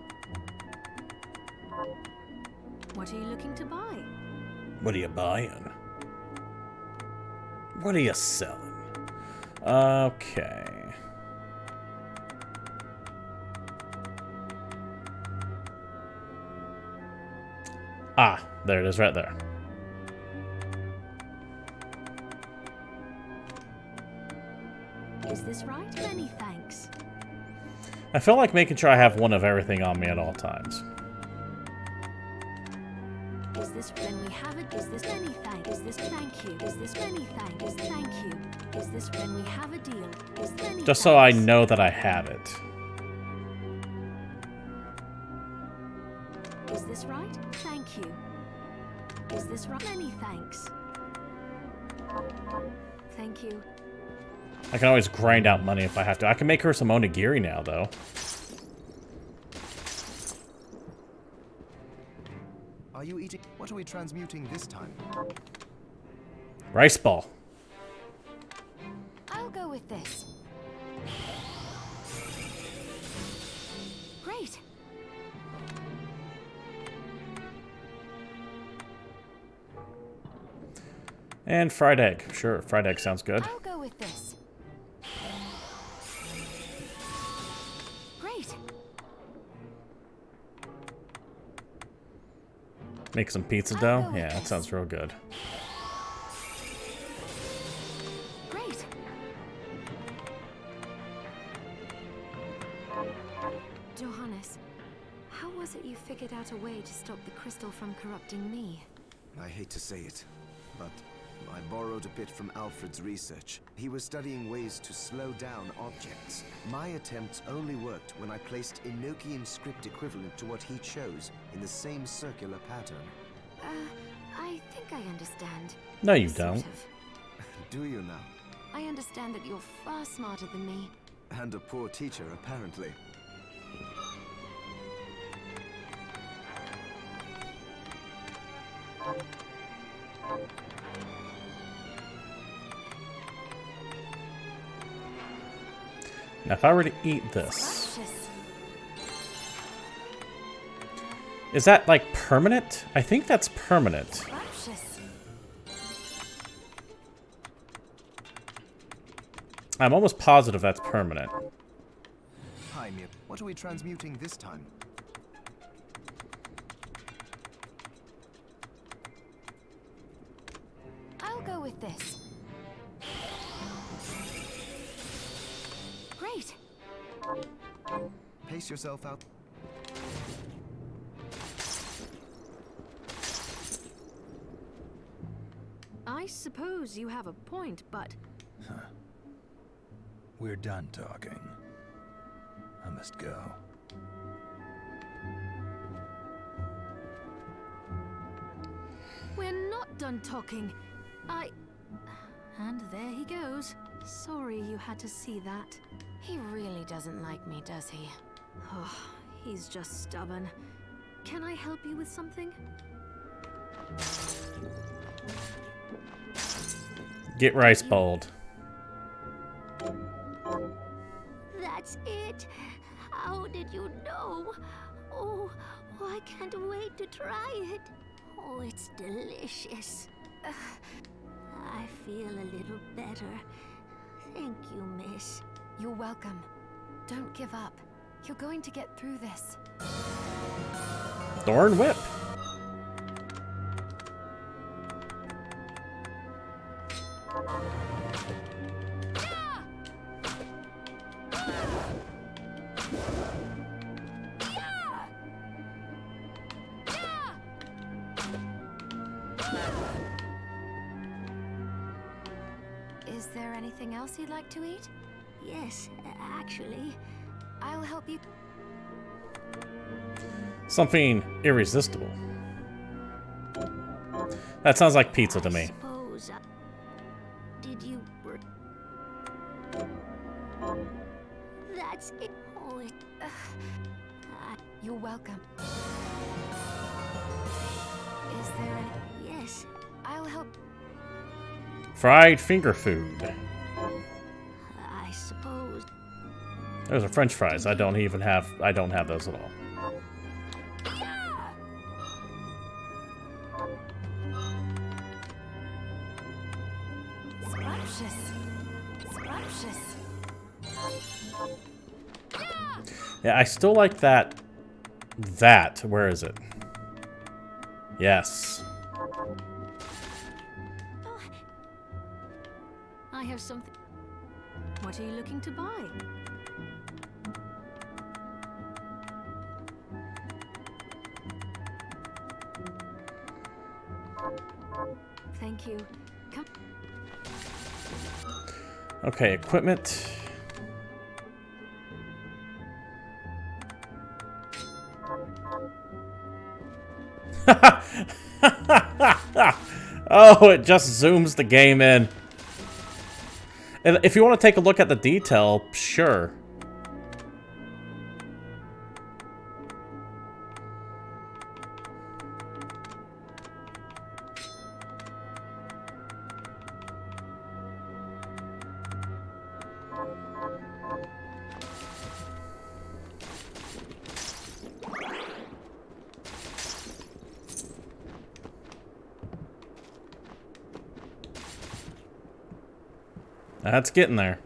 What are you looking to buy? What are you buying? What are you selling? Okay. Ah, there it is right there. Is this right? Many thanks. I feel like making sure I have one of everything on me at all times. Is this when we have it? Is this many thanks? Is this thank you? Is this many thanks? Is thank you? Is this when we have a deal? Is many Just so I thanks? know that I have it. Is this right? Thank you. Is this right? Many thanks. Thank you. I can always grind out money if I have to. I can make her some onigiri now, though. Are you eating? What are we transmuting this time? Rice ball. I'll go with this. Great. And fried egg. Sure, fried egg sounds good. I'll go with this. Great. Make some pizza dough? Yeah, that sounds real good. Great. Johannes, how was it you figured out a way to stop the crystal from corrupting me? I hate to say it, but I borrowed a bit from Alfred's research. He was studying ways to slow down objects. My attempts only worked when I placed Enochian script equivalent to what he chose in the same circular pattern. I think I understand. No, you Sort don't. of. Do you now? I understand that you're far smarter than me. And a poor teacher, apparently. Now, if I were to eat this, Luscious. is that like permanent? I think that's permanent. Luscious. I'm almost positive that's permanent. Hi, Mir. What are we transmuting this time? I'll go with this. Great. Pace yourself out. I suppose you have a point, but We're done talking. I must go. we're not done talking. And there he goes. Sorry you had to see that. He really doesn't like me, does he? Oh, he's just stubborn. Can I help you with something? Get rice bowled. That's it. How did you know? Oh, I can't wait to try it. Oh, it's delicious. I feel a little better. Thank you, miss. You're welcome. Don't give up. You're going to get through this. Thorn whip. Is there anything else you'd like to eat? Yes, actually. I'll help you. Something irresistible. That sounds like pizza to me. Suppose did you That's it. Oh, You're welcome. Is there any... yes. I'll help. Fried finger food. I suppose. Those are French fries. I don't have those at all. Scrumptious. Scrumptious. Yeah, I still like that. Where is it? Yes. I have something. What are you looking to buy? Thank you. Come. Okay, equipment. Oh, it just zooms the game in. And if you want to take a look at the detail, sure. That's getting there.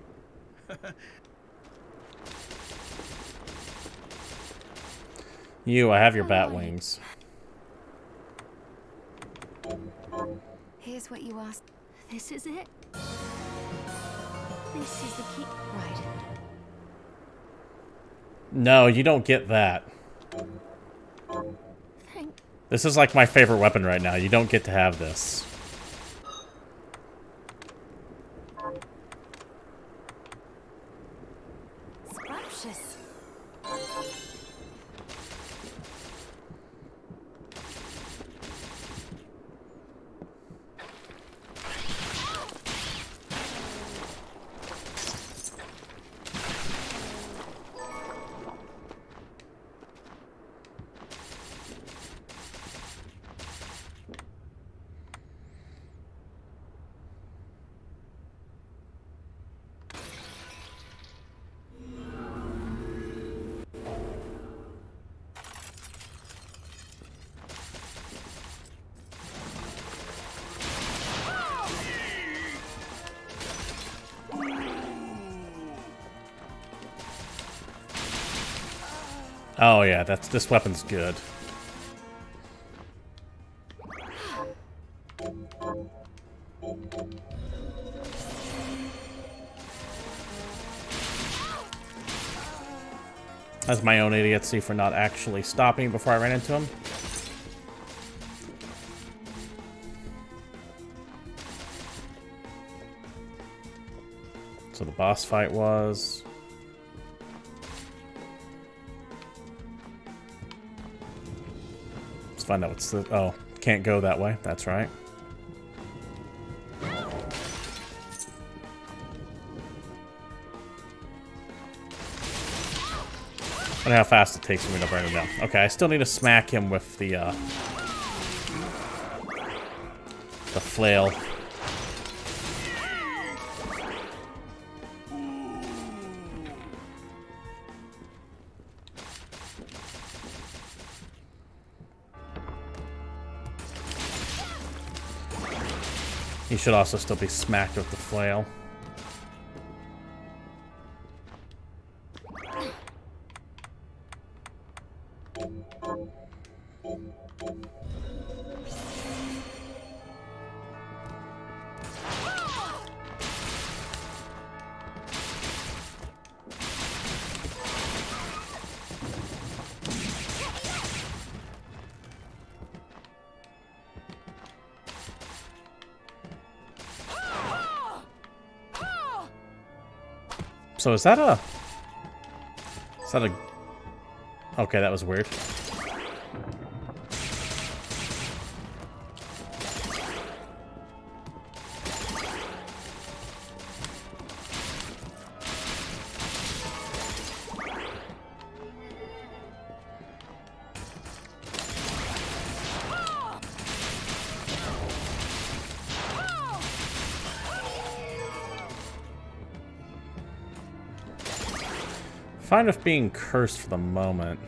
I have your bat wings. Here's what you asked. This is it. This is the key. Right. No, you don't get that. Thank. This is like my favorite weapon right now. You don't get to have this. Scrumptious. Oh yeah, this weapon's good. That's my own idiocy for not actually stopping before I ran into him. So the boss fight was... Let's find out what's the... Oh, can't go that way. That's right. Wonder how fast it takes for me to burn him down. Okay, I still need to smack him with the flail. He should also still be smacked with the flail. So is that a... Okay, that was weird. Fine with being cursed for the moment.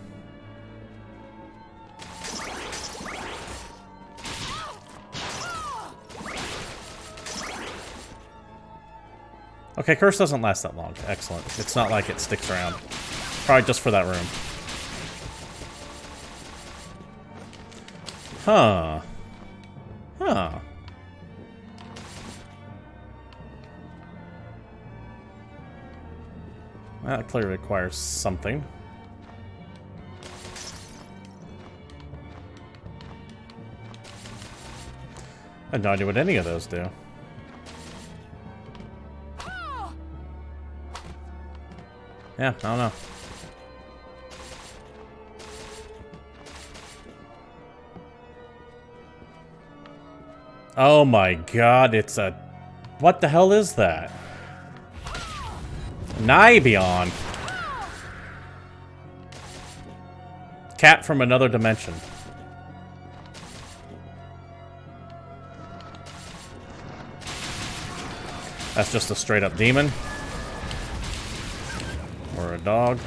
Okay, curse doesn't last that long. Excellent. It's not like it sticks around. Probably just for that room. Huh. Huh. That clearly requires something. I have no idea what any of those do. Yeah, I don't know. Oh my god, it's a... What the hell is that? Nibion. Cat from another dimension. That's just a straight up demon. Or a dog.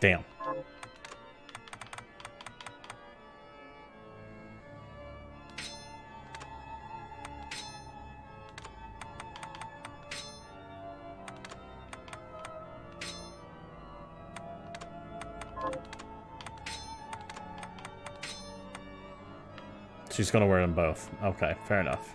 Damn. She's gonna wear them both. Okay, fair enough.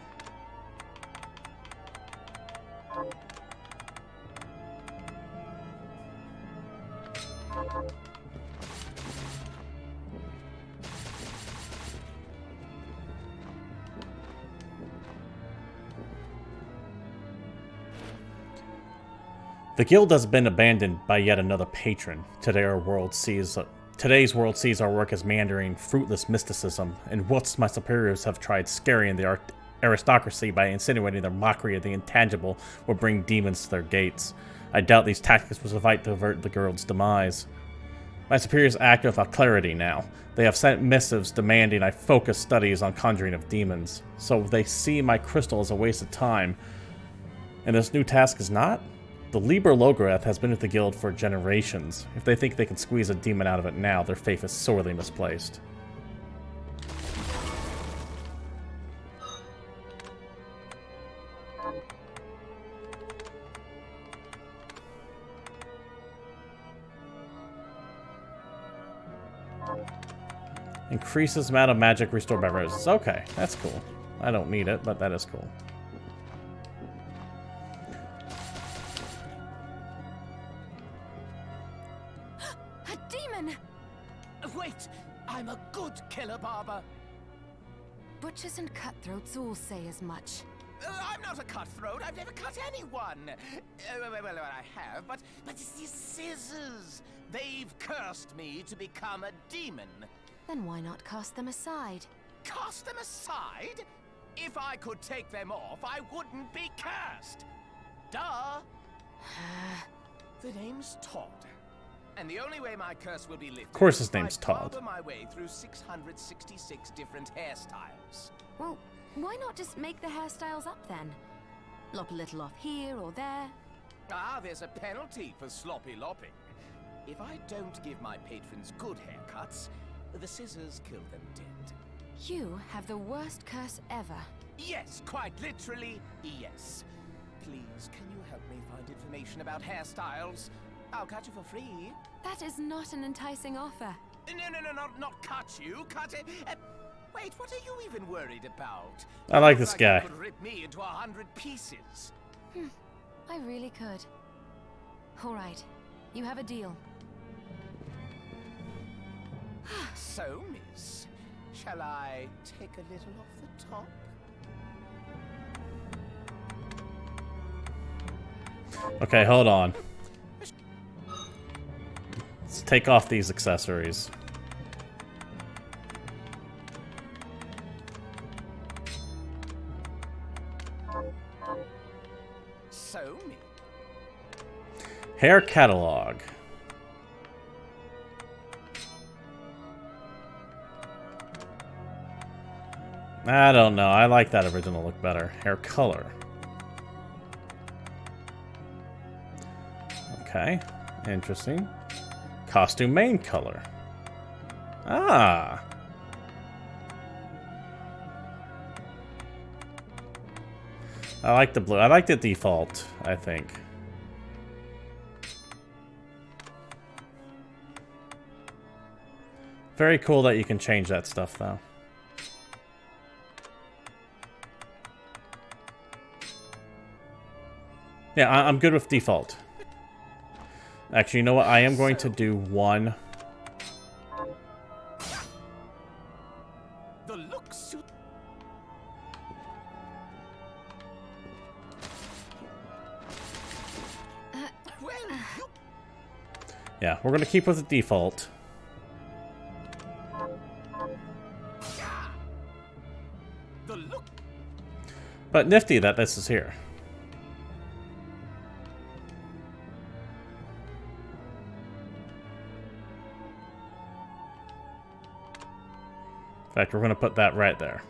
The guild has been abandoned by yet another patron. Today's world sees our work as meandering, fruitless mysticism, and whilst my superiors have tried scaring the aristocracy by insinuating their mockery of the intangible will bring demons to their gates, I doubt these tactics will suffice to avert the guild's demise. My superiors act with clarity now. They have sent missives demanding I focus studies on conjuring of demons, so they see my crystal as a waste of time, and this new task is not? The Liber Logorath has been with the guild for generations. If they think they can squeeze a demon out of it now, their faith is sorely misplaced. Increases amount of magic restored by roses. Okay, that's cool. I don't need it, but that is cool. I'm a good killer, Barber. Butchers and cutthroats all say as much. I'm not a cutthroat. I've never cut anyone. Well, I have, but it's these scissors. They've cursed me to become a demon. Then why not cast them aside? Cast them aside? If I could take them off, I wouldn't be cursed. Duh. The name's Todd. And the only way my curse will be lifted, Of course his is if name's I Todd. barber my way through 666 different hairstyles. Well, why not just make the hairstyles up then? Lop a little off here or there. Ah, there's a penalty for sloppy lopping. If I don't give my patrons good haircuts, the scissors kill them dead. You have the worst curse ever. Yes, quite literally, yes. Please, can you help me find information about hairstyles? I'll cut you for free. That is not an enticing offer. No, not cut you, cut it. Wait, what are you even worried about? I like this You guy. could rip me into 100 pieces. I really could. All right, you have a deal. So, miss, shall I take a little off the top? Okay, hold on. Let's take off these accessories. So me. Hair catalog. I don't know. I like that original look better. Hair color. Okay. Interesting. Costume main color. Ah. I like the blue. I like the default, I think. Very cool that you can change that stuff, though. Yeah, I'm good with default. Actually, you know what? I am going to do one. The look suit. Well, you... Yeah, we're going to keep with the default. The look. But nifty that this is here. In fact, we're going to put that right there.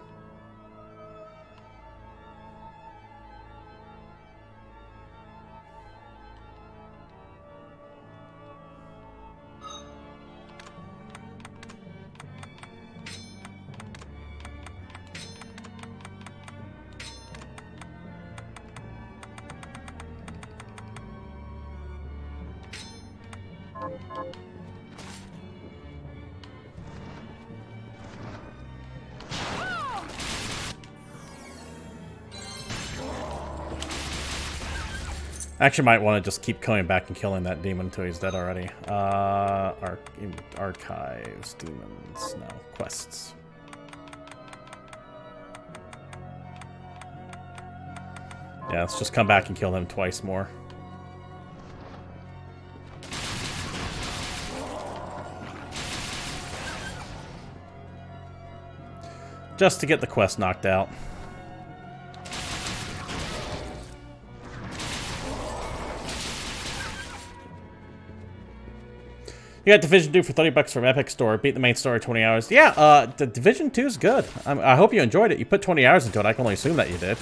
Actually, might want to just keep coming back and killing that demon until he's dead already. Archives, demons, no, quests. Yeah, let's just come back and kill him twice more. Just to get the quest knocked out. You got Division 2 for $30 from Epic Store. Beat the main story 20 hours. Yeah, the Division 2 is good. I hope you enjoyed it. You put 20 hours into it. I can only assume that you did.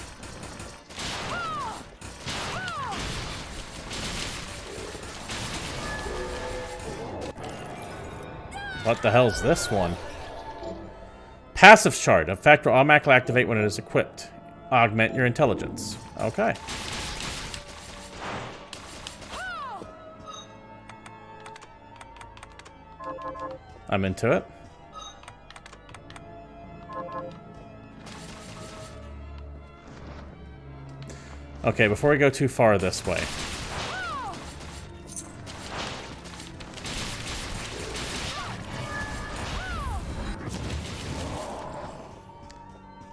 What the hell's this one? Passive shard. Effect will automatically activate when it is equipped. Augment your intelligence. Okay. I'm into it. Okay, before we go too far this way.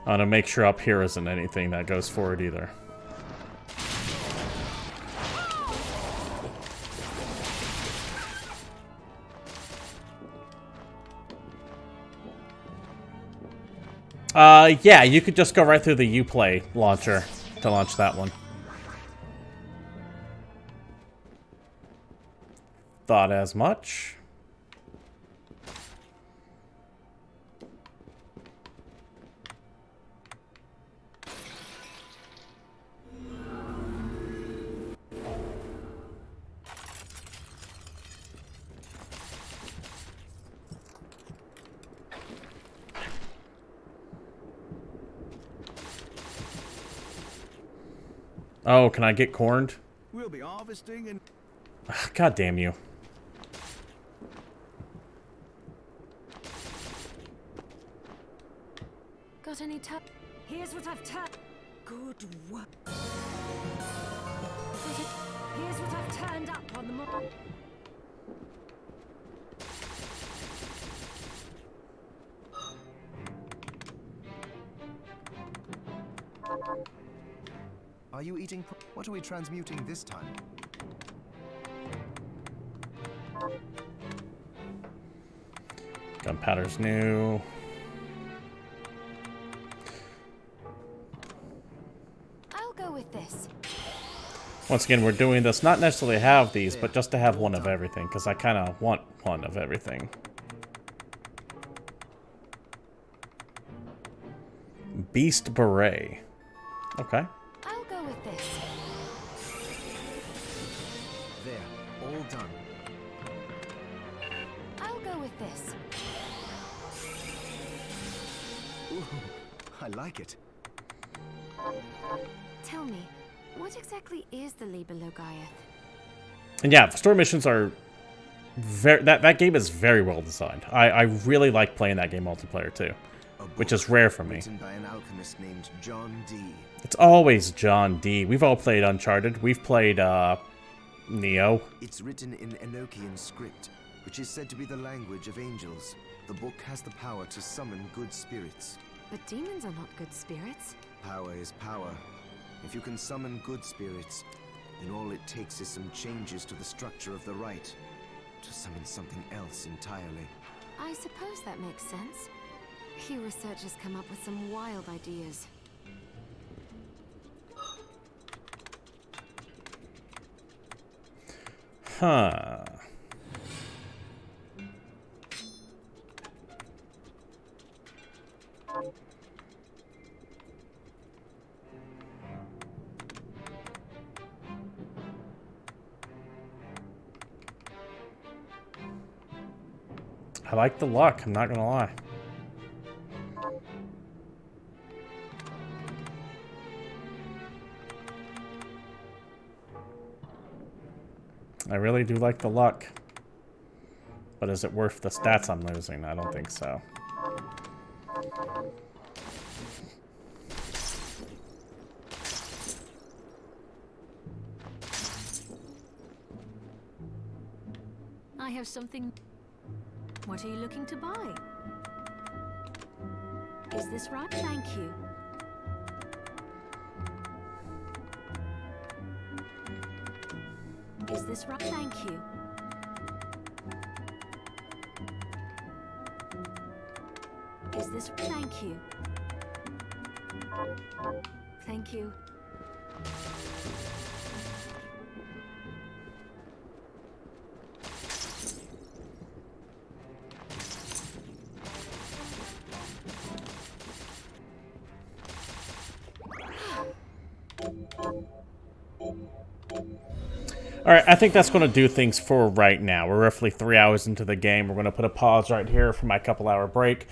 I want to make sure up here isn't anything that goes forward either. Yeah, you could just go right through the Uplay launcher to launch that one. Thought as much. Oh, can I get corned? We'll be harvesting and... God damn you. Got any Here's what I've turned. Good work. Here's what I've turned up on the mob. Are you eating? What are we transmuting this time? Gunpowder's new. I'll go with this. Once again, we're doing this not necessarily to have these, but just to have one of everything, because I kind of want one of everything. Beast Beret. Okay. I'll go with this. There, all done. I'll go with this. Ooh, I like it. Tell me, what exactly is the Liber Logaeth? And yeah, the story missions are very... That game is very well designed. I really like playing that game multiplayer too, which is rare for me. Written by an alchemist named John D. It's always John D. We've all played Uncharted. We've played Neo. It's written in Enochian script, which is said to be the language of angels. The book has the power to summon good spirits. But demons are not good spirits. Power is power. If you can summon good spirits, then all it takes is some changes to the structure of the rite to summon something else entirely. I suppose that makes sense. You researchers come up with some wild ideas. Huh. I like the luck, I'm not gonna lie. I really do like the luck. But is it worth the stats I'm losing? I don't think so. I have something... What are you looking to buy? Is this right? Thank you. Is this right? Thank you. Is this... Thank you. Thank you. Alright, I think that's going to do things for right now. We're roughly 3 hours into the game. We're going to put a pause right here for my couple-hour break.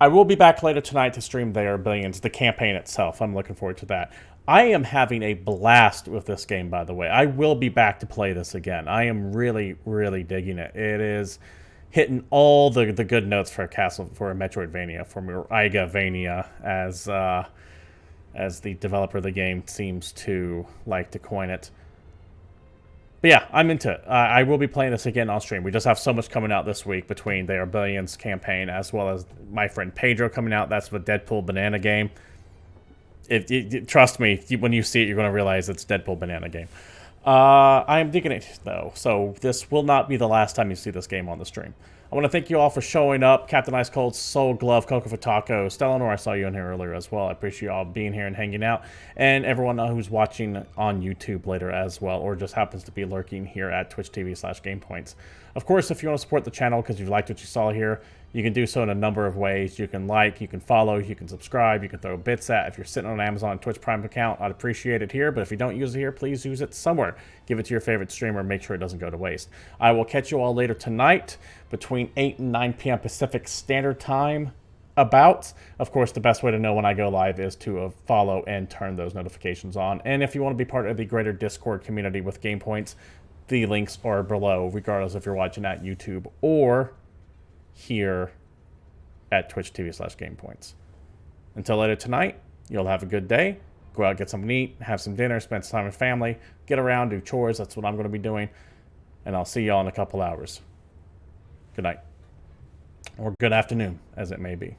I will be back later tonight to stream They Are Billions, the campaign itself. I'm looking forward to that. I am having a blast with this game, by the way. I will be back to play this again. I am really, really digging it. It is hitting all the good notes for a Metroidvania, for Igavania, as the developer of the game seems to like to coin it. But yeah, I'm into it. I will be playing this again on stream. We just have so much coming out this week between They Are Billions campaign as well as my friend Pedro coming out. That's the Deadpool Banana game. Trust me, when you see it, you're going to realize it's Deadpool Banana game. I am digging it, though. So this will not be the last time you see this game on the stream. I want to thank you all for showing up. Captain Ice Cold, Soul Glove, Coco for Taco, Stellanor, I saw you in here earlier as well. I appreciate you all being here and hanging out. And everyone who's watching on YouTube later as well, or just happens to be lurking here at Twitch TV/GamePoints. Of course, if you want to support the channel because you liked what you saw here, you can do so in a number of ways. You can like, you can follow, you can subscribe, you can throw bits at. If you're sitting on an Amazon Twitch Prime account, I'd appreciate it here. But if you don't use it here, please use it somewhere. Give it to your favorite streamer. Make sure it doesn't go to waste. I will catch you all later tonight between 8 and 9 p.m. Pacific Standard Time. Of course, the best way to know when I go live is to follow and turn those notifications on. And if you want to be part of the greater Discord community with Game Points, the links are below, regardless if you're watching at YouTube or here at Twitch TV/GamePoints. Until later tonight, you'll have a good day. Go out, get something to eat, have some dinner, spend some time with family, get around, do chores. That's what I'm going to be doing. And I'll see y'all in a couple hours. Good night. Or good afternoon, as it may be.